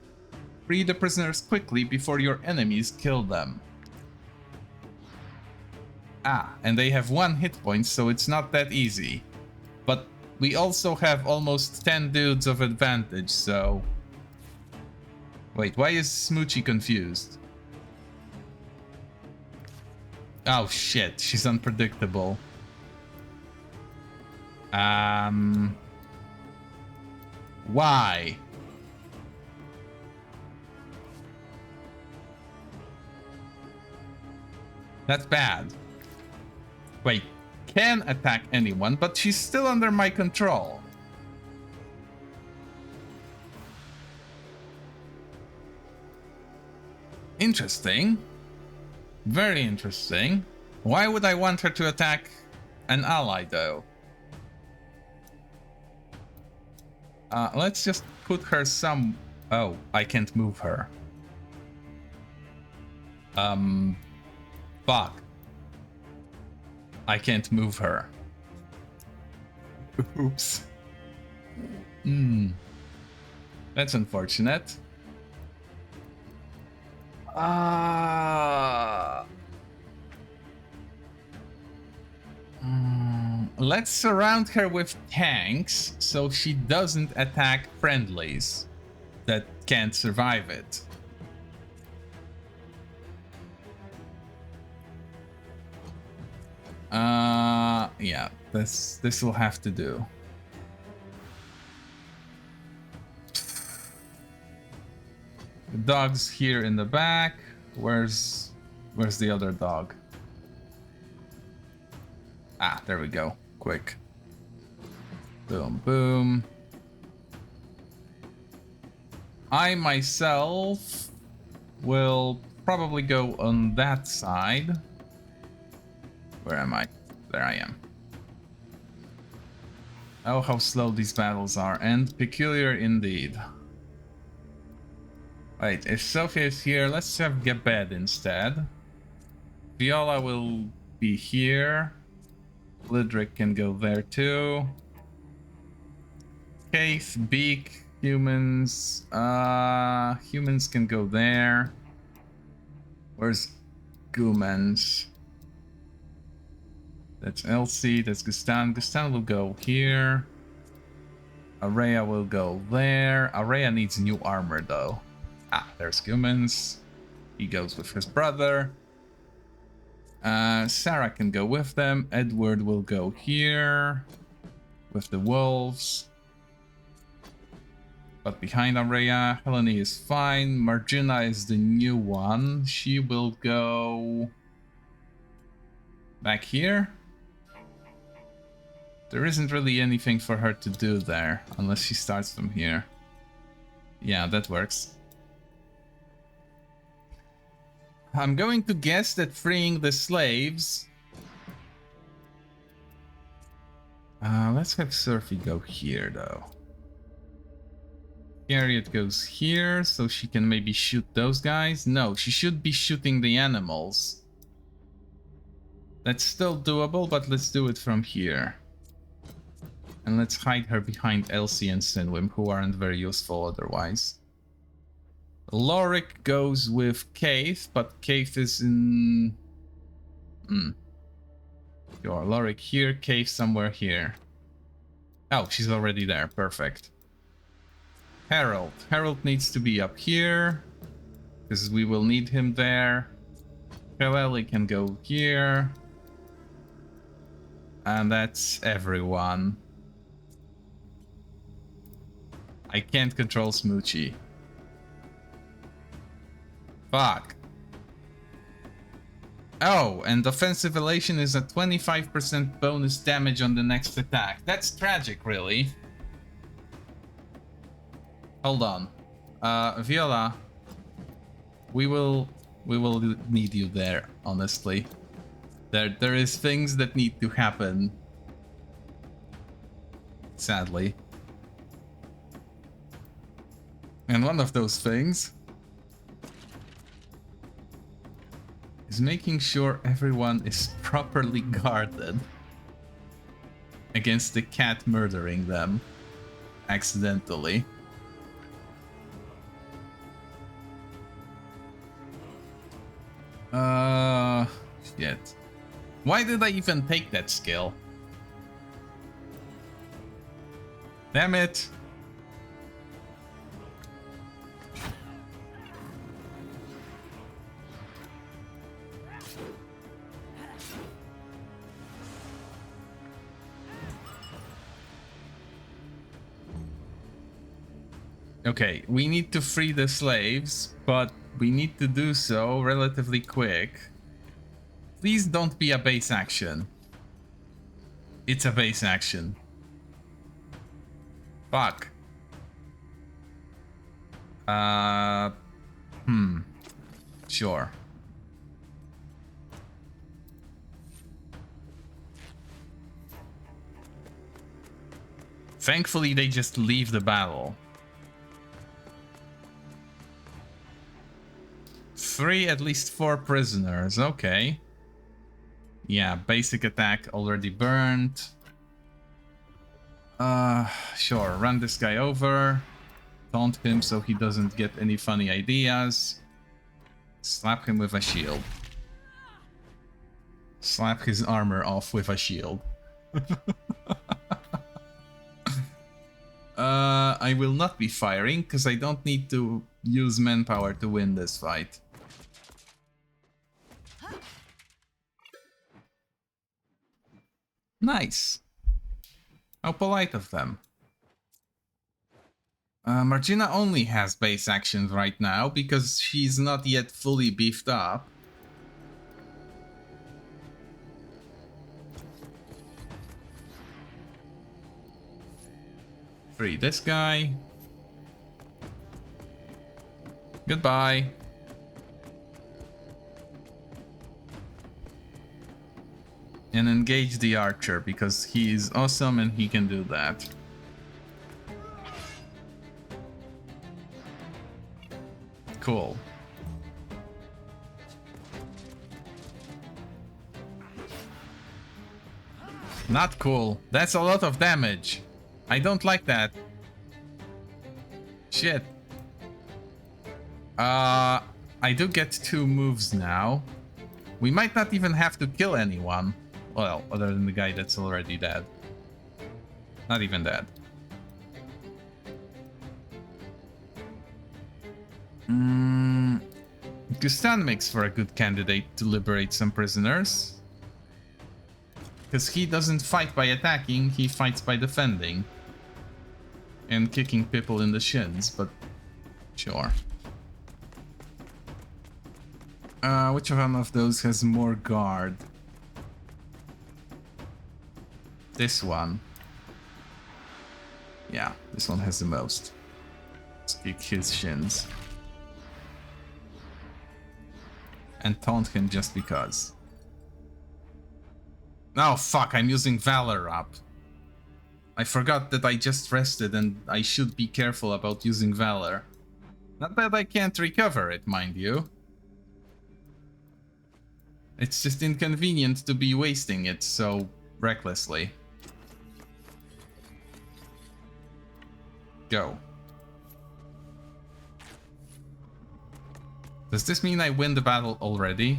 Free the prisoners quickly before your enemies kill them. Ah, and they have 1 hit point, so it's not that easy. But we also have almost 10 dudes of advantage, so... Wait, why is Smoochie confused? Oh shit, she's unpredictable. Why? That's bad. Wait, can attack anyone, but she's still under my control. Interesting. Very interesting. Why would I want her to attack an ally, though? Let's just put her some... Oh, I can't move her. Fuck. I can't move her. Oops. Hmm. That's unfortunate. Let's surround her with tanks so she doesn't attack friendlies that can't survive it. Yeah, this will have to do. The dog's here in the back. Where's the other dog? Ah, there we go. Quick. Boom, boom. I myself will probably go on that side. Where am I? There I am. Oh, how slow these battles are, and peculiar indeed. Wait, if Sophia is here, let's have Gebed instead. Viola will be here. Lidric can go there too. Case, Beak, humans. Humans can go there. Where's Gumans? That's Elsie, that's Gustan. Gustan will go here. Araya will go there. Araya needs new armor though. Ah, there's Gumans. He goes with his brother. Sarah can go with them. Edward will go here with the wolves. But behind Araya, Helene is fine. Margina is the new one. She will go back here. There isn't really anything for her to do there, unless she starts from here. Yeah, that works. I'm going to guess that freeing the slaves... let's have Surfy go here, though. Harriet goes here, so she can maybe shoot those guys. No, she should be shooting the animals. That's still doable, but let's do it from here. And let's hide her behind Elsie and Sinwim, who aren't very useful otherwise. Lorik goes with Keith, but Keith is in... Sure, Lorik here, Keith somewhere here. Oh, she's already there, perfect. Harold. Harold needs to be up here, because we will need him there. Kaleli can go here. And that's everyone. I can't control Smoochie. Fuck. Oh, and offensive elation is a 25% bonus damage on the next attack. That's tragic, really. Hold on. Viola. We will need you there, honestly. There is things that need to happen. Sadly. And one of those things is making sure everyone is properly guarded against the cat murdering them accidentally. Shit. Why did I even take that skill? Damn it. Okay, we need to free the slaves, but we need to do so relatively quick. Please don't be a base action. It's a base action. Fuck. Sure. Thankfully, they just leave the battle. 3, at least 4 prisoners. Okay. Yeah, basic attack already burned. Sure, run this guy over. Taunt him so he doesn't get any funny ideas. Slap him with a shield. Slap his armor off with a shield. I will not be firing, because I don't need to use manpower to win this fight. Nice. How polite of them. Margina only has base actions right now, because she's not yet fully beefed up. Free this guy. Goodbye. And engage the archer, because he is awesome and he can do that. Cool. Not cool. That's a lot of damage. I don't like that. Shit. I do get 2 moves now. We might not even have to kill anyone. Well, other than the guy that's already dead. Not even dead. Gustan makes for a good candidate to liberate some prisoners. Because he doesn't fight by attacking, he fights by defending. And kicking people in the shins, but sure. Which one of those has more guard? This one. Yeah, this one has the most. Let's kick his shins. And taunt him just because. Oh fuck, I'm using Valor up. I forgot that I just rested and I should be careful about using Valor. Not that I can't recover it, mind you. It's just inconvenient to be wasting it so recklessly. Go. Does this mean I win the battle already?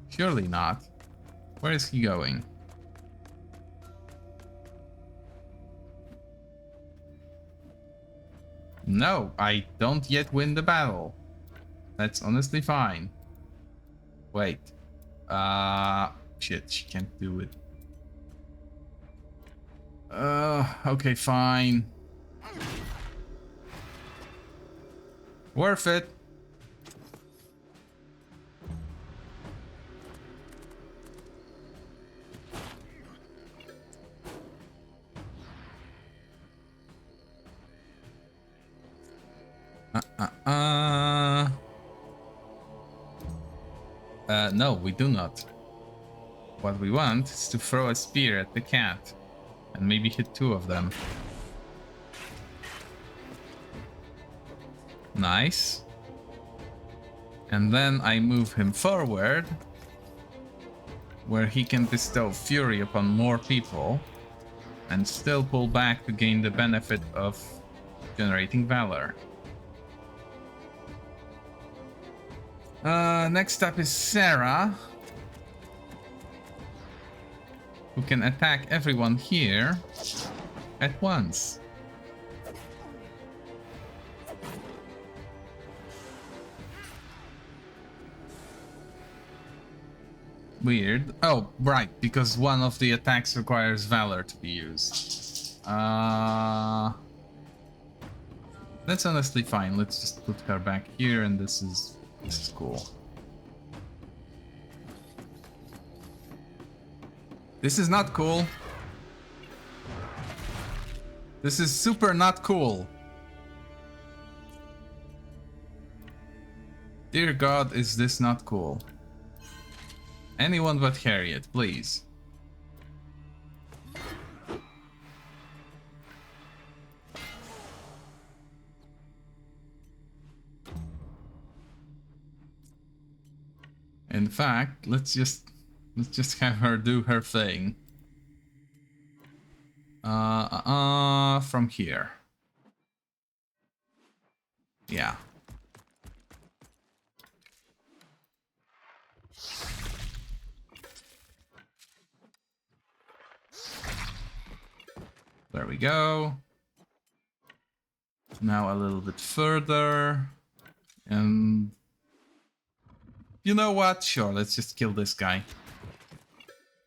Surely not. Where is he going? No, I don't yet win the battle. That's honestly fine. Wait. Shit, she can't do it. Okay, fine. Worth it. No, we do not. What we want is to throw a spear at the cat and maybe hit 2 of them. Nice. And then I move him forward, where he can bestow fury upon more people and still pull back to gain the benefit of generating valor. Next up is Sarah, who can attack everyone here at once. Weird. Oh, right, because one of the attacks requires Valor to be used. That's honestly fine. Let's just put her back here, and this is cool. This is not cool. This is super not cool. Dear God, is this not cool? Anyone but Harriet, please. In fact, let's just have her do her thing. From here. Yeah. There we go. Now a little bit further. And you know what? Sure, let's just kill this guy.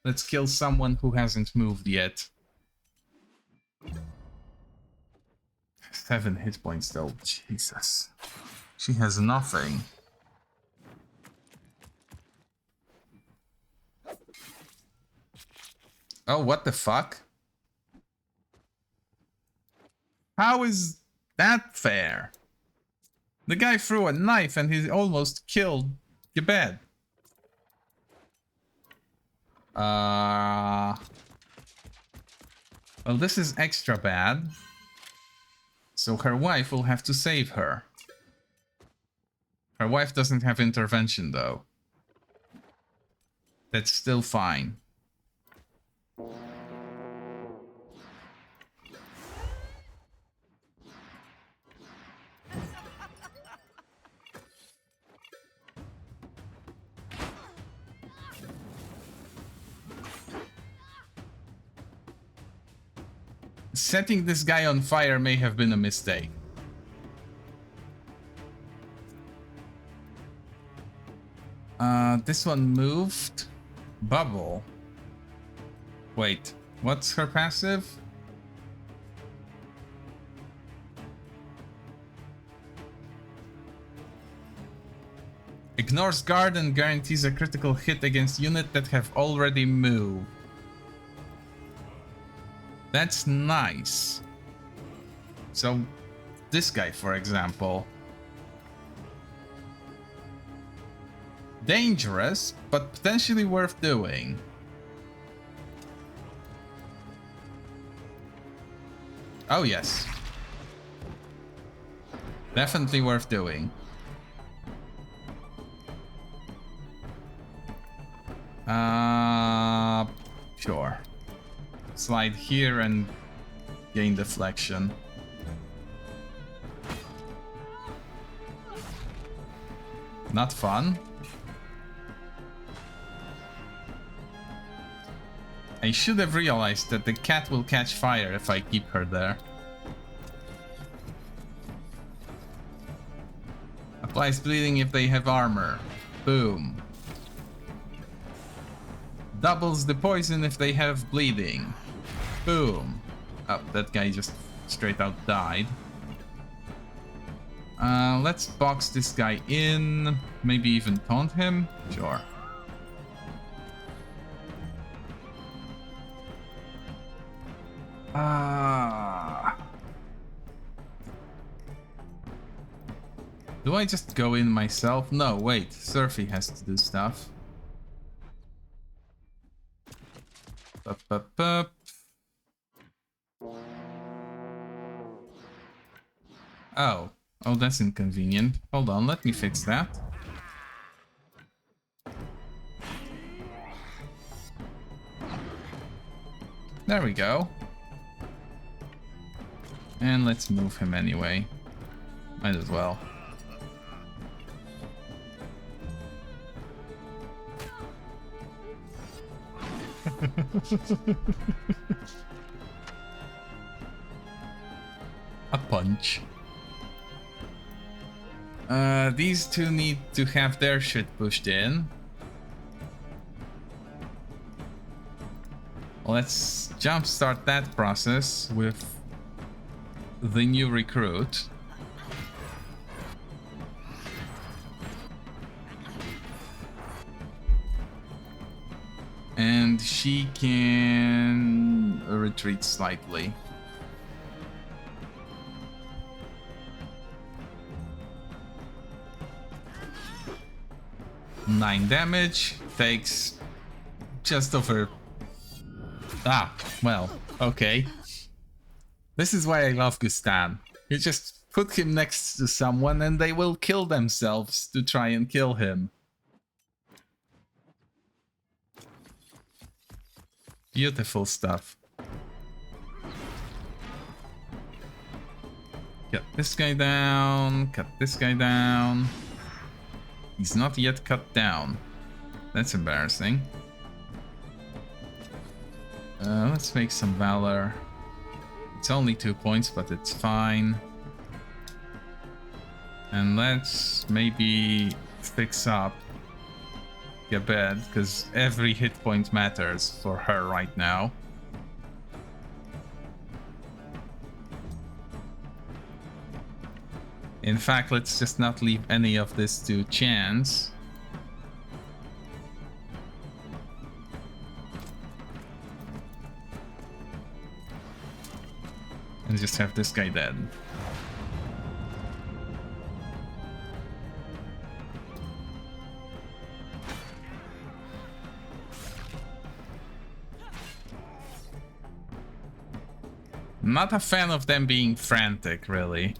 Let's kill someone who hasn't moved yet. 7 hit points though. Jesus. She has nothing. Oh, what the fuck? How is that fair? The guy threw a knife and he almost killed Gebed. Well, this is extra bad. So her wife will have to save her. Her wife doesn't have intervention though. That's still fine. Setting this guy on fire may have been a mistake. This one moved. Bubble. Wait, what's her passive? Ignores guard and guarantees a critical hit against units that have already moved. That's nice. So, this guy, for example. Dangerous, but potentially worth doing. Oh, yes. Definitely worth doing. Sure. Slide here and gain deflection. Not fun. I should have realized that the cat will catch fire if I keep her there. Applies bleeding if they have armor. Boom. Doubles the poison if they have bleeding. Boom. Oh, that guy just straight out died. Let's box this guy in. Maybe even taunt him. Sure. Do I just go in myself? No, wait. Surfy has to do stuff. Up, up, up. Oh. Oh, that's inconvenient. Hold on, let me fix that. There we go. And let's move him anyway. Might as well. A punch. These two need to have their shit pushed in. Let's jumpstart that process with the new recruit. And she can retreat slightly. Nine damage, takes just over... Ah, well, okay. This is why I love Gustan. You just put him next to someone and they will kill themselves to try and kill him. Beautiful stuff. Cut this guy down, cut this guy down. He's not yet cut down. That's embarrassing. Let's make some valor. It's only 2 points, but it's fine. And let's maybe fix up a bed, because every hit point matters for her right now. In fact, let's just not leave any of this to chance. And just have this guy dead. Not a fan of them being frantic, really.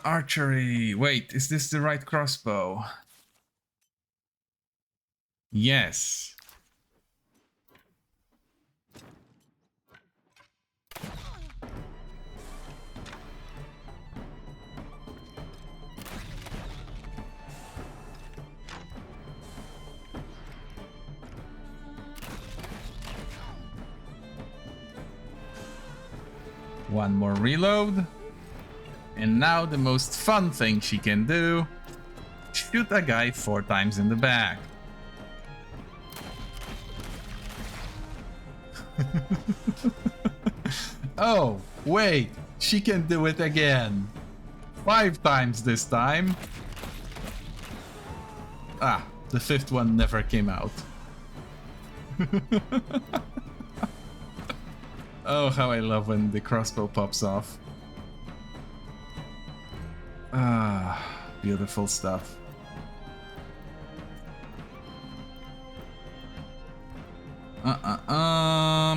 Archery. Wait, is this the right crossbow? Yes. One more reload. And now the most fun thing she can do. Shoot a guy 4 times in the back. Oh, wait. She can do it again. 5 times this time. Ah, the 5th one never came out. Oh, how I love when the crossbow pops off. Ah, beautiful stuff.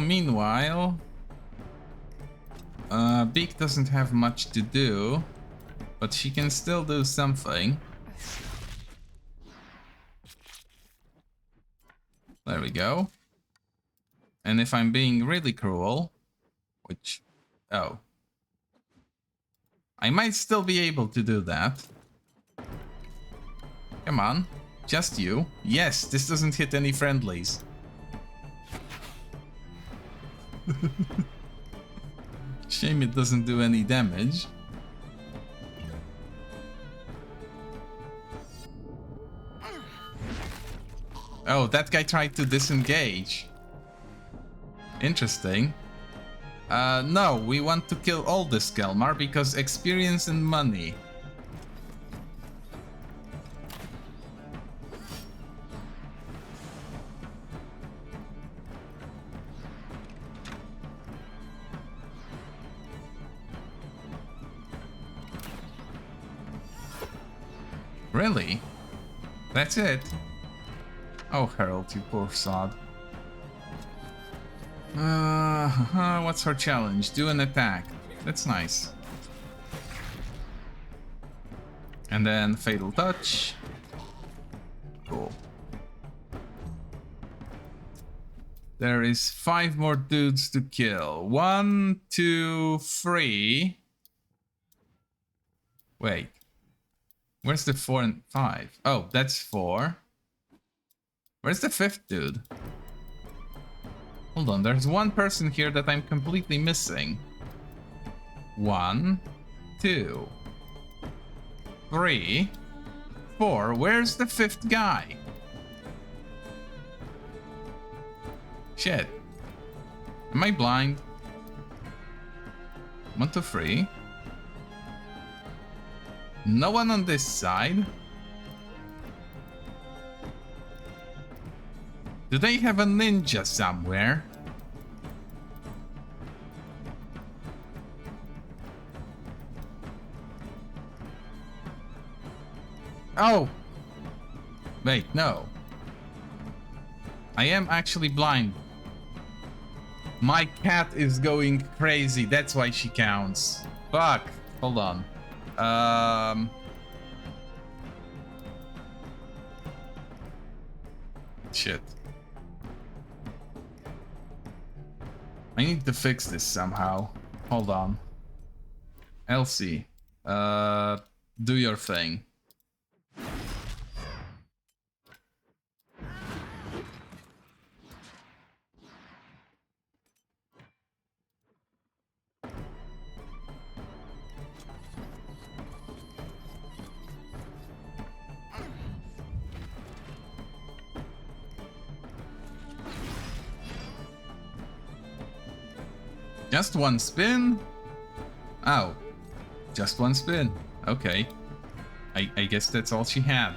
Meanwhile, Beak doesn't have much to do, but she can still do something. There we go. And if I'm being really cruel, which, oh, I might still be able to do that. Come on, just you. Yes, this doesn't hit any friendlies. Shame it doesn't do any damage. Oh, that guy tried to disengage. Interesting. No, we want to kill all the Skelmar because experience and money. Really? That's it? Oh, Harold, you poor sod. What's her challenge? Do an attack. That's nice. And then Fatal Touch. Cool. There is 5 more dudes to kill. 1, 2, 3. Wait. Where's the 4 and 5? Oh, that's 4. Where's the 5th dude? Hold on, there's one person here that I'm completely missing. 1, 2, 3, 4. Where's the 5th guy? Shit. Am I blind? 1, 2, 3. No one on this side. Do they have a ninja somewhere? Oh! Wait, no. I am actually blind. My cat is going crazy. That's why she counts. Fuck. Hold on. Shit. I need to fix this somehow. Hold on. Elsie, do your thing. Just one spin? Oh, just one spin. Okay. I guess that's all she had.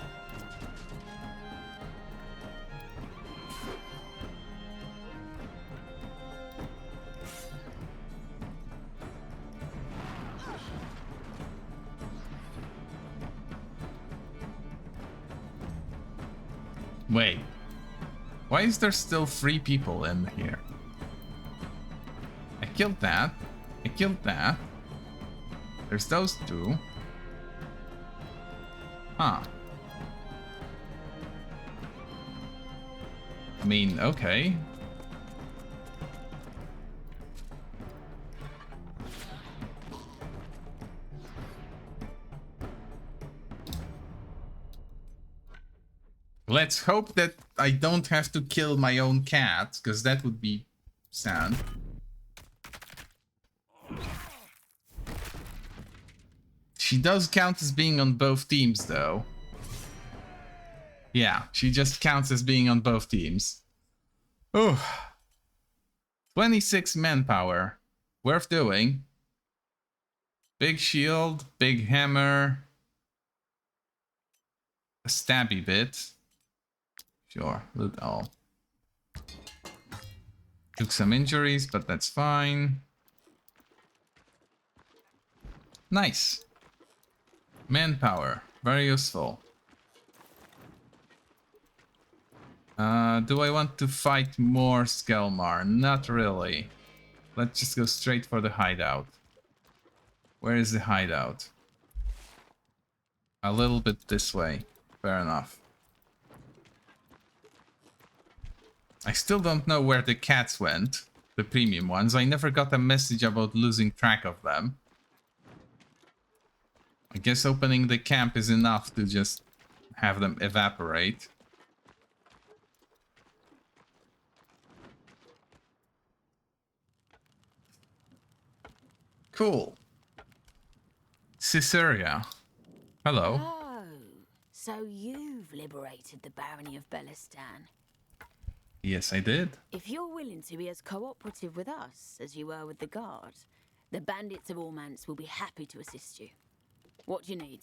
Wait. Why is there still 3 people in here? I killed that. I killed that. There's those 2. Huh. I mean, okay. Let's hope that I don't have to kill my own cat, because that would be sad. She does count as being on both teams, though. Yeah, she just counts as being on both teams. Oh, 26 manpower. Worth doing. Big shield, big hammer. A stabby bit. Sure, loot all. Took some injuries, but that's fine. Nice. Manpower, very useful. Do I want to fight more Skelmar? Not really. Let's just go straight for the hideout. Where is the hideout? A little bit this way. Fair enough. I still don't know where the cats went. The premium ones. I never got a message about losing track of them. I guess opening the camp is enough to just have them evaporate. Cool. Caesarea. Hello. Oh, so you've liberated the barony of Bellistan. Yes, I did. If you're willing to be as cooperative with us as you were with the guard, the bandits of Ormance will be happy to assist you. What do you need?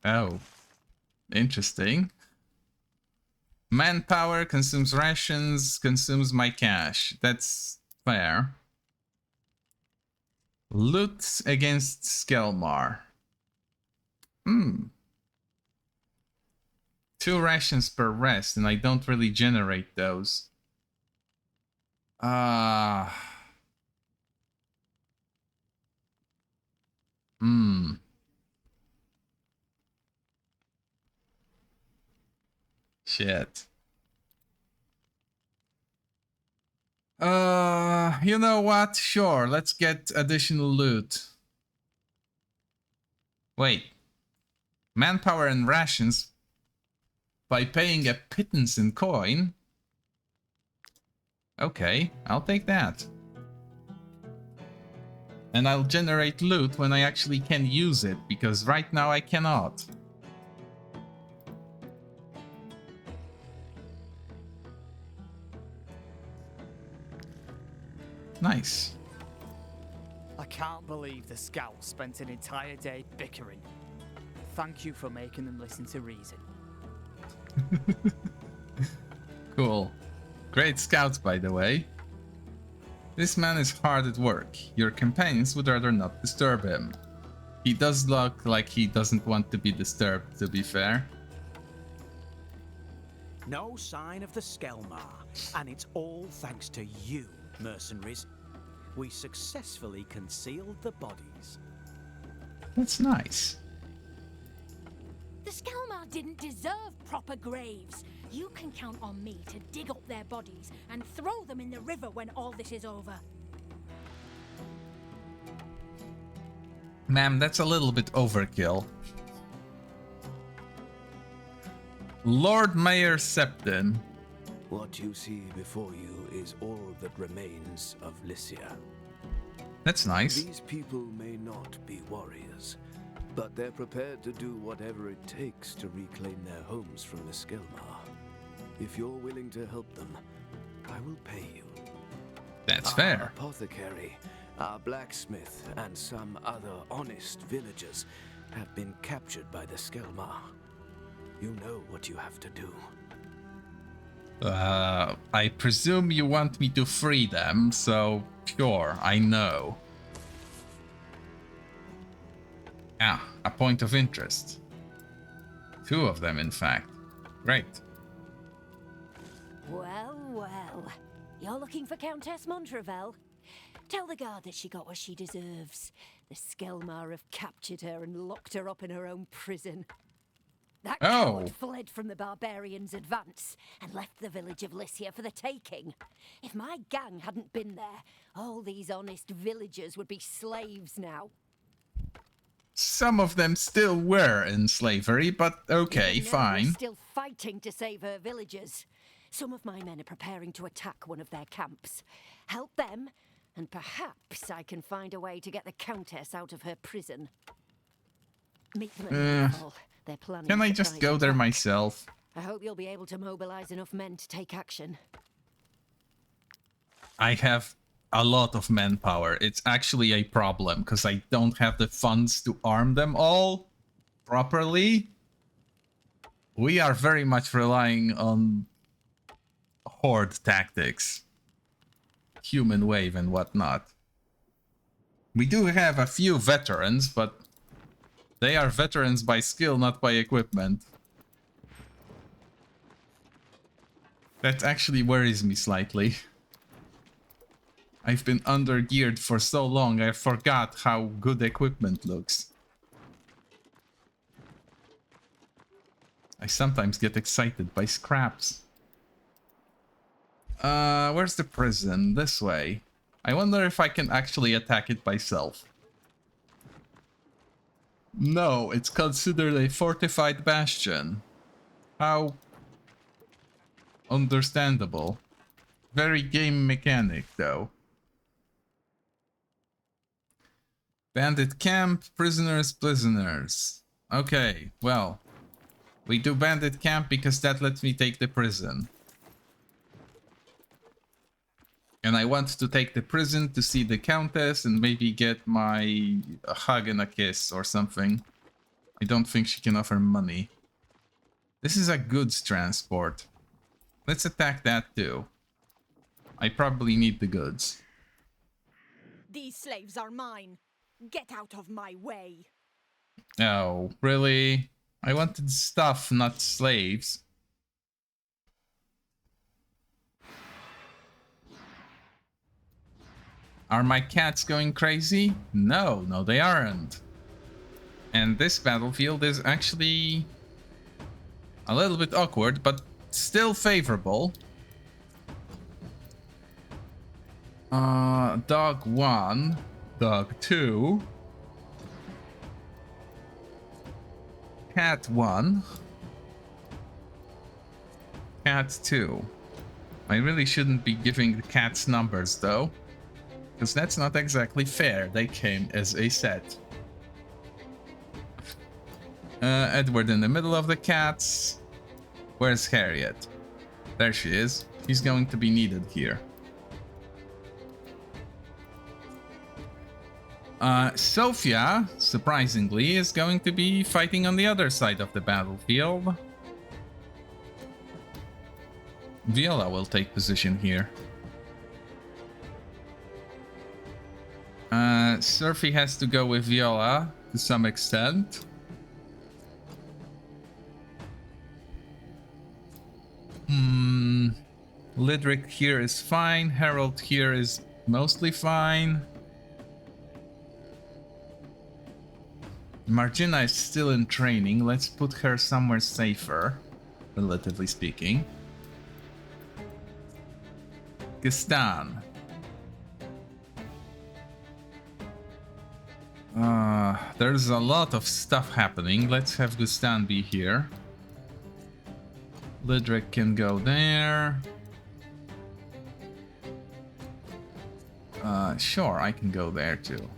Oh, interesting. Manpower, consumes rations, consumes my cash. That's fair. Loot against Skelmar. 2 rations per rest, and I don't really generate those. Shit. You know what? Sure, let's get additional loot. Wait. Manpower and rations by paying a pittance in coin? Okay, I'll take that. And I'll generate loot when I actually can use it, because right now I cannot. Nice. I can't believe the scouts spent an entire day bickering. Thank you for making them listen to reason. Cool. Great scouts, by the way. This man is hard at work. Your companions would rather not disturb him. He does look like he doesn't want to be disturbed, to be fair. No sign of the Skelmar, and it's all thanks to you, mercenaries. We successfully concealed the bodies. That's nice. The Skelmar didn't deserve proper graves. You can count on me to dig up their bodies and throw them in the river when all this is over. Ma'am, that's a little bit overkill. Lord Mayor Septon. What you see before you is all that remains of Lycia. That's nice. These people may not be warriors, but they're prepared to do whatever it takes to reclaim their homes from the Skelmar. If you're willing to help them, I will pay you. That's Our fair. Apothecary, our blacksmith, and some other honest villagers have been captured by the Skelmar. You know what you have to do. I presume you want me to free them, so sure, I know. Ah, a point of interest. 2 of them, in fact. Great. Well, well. You're looking for Countess Montrevel? Tell the guard that she got what she deserves. The Skelmar have captured her and locked her up in her own prison. That coward fled from the barbarians' advance and left the village of Lycia for the taking. If my gang hadn't been there, all these honest villagers would be slaves now. Some of them still were in slavery, but okay, Even now, fine. we're still fighting to save her villagers. Some of my men are preparing to attack one of their camps. Help them, and perhaps I can find a way to get the Countess out of her prison. Meet them at nightfall. They're planning Can I to just fight go her there back. myself? I hope you'll be able to mobilize enough men to take action. I have a lot of manpower. It's actually a problem because I don't have the funds to arm them all properly. We are very much relying on horde tactics, human wave and whatnot. We do have a few veterans, but they are veterans by skill, not by equipment. That actually worries me slightly. I've been undergeared for so long, I forgot how good equipment looks. I sometimes get excited by scraps. Where's the prison? This way. I wonder if I can actually attack it myself. No, it's considered a fortified bastion. How understandable. Very game mechanic, though. Bandit camp, prisoners. Okay, well, we do bandit camp because that lets me take the prison. And I want to take the prison to see the Countess and maybe get a hug and a kiss or something. I don't think she can offer money. This is a goods transport. Let's attack that too. I probably need the goods. These slaves are mine. Get out of my way. Oh, really? I wanted stuff, not slaves. Are my cats going crazy? No, they aren't. And this battlefield is actually a little bit awkward, but still favorable. Dog 1, dog 2, cat 1, cat 2. I really shouldn't be giving the cats numbers though, because that's not exactly fair. They came as a set. Edward in the middle of the cats. Where's Harriet? There she is. She's going to be needed here. Sophia, surprisingly, is going to be fighting on the other side of the battlefield. Viola will take position here. Surfy has to go with Viola to some extent. Lidric here is fine. Harold here is mostly fine. Margina is still in training. Let's put her somewhere safer. relatively speaking. Gistan. There's a lot of stuff happening. Let's have Gustan be here. Lidric can go there. Sure, I can go there too.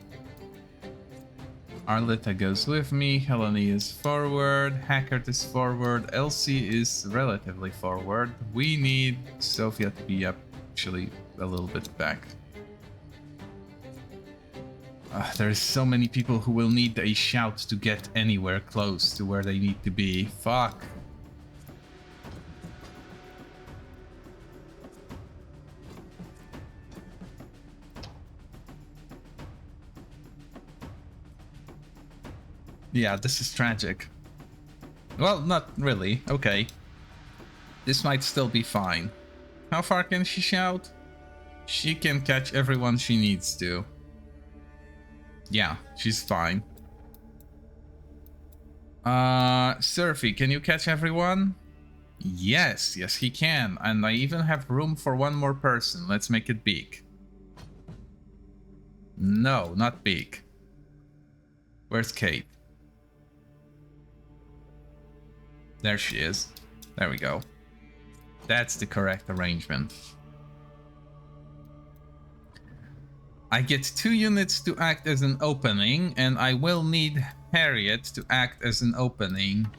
Arletta goes with me, Helene is forward, Hackert is forward, Elsie is relatively forward. We need Sophia to be actually a little bit back. There's so many people who will need a shout to get anywhere close to where they need to be. Fuck. Yeah, this is tragic. Well, not really. Okay. This might still be fine. How far can she shout? She can catch everyone she needs to. Yeah, she's fine. Surfy, can you catch everyone? Yes, yes he can. And I even have room for one more person. Let's make it Beak. No, not Beak. Where's Kate? There she is. There we go. That's the correct arrangement. I get 2 units to act as an opening, and I will need Harriet to act as an opening.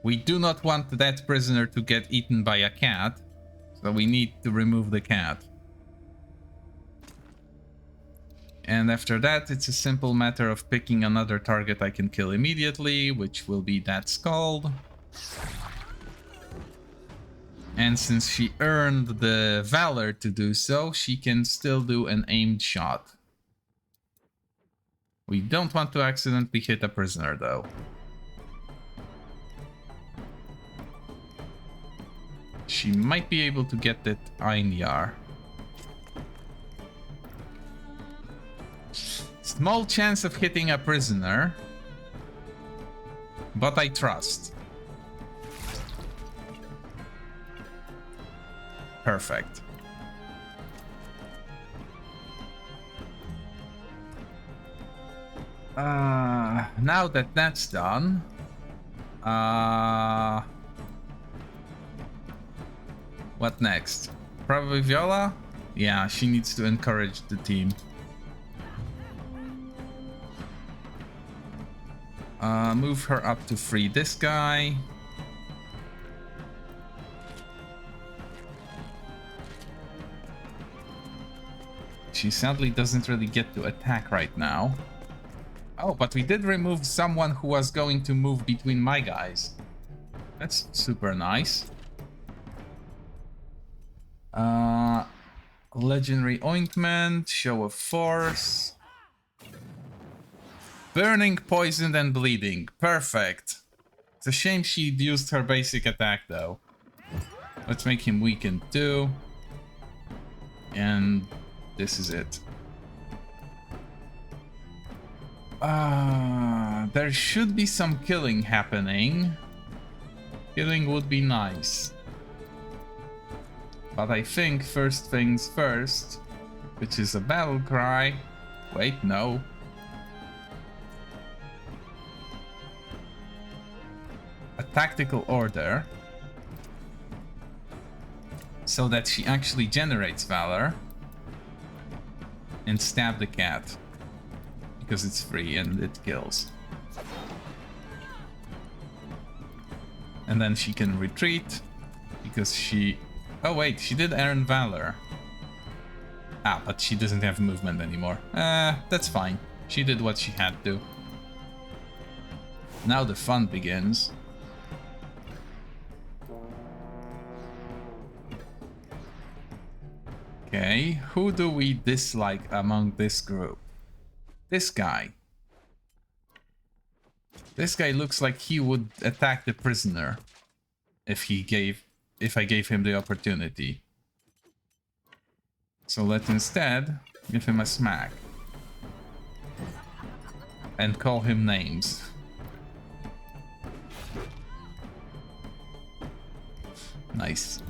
We do not want that prisoner to get eaten by a cat, so we need to remove the cat. And after that, it's a simple matter of picking another target I can kill immediately, which will be that Scald. And since she earned the Valor to do so, she can still do an aimed shot. We don't want to accidentally hit a prisoner, though. She might be able to get that Einjar. Small chance of hitting a prisoner, but I trust. Perfect. Now that that's done, what next? Probably Viola? Yeah, she needs to encourage the team. Move her up to free this guy. She sadly doesn't really get to attack right now. Oh, but we did remove someone who was going to move between my guys. That's super nice. Legendary Ointment, Show of Force. Burning, Poisoned, and Bleeding. Perfect. It's a shame she used her basic attack, though. Let's make him weakened, too. And this is it. There should be some killing happening. Killing would be nice. But I think first things first, which is a battle cry. Wait, no. A tactical order. So that she actually generates Valor. And stab the cat. Because it's free and it kills. And then she can retreat. Because she... Oh wait, she did earn Valor. Ah, but she doesn't have movement anymore. That's fine. She did what she had to. Now the fun begins. Okay, who do we dislike among this group? This guy. This guy looks like he would attack the prisoner if I gave him the opportunity. So let's instead give him a smack. and call him names. Nice.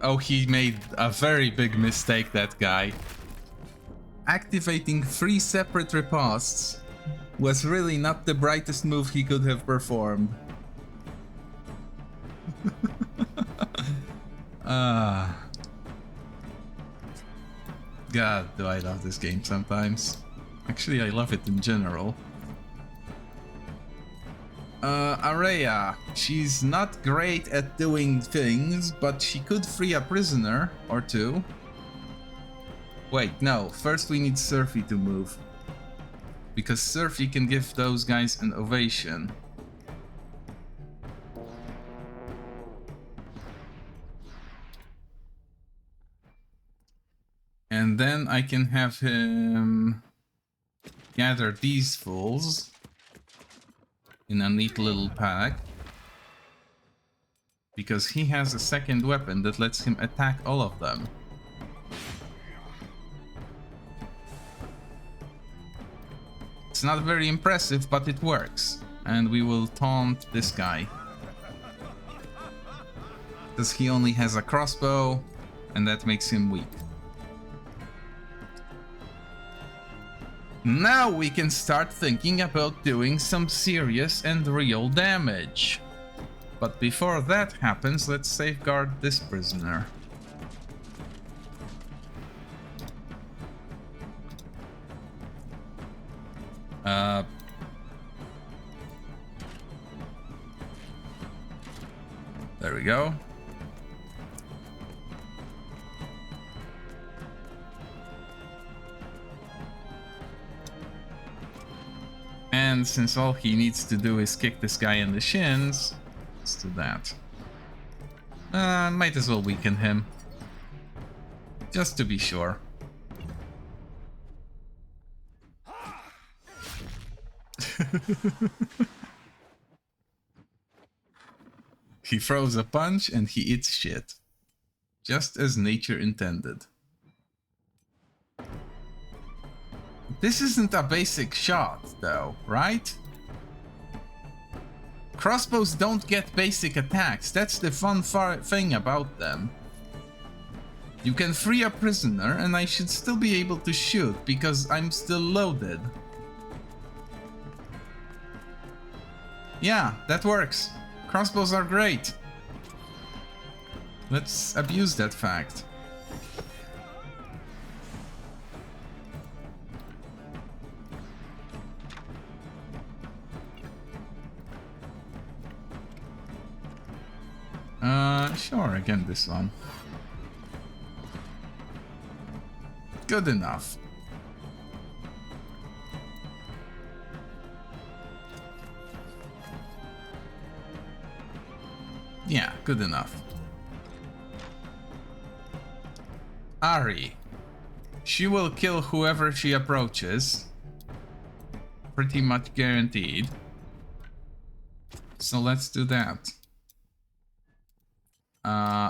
Oh, he made a very big mistake, that guy. Activating 3 separate riposts was really not the brightest move he could have performed. God, do I love this game sometimes. Actually, I love it in general. Araya. She's not great at doing things, but she could free a prisoner or two. Wait, no. First we need Surfy to move. Because Surfy can give those guys an ovation. And then I can have him gather these fools in a neat little pack. Because he has a second weapon that lets him attack all of them. It's not very impressive, but it works. And we will taunt this guy. Because he only has a crossbow, and that makes him weak. Now we can start thinking about doing some serious and real damage. But before that happens, let's safeguard this prisoner. There we go. And since all he needs to do is kick this guy in the shins, let's do that. Might as well weaken him. Just to be sure. He throws a punch and he eats shit. Just as nature intended. This isn't a basic shot, though, right? Crossbows don't get basic attacks. That's the fun thing about them. You can free a prisoner and I should still be able to shoot because I'm still loaded. Yeah, that works. Crossbows are great. Let's abuse that fact. Sure, again this one. Good enough. Yeah, good enough. Ari. She will kill whoever she approaches. Pretty much guaranteed. So let's do that.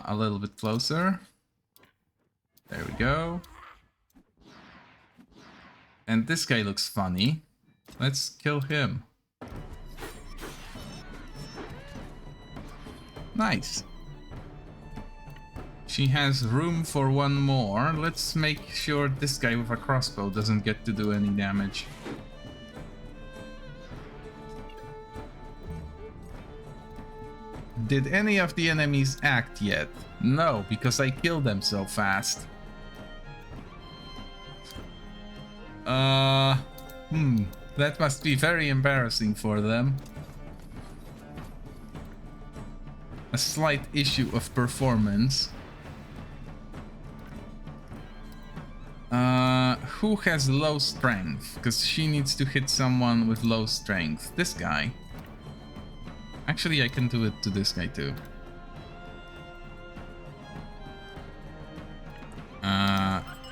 A little bit closer. There we go. And this guy looks funny. Let's kill him. Nice. She has room for one more. Let's make sure this guy with a crossbow doesn't get to do any damage. Did any of the enemies act yet? No, because I killed them so fast. That must be very embarrassing for them. A slight issue of performance. Who has low strength? Because she needs to hit someone with low strength. This guy. Actually, I can do it to this guy too.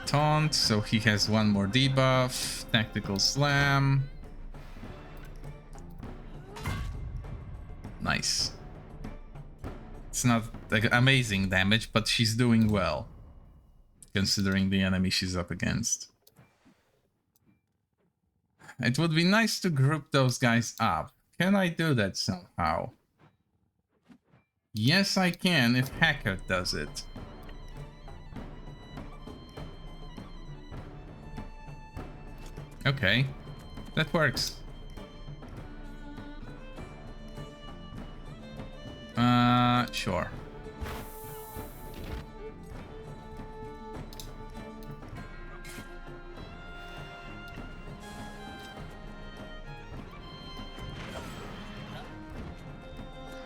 Taunt, so he has one more debuff. Tactical slam. Nice. It's not like amazing damage, but she's doing well, considering the enemy she's up against. It would be nice to group those guys up. Can I do that somehow? Yes, I can if Hacker does it. Okay, that works. Sure.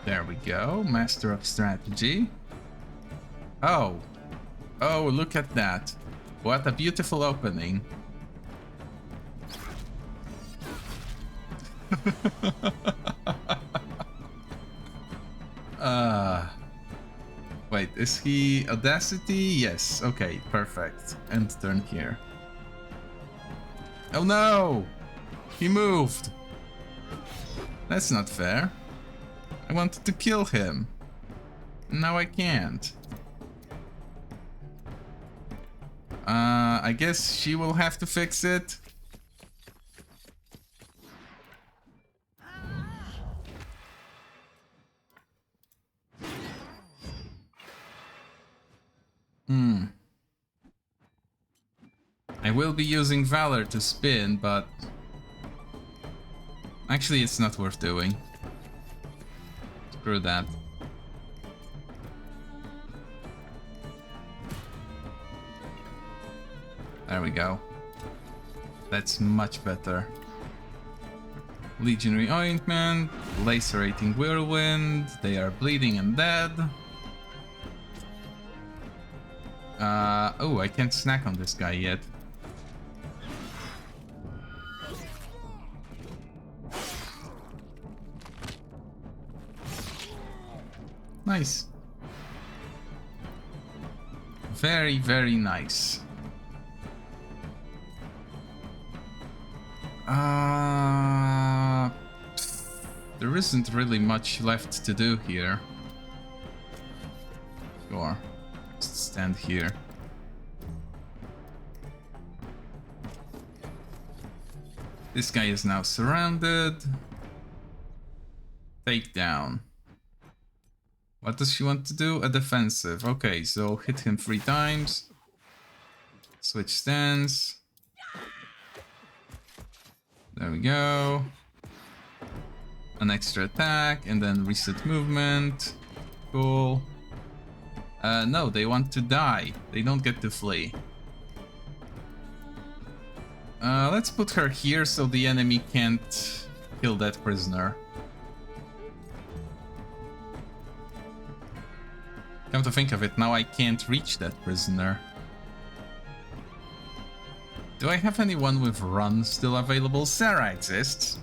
There we go, Master of Strategy. Oh. Oh, look at that. What a beautiful opening. Wait, is he Audacity? Yes, okay, perfect. End turn here. Oh no! He moved! That's not fair. I wanted to kill him. Now I can't. I guess she will have to fix it. I will be using Valor to spin, but actually it's not worth doing. Screw that. There we go. That's much better. Legionary Ointment, Lacerating Whirlwind, they are bleeding and dead. Oh, I can't snack on this guy yet. Nice. Very, very nice. There isn't really much left to do here. Sure. Just stand here. This guy is now surrounded. Takedown. What does she want to do? A defensive. Okay, so hit him 3 times. Switch stance. There we go. An extra attack and then reset movement. Cool. No, they want to die. They don't get to flee. Let's put her here so the enemy can't kill that prisoner. Come to think of it, now I can't reach that prisoner. Do I have anyone with run still available? Sarah exists.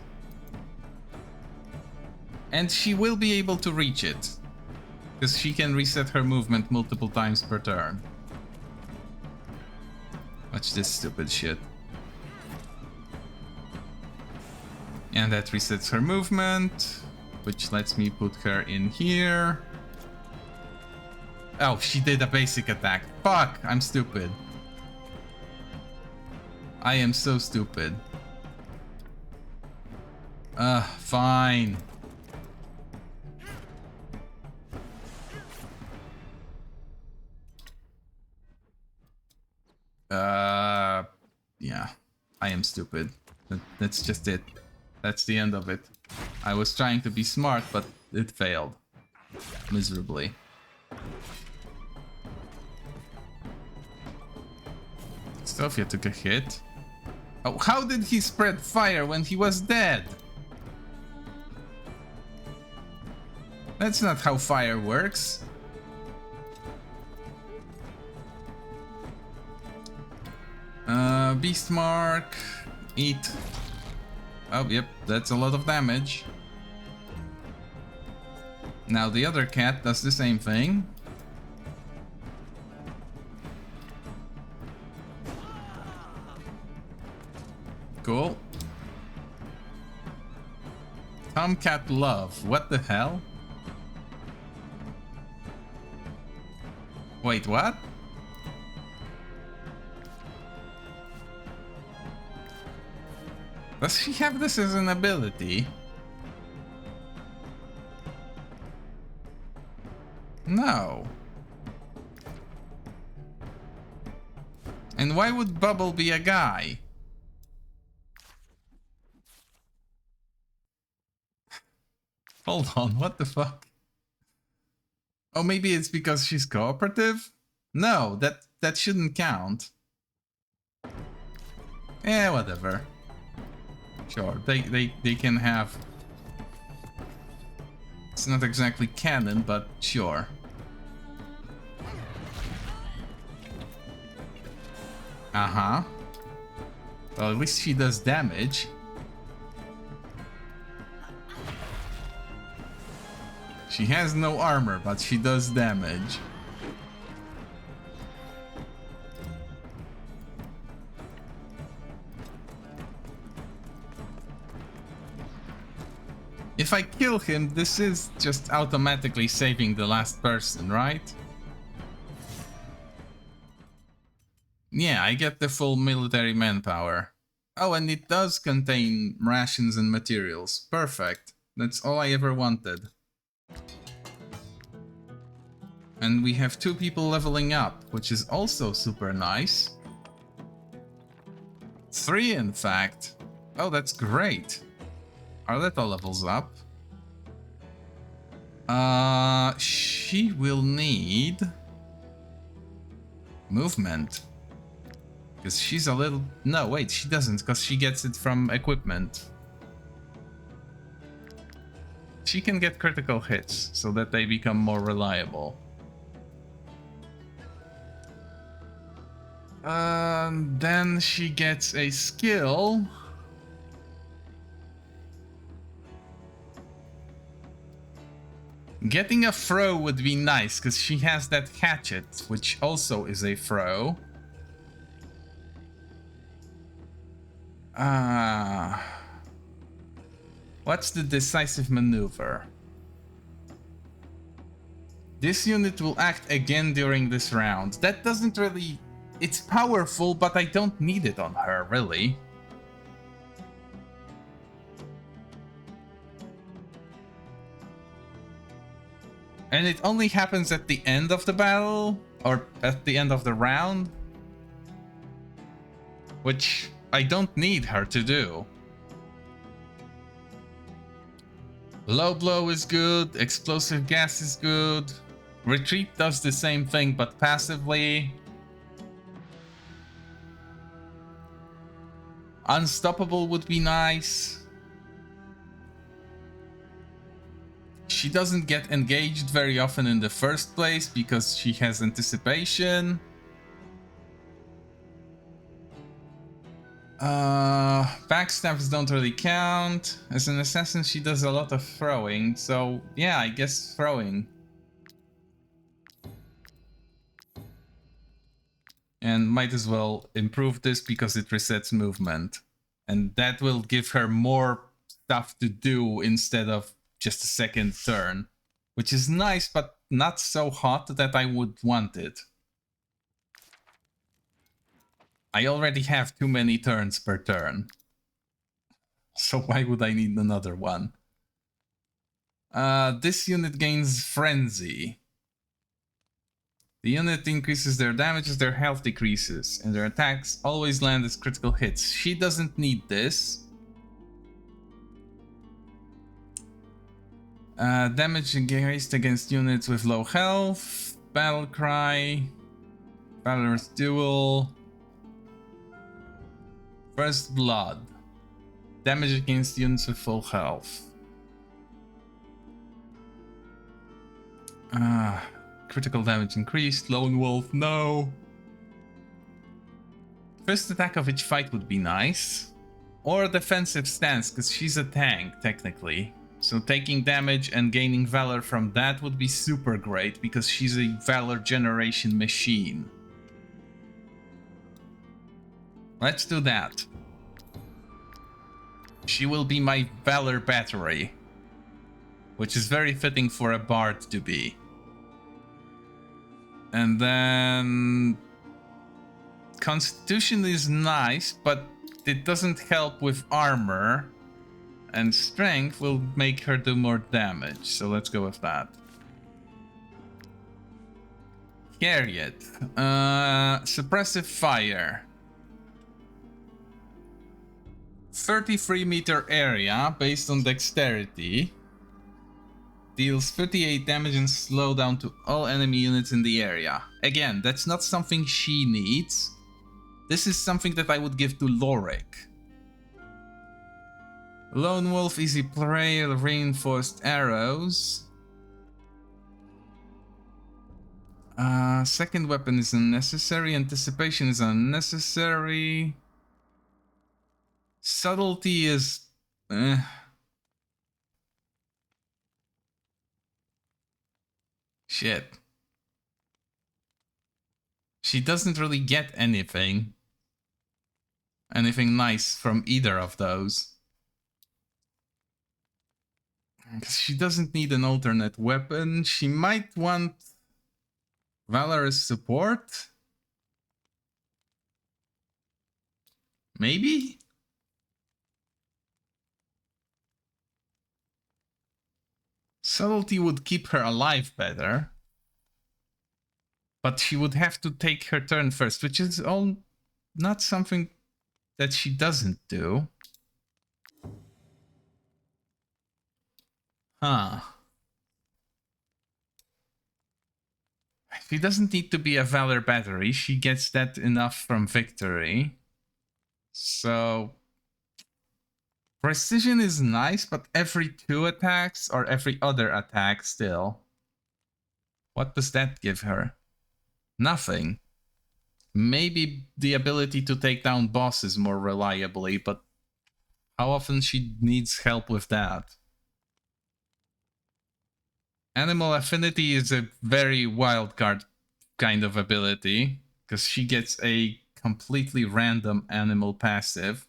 And she will be able to reach it. Because she can reset her movement multiple times per turn. Watch this stupid shit. And that resets her movement, which lets me put her in here. Oh, she did a basic attack. Fuck, I'm stupid. I am so stupid. Fine. Yeah, I am stupid. That's just it. That's the end of it. I was trying to be smart, but it failed. Miserably. Sophia took a hit. Oh, how did he spread fire when he was dead? That's not how fire works. Beast Mark. Eat. Oh, yep, that's a lot of damage. Now the other cat does the same thing. Cool. Tomcat Love. What the hell? Wait, what? Does she have this as an ability? No. And why would Bubble be a guy? Hold on, what the fuck? Oh, maybe it's because she's cooperative? No, that shouldn't count. Eh, whatever. Sure, they can have... It's not exactly canon, but sure. Uh-huh. Well, at least she does damage. She has no armor, but she does damage. If I kill him, this is just automatically saving the last person, right? Yeah, I get the full military manpower. Oh, and it does contain rations and materials. Perfect. That's all I ever wanted. And we have 2 people leveling up, which is also super nice. 3, in fact. Oh, that's great. Arletta levels up. She will need movement. Because she's a little... No, wait, she doesn't, because she gets it from equipment. She can get critical hits, so that they become more reliable. Then she gets a skill. Getting a throw would be nice, because she has that hatchet, which also is a throw. What's the decisive maneuver? This unit will act again during this round. That doesn't really... It's powerful, but I don't need it on her, really. And it only happens at the end of the battle, or at the end of the round. Which I don't need her to do. Low blow is good, explosive gas is good. Retreat does the same thing, but passively. Unstoppable would be nice. She doesn't get engaged very often in the first place because she has anticipation. Backstabs don't really count. As an assassin, she does a lot of throwing, so yeah, I guess throwing. And might as well improve this because it resets movement. And that will give her more stuff to do instead of just a second turn. Which is nice, but not so hot that I would want it. I already have too many turns per turn. So why would I need another one? This unit gains Frenzy. The unit increases their damage as their health decreases, and their attacks always land as critical hits. She doesn't need this. Damage increased against units with low health. Battle Cry. Valorous Duel. First Blood. Damage against units with full health. Critical damage increased. Lone Wolf, no. First attack of each fight would be nice. Or a defensive stance, because she's a tank, technically. So taking damage and gaining valor from that would be super great, because she's a valor generation machine. Let's do that. She will be my valor battery. Which is very fitting for a bard to be. And then Constitution is nice, but it doesn't help with armor. And Strength will make her do more damage, so let's go with that. Harriet. Suppressive Fire. 33-meter area based on dexterity. Deals 38 damage and slowdown to all enemy units in the area. Again, that's not something she needs. This is something that I would give to Lorik. Lone Wolf, easy prey, reinforced arrows. Second weapon is unnecessary. Anticipation is unnecessary. Subtlety is... Shit. She doesn't really get anything nice from either of those. Because she doesn't need an alternate weapon. She might want Valorous support? Maybe? Subtlety would keep her alive better. But she would have to take her turn first, which is all not something that she doesn't do. Huh. She doesn't need to be a Valor battery. She gets that enough from victory. So... Precision is nice, but every 2 attacks or every other attack still. What does that give her? Nothing. Maybe the ability to take down bosses more reliably, but how often she needs help with that? Animal Affinity is a very wildcard kind of ability, because she gets a completely random animal passive.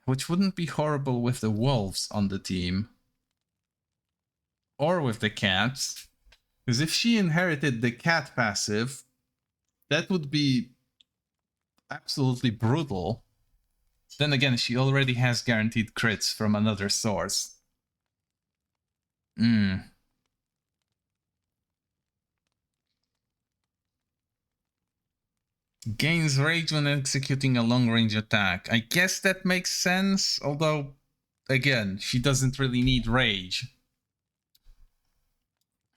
Which wouldn't be horrible with the wolves on the team. Or with the cats. Because if she inherited the cat passive, that would be absolutely brutal. Then again, she already has guaranteed crits from another source. Gains rage when executing a long-range attack. I guess that makes sense, although, again, she doesn't really need rage.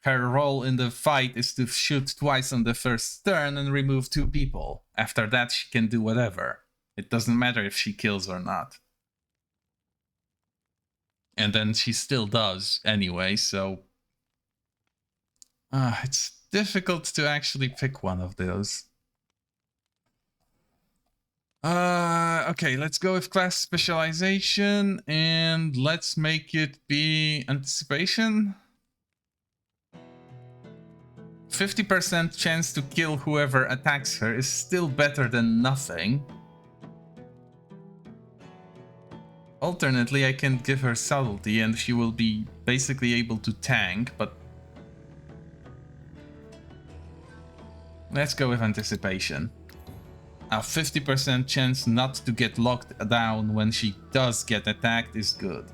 Her role in the fight is to shoot twice on the first turn and remove 2 people. After that, she can do whatever. It doesn't matter if she kills or not. And then she still does anyway, so... it's difficult to actually pick one of those. Okay, let's go with class specialization, and let's make it be anticipation. 50% chance to kill whoever attacks her is still better than nothing. Alternately, I can give her subtlety and she will be basically able to tank, but... Let's go with anticipation. A 50% chance not to get locked down when she does get attacked is good.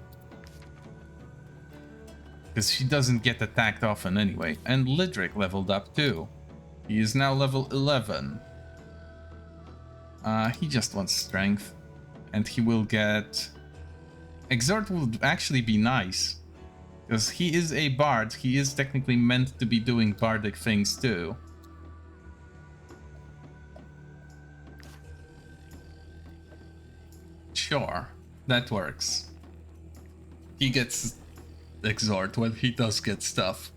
Because she doesn't get attacked often anyway. And Lidric leveled up too. He is now level 11. He just wants strength. And he will get... Exhort would actually be nice. Because he is a bard, he is technically meant to be doing bardic things too. Sure, that works. He gets exhort when he does get stuff.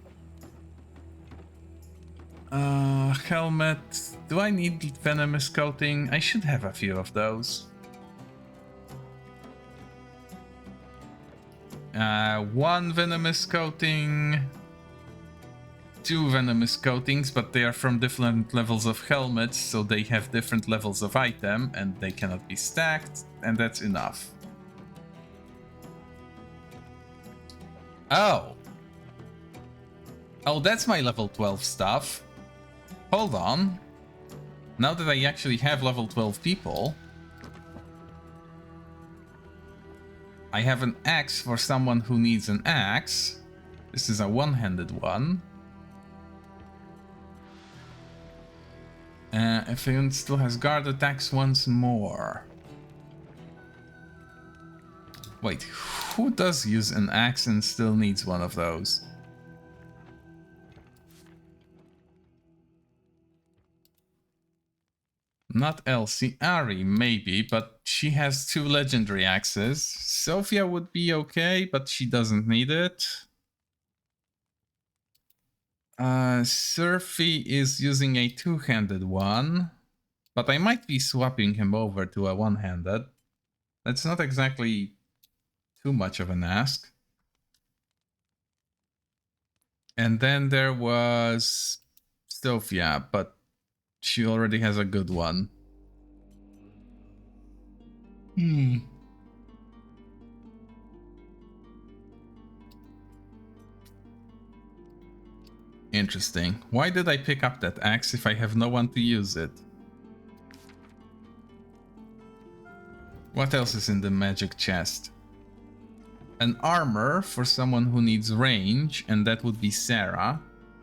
Helmet. Do I need venomous coating? I should have a few of those. 1 venomous coating. 2 venomous coatings, but they are from different levels of helmets, so they have different levels of item, and they cannot be stacked, and that's enough. Oh! Oh, that's my level 12 stuff. Hold on. Now that I actually have level 12 people, I have an axe for someone who needs an axe. This is a one-handed one. If anyone still has guard attacks once more. Wait, who does use an axe and still needs one of those? Not Elsie. Ari, maybe, but she has 2 legendary axes. Sophia would be okay, but she doesn't need it. Surfy is using a 2-handed one, but I might be swapping him over to a 1-handed. That's not exactly too much of an ask. And then there was Sophia, but she already has a good one. Interesting. Why did I pick up that axe if I have no one to use it? What else is in the magic chest? An armor for someone who needs range, and that would be Sarah,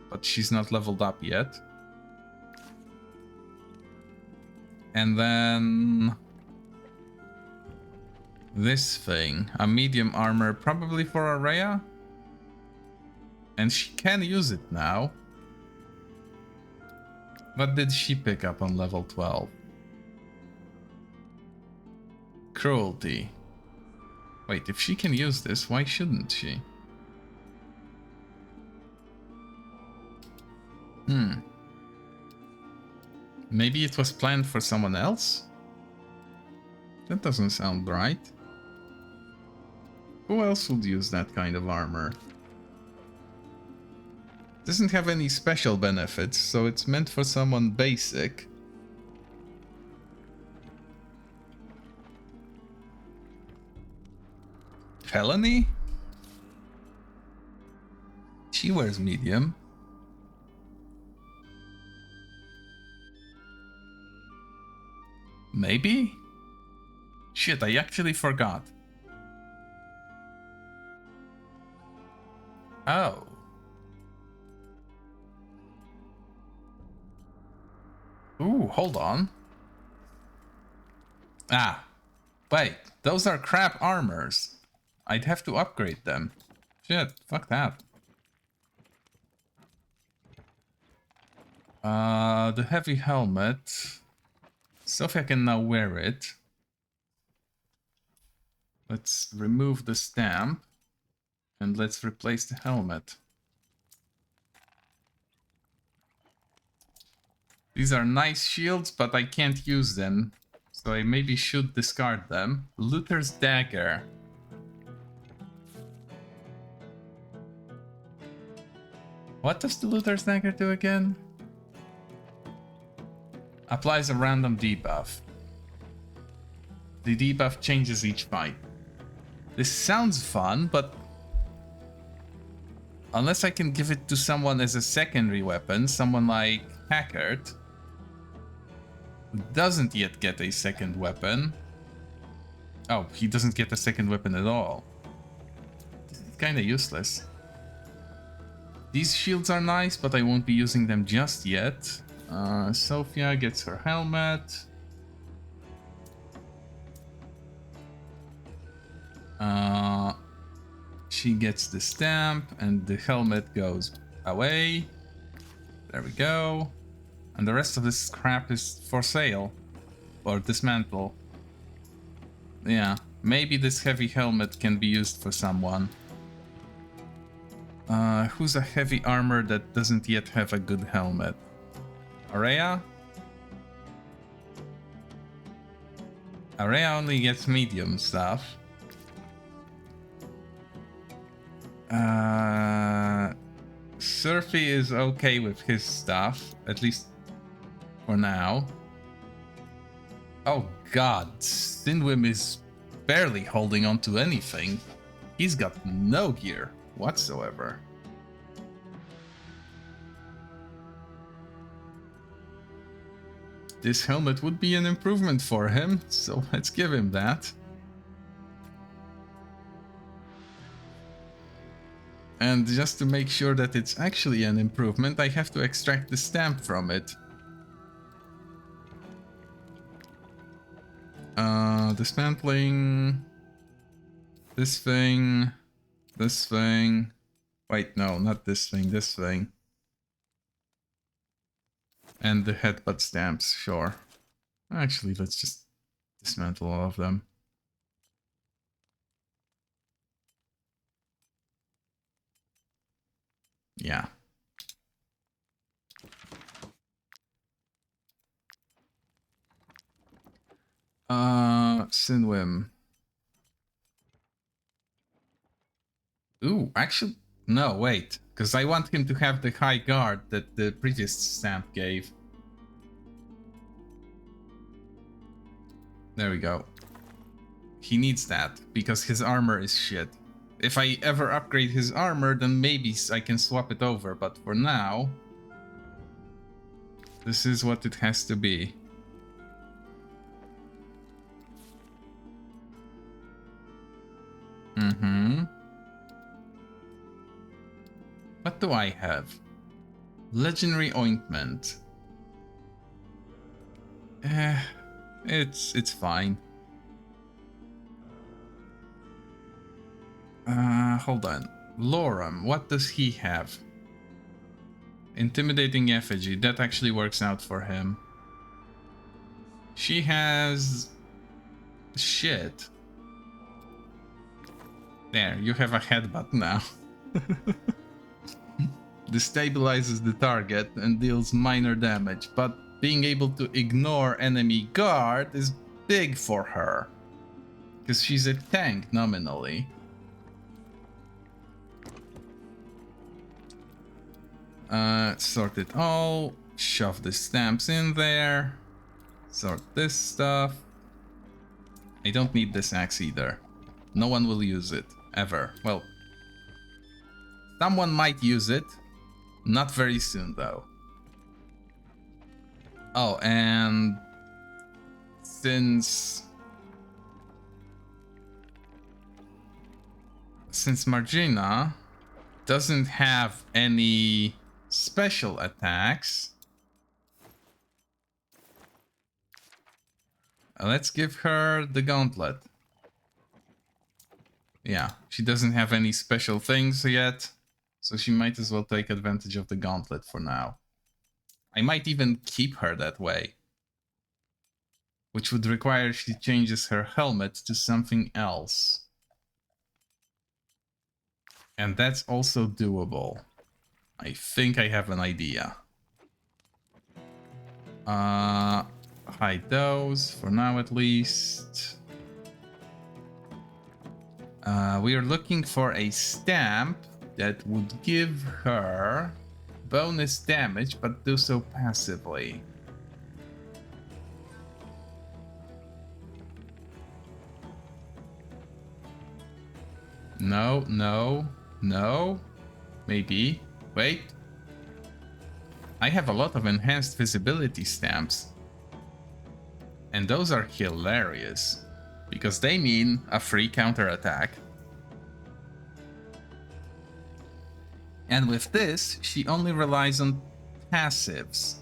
but she's not leveled up yet. And then this thing, a medium armor, probably for Araya. And she can use it now. What did she pick up on level 12? Cruelty. Wait, if she can use this, why shouldn't she? Maybe it was planned for someone else? That doesn't sound right. Who else would use that kind of armor? Doesn't have any special benefits, so it's meant for someone basic. Felony? She wears medium. Maybe? Shit, I actually forgot. Oh. Ooh, hold on. Ah. Wait, those are crap armors. I'd have to upgrade them. Shit, fuck that. The heavy helmet. Sophia can now wear it. Let's remove the stamp. And let's replace the helmet. These are nice shields, but I can't use them. So I maybe should discard them. Luther's dagger. What does the Luther's dagger do again? Applies a random debuff. The debuff changes each fight. This sounds fun, but unless I can give it to someone as a secondary weapon, someone like Packard, who doesn't yet get a second weapon. Oh, he doesn't get a second weapon at all. It's kinda useless. These shields are nice, but I won't be using them just yet. Sophia gets her helmet. She gets the stamp and the helmet goes away. There we go. And the rest of this crap is for sale. Or dismantle. Yeah, maybe this heavy helmet can be used for someone. Who's a heavy armor that doesn't yet have a good helmet? Araya? Araya only gets medium stuff. Surfy is okay with his stuff, at least for now. Oh god, Sinwim is barely holding on to anything. He's got no gear whatsoever. this helmet would be an improvement for him, so let's give him that. And just to make sure that it's actually an improvement, I have to extract the stamp from it. Dismantling... This thing... This thing... Wait, no, not this thing, this thing. And the headbutt stamps, sure. Actually, let's just dismantle all of them. Yeah. Sinwim. Ooh, actually, no, wait. Because I want him to have the high guard that the previous stamp gave. There we go. He needs that, because his armor is shit. If I ever upgrade his armor, then maybe I can swap it over, but for now... This is what it has to be. What do I have? Legendary ointment. It's fine. Hold on. Loram, what does he have? Intimidating effigy, that actually works out for him. She has... shit. There, you have a headbutt now. Destabilizes the target and deals minor damage, but being able to ignore enemy guard is big for her. Because she's a tank, nominally. Sort it all, shove the stamps in there, sort this stuff. I don't need this axe either. No one will use it, ever. Well, someone might use it. Not very soon, though. Oh, and since Margina doesn't have any special attacks, let's give her the gauntlet. Yeah, she doesn't have any special things yet, so she might as well take advantage of the gauntlet for now. I might even keep her that way, which would require she changes her helmet to something else. And that's also doable. I think I have an idea. Hide those, for now at least. We are looking for a stamp that would give her bonus damage, but do so passively. No, no, no. Maybe. Wait. I have a lot of enhanced visibility stamps. And those are hilarious. Because they mean a free counterattack. And with this, she only relies on passives.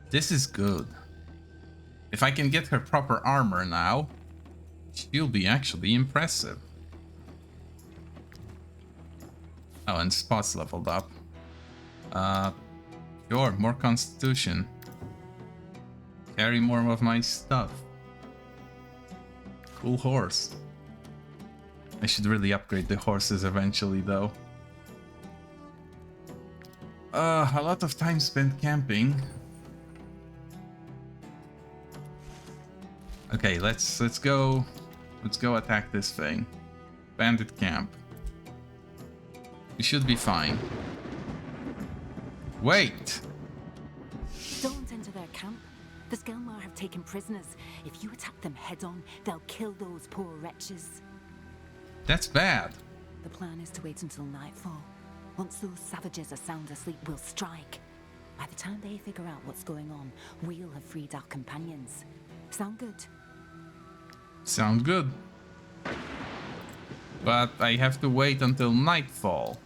This is good. If I can get her proper armor now, she'll be actually impressive. Oh, and Spot's leveled up. Sure, more constitution. Carry more of my stuff. Cool horse. I should really upgrade the horses eventually, though. A lot of time spent camping. Okay, let's go attack this thing. Bandit camp. We should be fine. Wait! Don't enter their camp. The Skelmar have taken prisoners. If you attack them head on, they'll kill those poor wretches. That's bad. The plan is to wait until nightfall. Once those savages are sound asleep, we'll strike. By the time they figure out what's going on, we'll have freed our companions. Sound good? Sound good. But I have to wait until nightfall.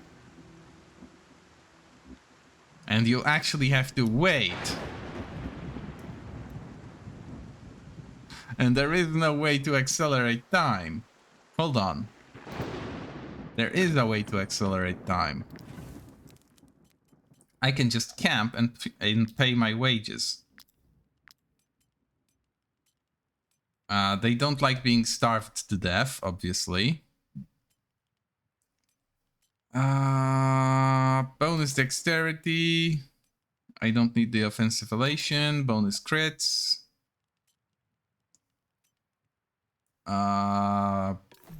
And you actually have to wait. And there is no way to accelerate time. Hold on. There is a way to accelerate time. I can just camp and pay my wages. They don't like being starved to death, obviously. Bonus dexterity. I don't need the offensive elation. Bonus crits.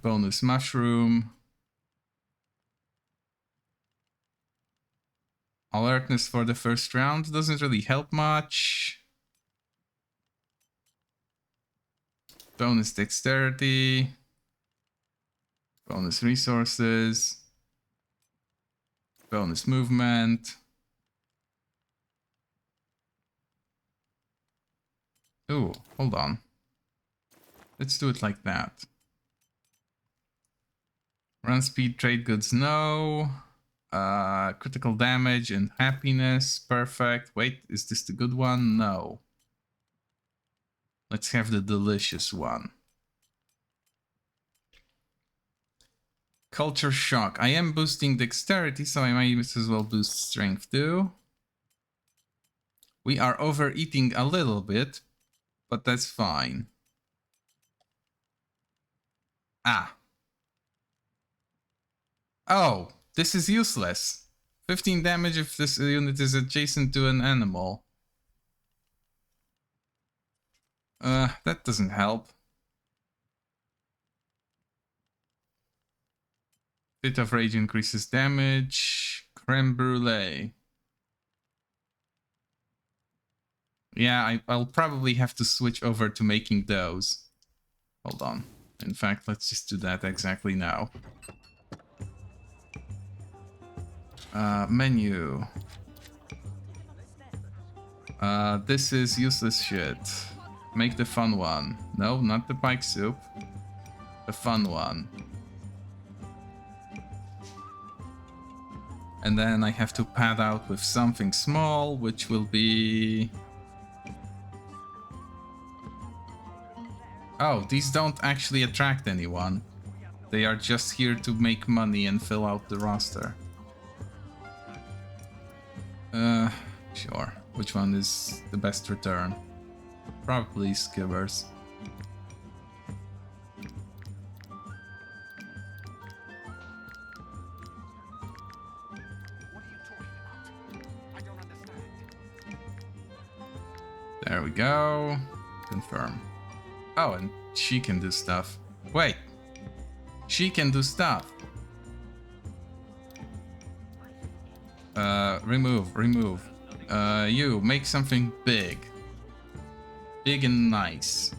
Bonus mushroom. Alertness for the first round doesn't really help much. Bonus dexterity. Bonus resources. Bonus movement. Ooh, hold on. Let's do it like that. Run speed, trade goods, no. Critical damage and happiness, perfect. Wait, is this the good one? No. Let's have the delicious one. Culture shock. I am boosting dexterity, so I might as well boost strength too. We are overeating a little bit, but that's fine. Ah. Oh, this is useless. 15 damage if this unit is adjacent to an animal. That doesn't help. Fit of Rage increases damage. Creme brulee. Yeah, I'll probably have to switch over to making those. Hold on. In fact, let's just do that exactly now. Menu. This is useless shit. Make the fun one. No, not the pike soup. The fun one. And then I have to pad out with something small, which will be... Oh, these don't actually attract anyone. They are just here to make money and fill out the roster. Sure. Which one is the best return? Probably skivers. There we go. Confirm. Oh, and she can do stuff. Wait. She can do stuff. Remove. You, make something big. Big and nice.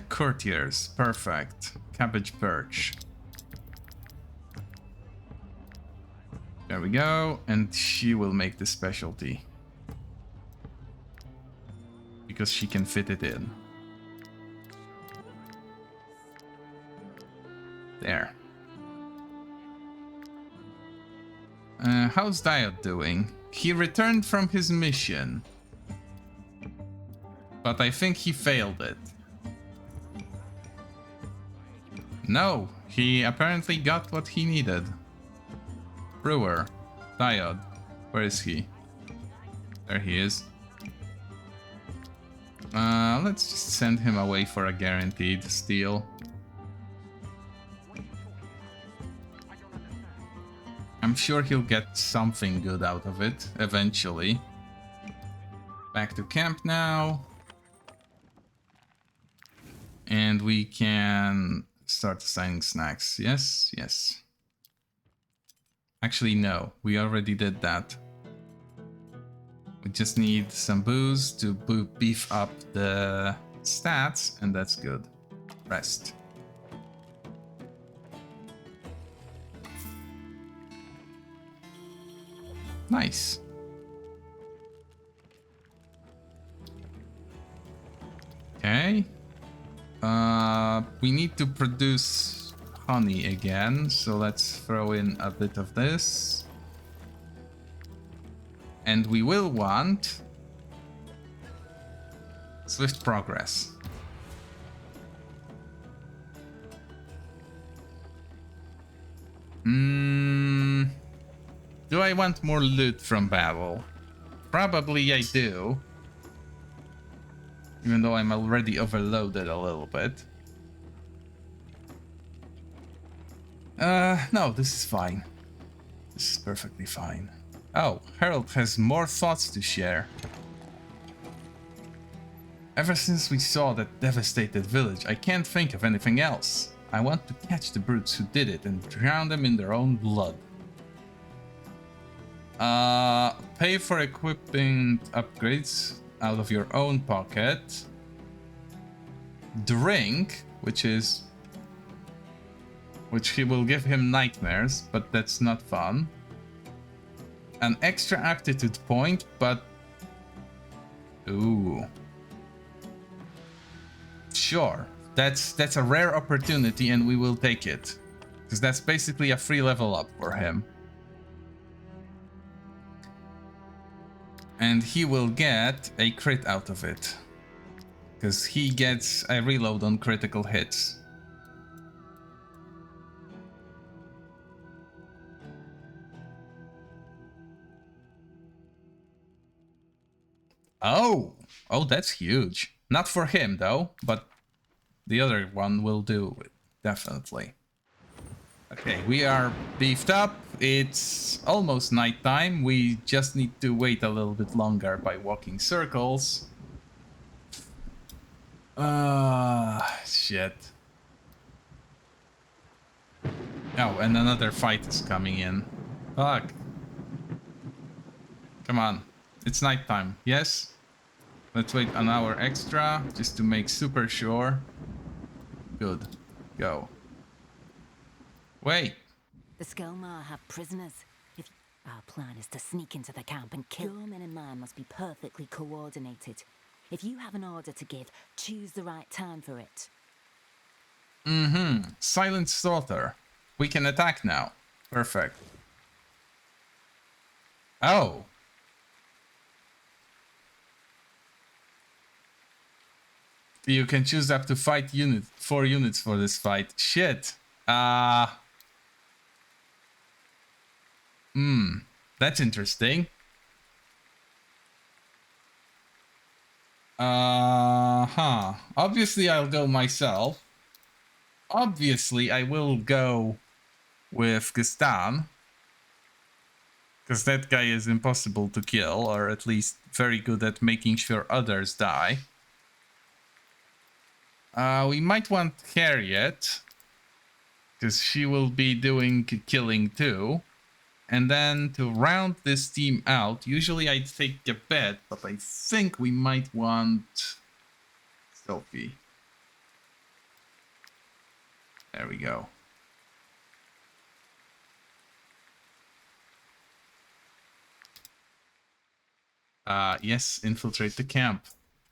Courtiers, perfect. Cabbage perch. There we go, and she will make the specialty. Because she can fit it in. There. How's Diod doing? He returned from his mission. But I think he failed it. No, he apparently got what he needed. Brewer. Diod. Where is he? There he is. Let's just send him away for a guaranteed steal. I'm sure he'll get something good out of it, eventually. Back to camp now. And we can start assigning snacks. Yes, yes. Actually, no. We already did that. We just need some booze to beef up the stats, and that's good. Rest. Nice. Okay. We need to produce honey again, so let's throw in a bit of this. And we will want swift progress. Do I want more loot from battle? Probably I do. Even though I'm already overloaded a little bit. No, this is fine. This is perfectly fine. Oh, Harold has more thoughts to share. Ever since we saw that devastated village, I can't think of anything else. I want to catch the brutes who did it and drown them in their own blood. Pay for equipment upgrades out of your own pocket. Drink, which he will give him nightmares, but that's not fun. An extra aptitude point, but ooh. Sure, that's a rare opportunity and we will take it. Because that's basically a free level up for him. And he will get a crit out of it. Because he gets a reload on critical hits. Oh, that's huge. Not for him though, but the other one will do it, definitely. Okay, we are beefed up. It's almost nighttime. We just need to wait a little bit longer by walking circles. Shit. Oh, and another fight is coming in. Fuck. Come on. It's nighttime, yes? Let's wait an hour extra, just to make super sure. Good. Go. Wait. The Skelmar have prisoners. Our plan is to sneak into the camp and kill. Your men and mine must be perfectly coordinated. If you have an order to give, choose the right time for it. Silent slaughter. We can attack now. Perfect. Oh. You can choose up to 4 units for this fight. Shit. That's interesting. Obviously, I'll go myself. Obviously, I will go with Gaston. Because that guy is impossible to kill, or at least very good at making sure others die. We might want Harriet. Because she will be doing killing too. And then to round this team out, usually I'd take a bet, but I think we might want Sophie. There we go. Yes, infiltrate the camp.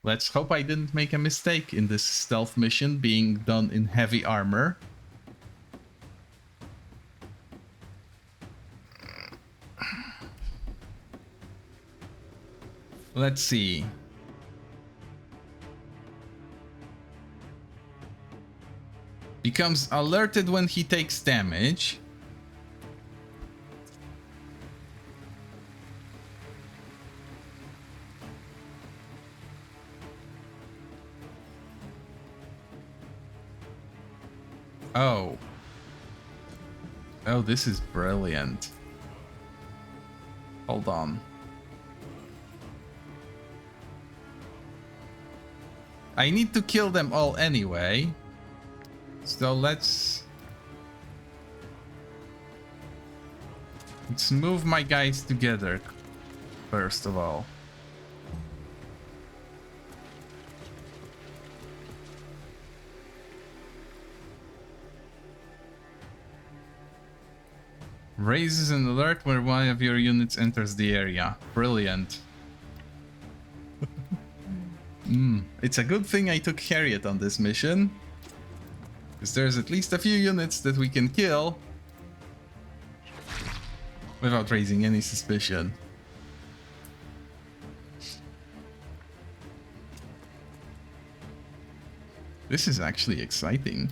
Let's hope I didn't make a mistake in this stealth mission being done in heavy armor. Let's see. Becomes alerted when he takes damage. Oh. Oh, this is brilliant. Hold on. I need to kill them all anyway. So let's move my guys together first of all. Raises an alert where one of your units enters the area. Brilliant. It's a good thing I took Harriet on this mission. Because there's at least a few units that we can kill without raising any suspicion. This is actually exciting.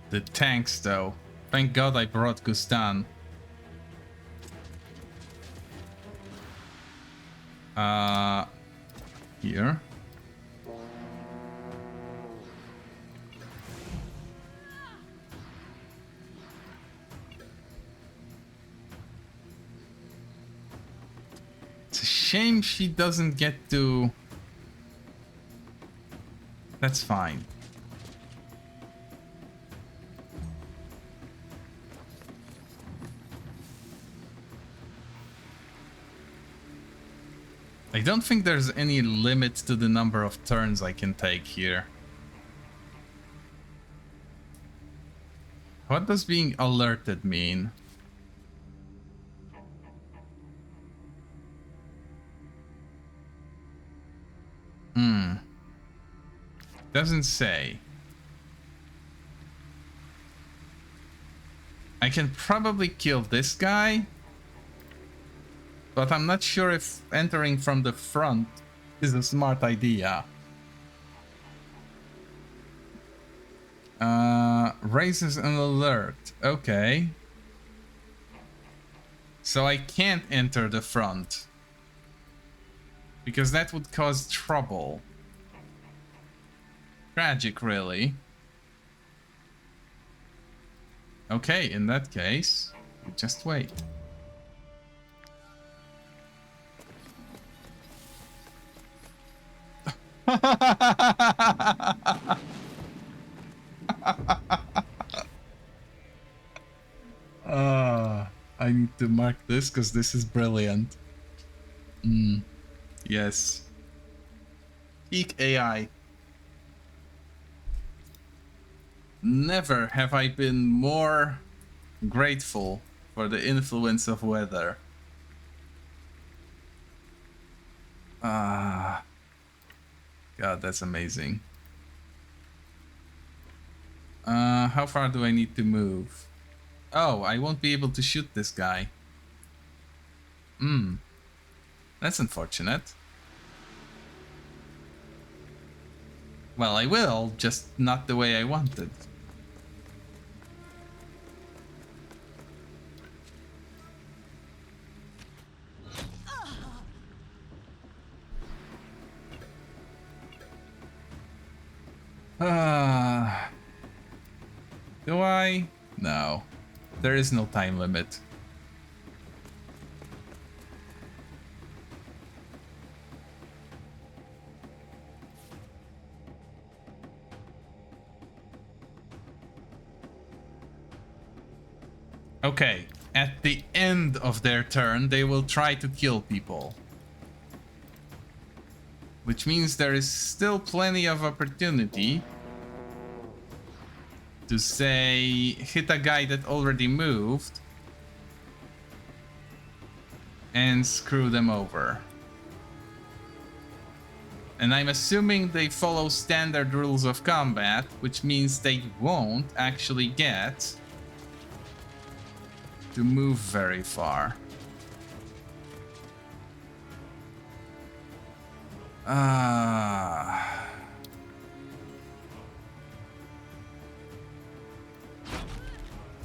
The tanks, though. Thank God I brought Gustan. Here. It's a shame she doesn't get to... That's fine. I don't think there's any limit to the number of turns I can take here. What does being alerted mean? Doesn't say. I can probably kill this guy, but I'm not sure if entering from the front is a smart idea. Raises an alert. Okay. So I can't enter the front, because that would cause trouble. Tragic, really. Okay, in that case, you just wait. I need to mark this because this is brilliant. Yes. Peak AI. Never have I been more grateful for the influence of weather. God, that's amazing. How far do I need to move? Oh, I won't be able to shoot this guy. That's unfortunate. Well, I will, just not the way I wanted. Do I? No. There is no time limit. Okay, at the end of their turn, they will try to kill people. Which means there is still plenty of opportunity to, say, hit a guy that already moved and screw them over. And I'm assuming they follow standard rules of combat, which means they won't actually get to move very far.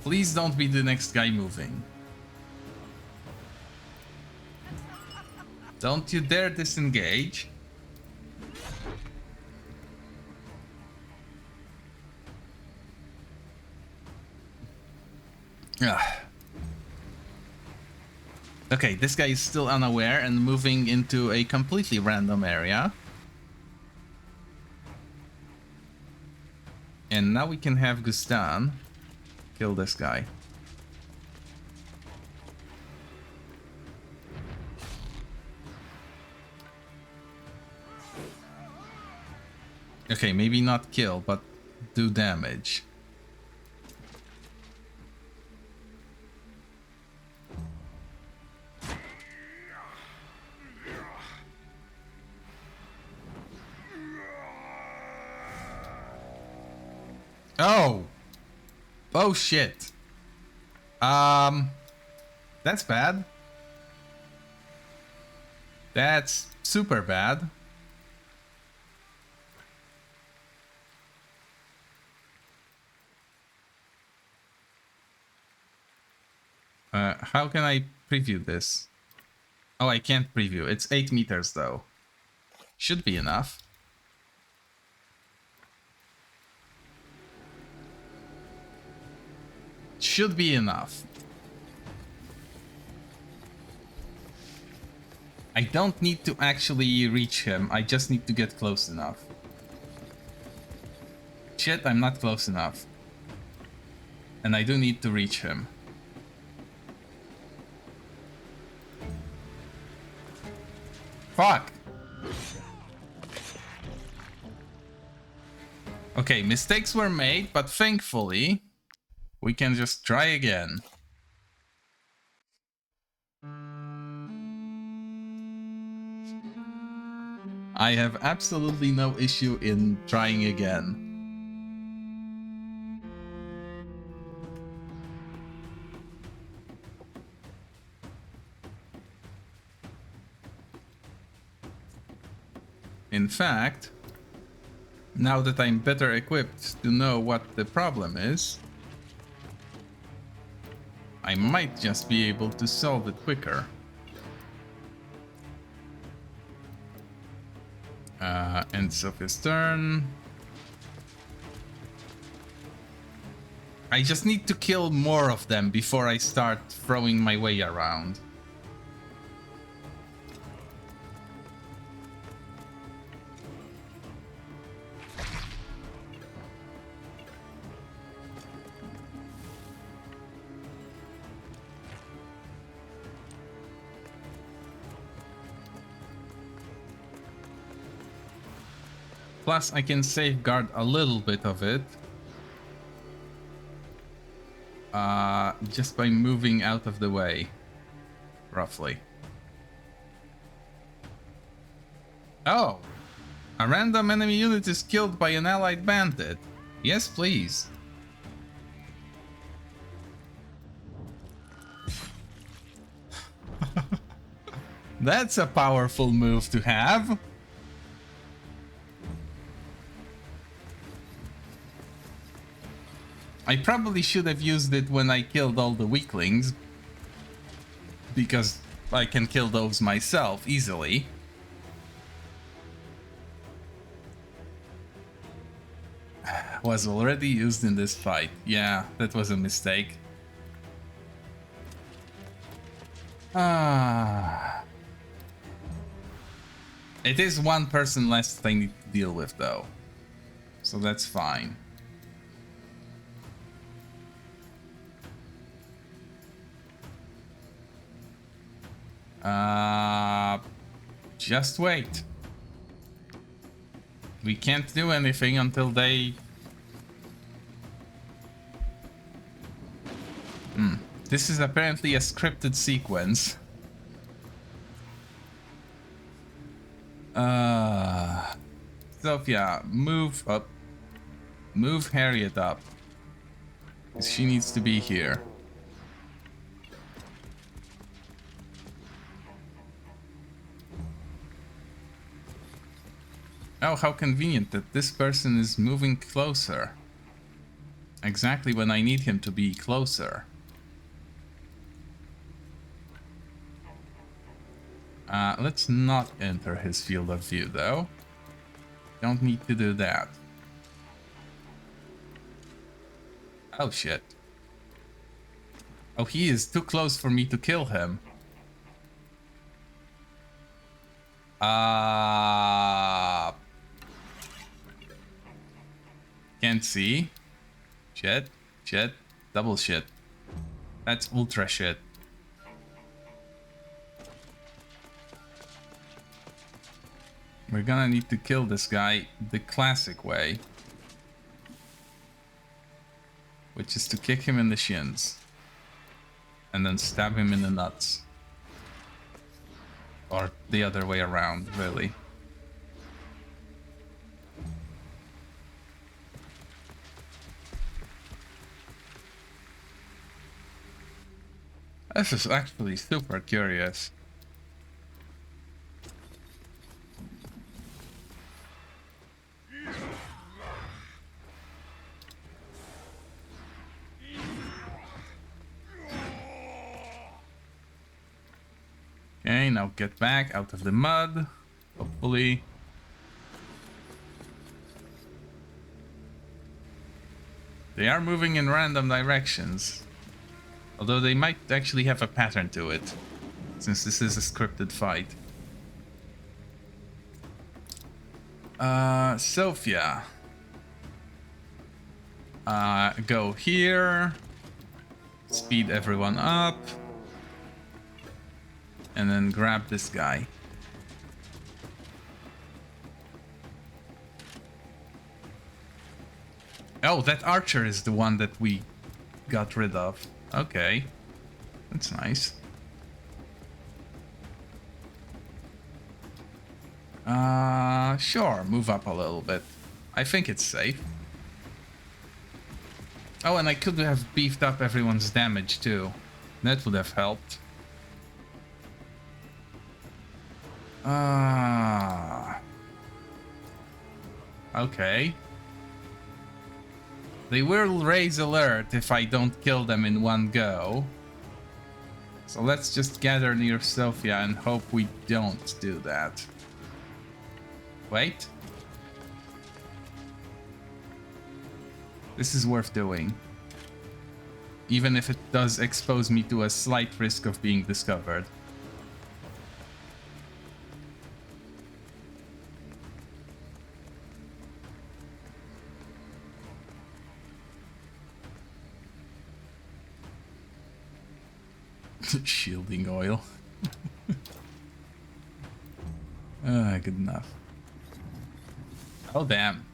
Please don't be the next guy moving. Don't you dare disengage. Okay, this guy is still unaware and moving into a completely random area. And now we can have Gustan kill this guy. Okay, maybe not kill, but do damage. Oh! Oh shit. That's bad. That's super bad. How can I preview this? Oh, I can't preview. It's 8 meters though. Should be enough. Should be enough. I don't need to actually reach him. I just need to get close enough. Shit, I'm not close enough. And I do need to reach him. Fuck! Okay, mistakes were made, but thankfully, we can just try again. I have absolutely no issue in trying again. In fact, now that I'm better equipped to know what the problem is, I might just be able to solve it quicker. Ends of his turn. I just need to kill more of them before I start throwing my way around. Plus, I can safeguard a little bit of it. Just by moving out of the way. Roughly. Oh! A random enemy unit is killed by an allied bandit. Yes, please. That's a powerful move to have. I probably should have used it when I killed all the weaklings, because I can kill those myself easily. Was already used in this fight. Yeah, that was a mistake. It is one person less that I need to deal with though, so that's fine. Just wait. We can't do anything until they... This is apparently a scripted sequence. Sophia, move up. Move Harriet up. 'Cause she needs to be here. Oh, how convenient that this person is moving closer. Exactly when I need him to be closer. Let's not enter his field of view, though. Don't need to do that. Oh, shit. Oh, he is too close for me to kill him. Can't see. Shit. Shit. Double shit. That's ultra shit. We're gonna need to kill this guy the classic way. Which is to kick him in the shins. And then stab him in the nuts. Or the other way around, really. This is actually super curious. Okay, now get back out of the mud, hopefully. They are moving in random directions. Although they might actually have a pattern to it, since this is a scripted fight. Sophia. Go here. Speed everyone up. And then grab this guy. Oh, that archer is the one that we got rid of. Okay. That's nice. Sure, move up a little bit. I think it's safe. Oh, and I could have beefed up everyone's damage too. That would have helped. Okay. They will raise alert if I don't kill them in one go. So let's just gather near Sophia and hope we don't do that. Wait. This is worth doing. Even if it does expose me to a slight risk of being discovered. Shielding oil. Good enough. Oh, damn.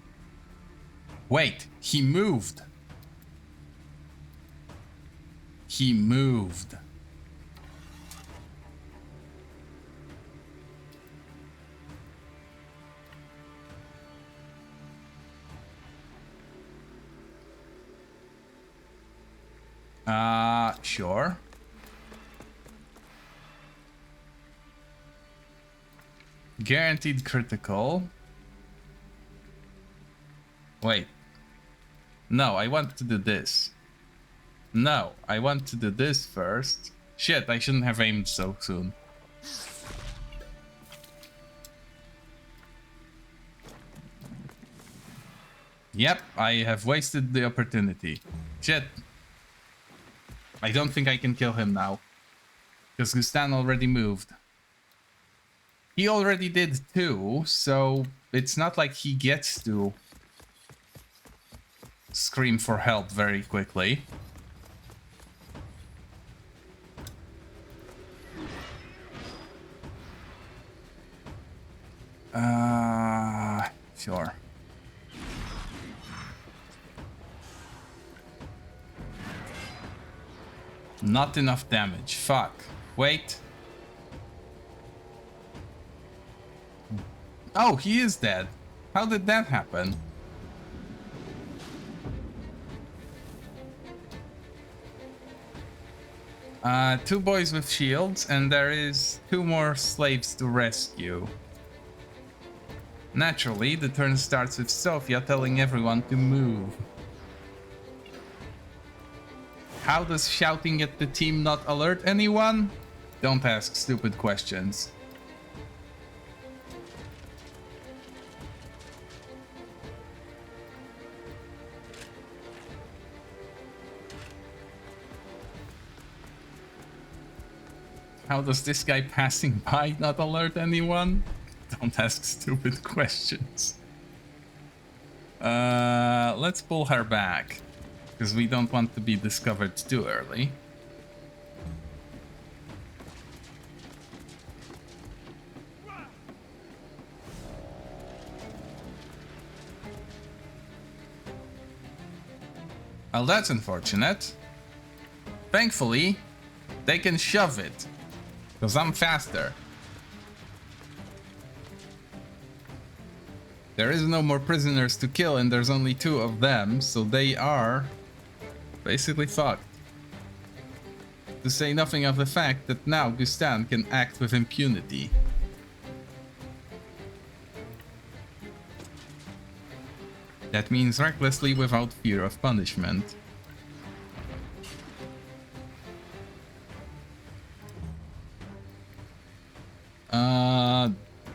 Wait, he moved. He moved. Sure. Guaranteed critical. Wait. No, I want to do this. No, I want to do this first. Shit, I shouldn't have aimed so soon. Yep, I have wasted the opportunity. Shit. I don't think I can kill him now. Because Gustan already moved. He already did too, so it's not like he gets to scream for help very quickly. Sure. Not enough damage. Fuck. Wait. Oh, he is dead. How did that happen? Two boys with shields, and there is 2 more slaves to rescue. Naturally, the turn starts with Sophia telling everyone to move. How does shouting at the team not alert anyone? Don't ask stupid questions. How does this guy passing by not alert anyone? Don't ask stupid questions. Let's pull her back. Because we don't want to be discovered too early. Well, that's unfortunate. Thankfully, they can shove it, because I'm faster. There is no more prisoners to kill and there's only 2 of them, so they are basically fucked. To say nothing of the fact that now Gustan can act with impunity. That means recklessly without fear of punishment.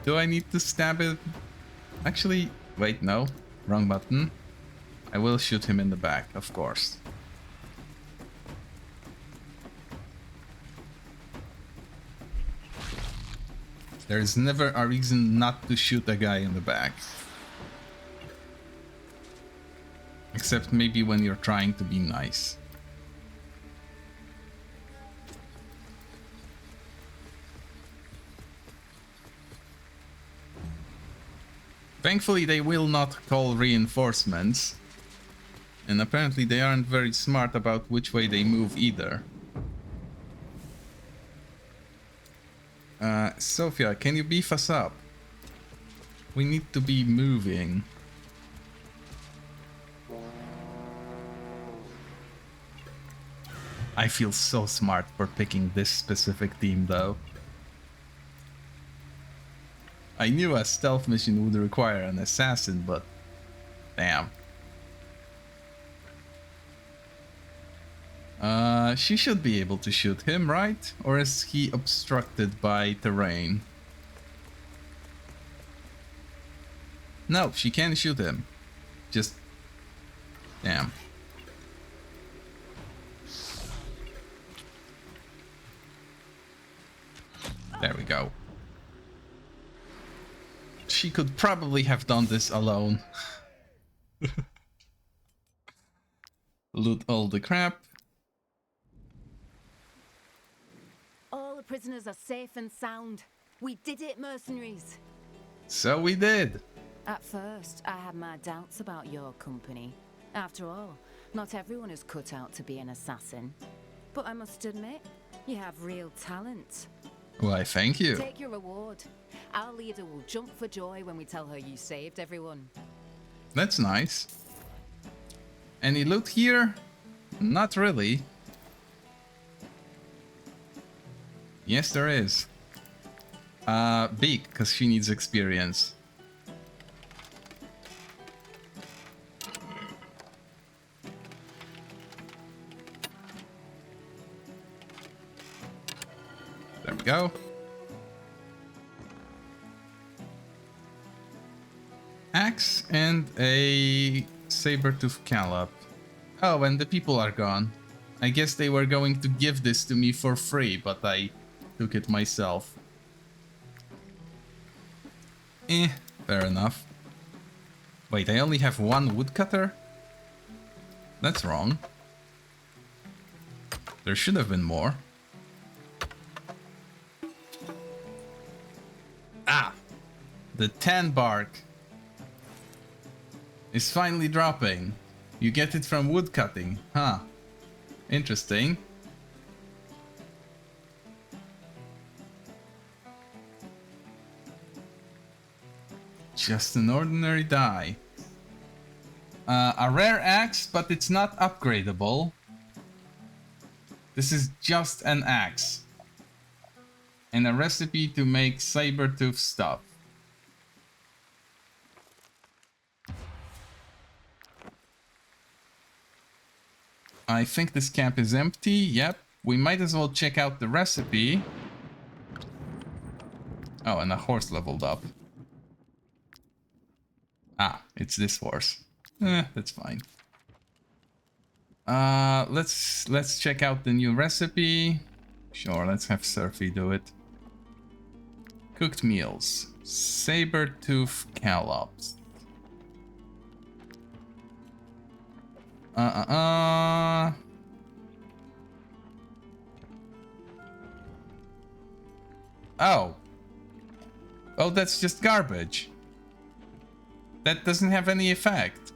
Do I need to stab it? Actually, wait, no. Wrong button. I will shoot him in the back, of course. There is never a reason not to shoot a guy in the back. Except maybe when you're trying to be nice. Thankfully, they will not call reinforcements. And apparently they aren't very smart about which way they move either. Sophia, can you beef us up? We need to be moving. I feel so smart for picking this specific team though. I knew a stealth mission would require an assassin, but damn. She should be able to shoot him, right? Or is he obstructed by terrain? No, she can shoot him. Just... damn. There we go. She could probably have done this alone. Loot all the crap. All the prisoners are safe and sound. We did it, mercenaries. So we did. At first, I had my doubts about your company. After all, not everyone is cut out to be an assassin. But I must admit, you have real talent. Why, thank you. Take your reward. Our leader will jump for joy when we tell her you saved everyone. That's nice. Any loot here? Not really. Yes, there is. Beak, because she needs experience. There we go. Axe and a saber-tooth callop. Oh, and the people are gone. I guess they were going to give this to me for free, but I took it myself. Fair enough. Wait, I only have 1 woodcutter? That's wrong. There should have been more. Ah! The tan bark is finally dropping. You get it from woodcutting, huh? Interesting. Just an ordinary die. A rare axe, but it's not upgradable. This is just an axe. And a recipe to make saber-tooth stuff. I think this camp is empty. Yep. We might as well check out the recipe. Oh, and a horse leveled up. Ah, it's this horse. That's fine. Let's check out the new recipe. Sure, let's have Surfy do it. Cooked meals. Saber-tooth callops. Oh. Oh, that's just garbage. That doesn't have any effect.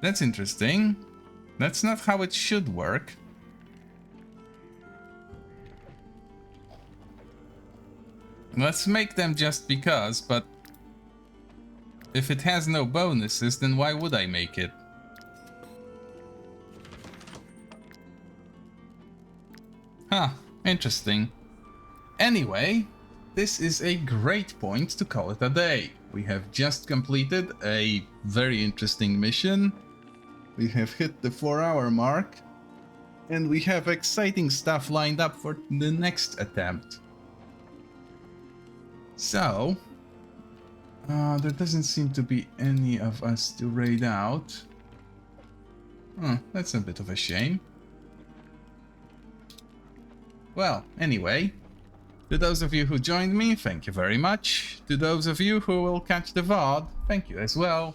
That's interesting. That's not how it should work. Let's make them just because, but if it has no bonuses, then why would I make it? Huh, interesting. Anyway, this is a great point to call it a day. We have just completed a very interesting mission. We have hit the 4-hour mark. And we have exciting stuff lined up for the next attempt. So, there doesn't seem to be any of us to raid out. That's a bit of a shame. Well, anyway, to those of you who joined me, thank you very much. To those of you who will catch the VOD, thank you as well.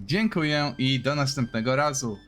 Dziękuję I do następnego razu.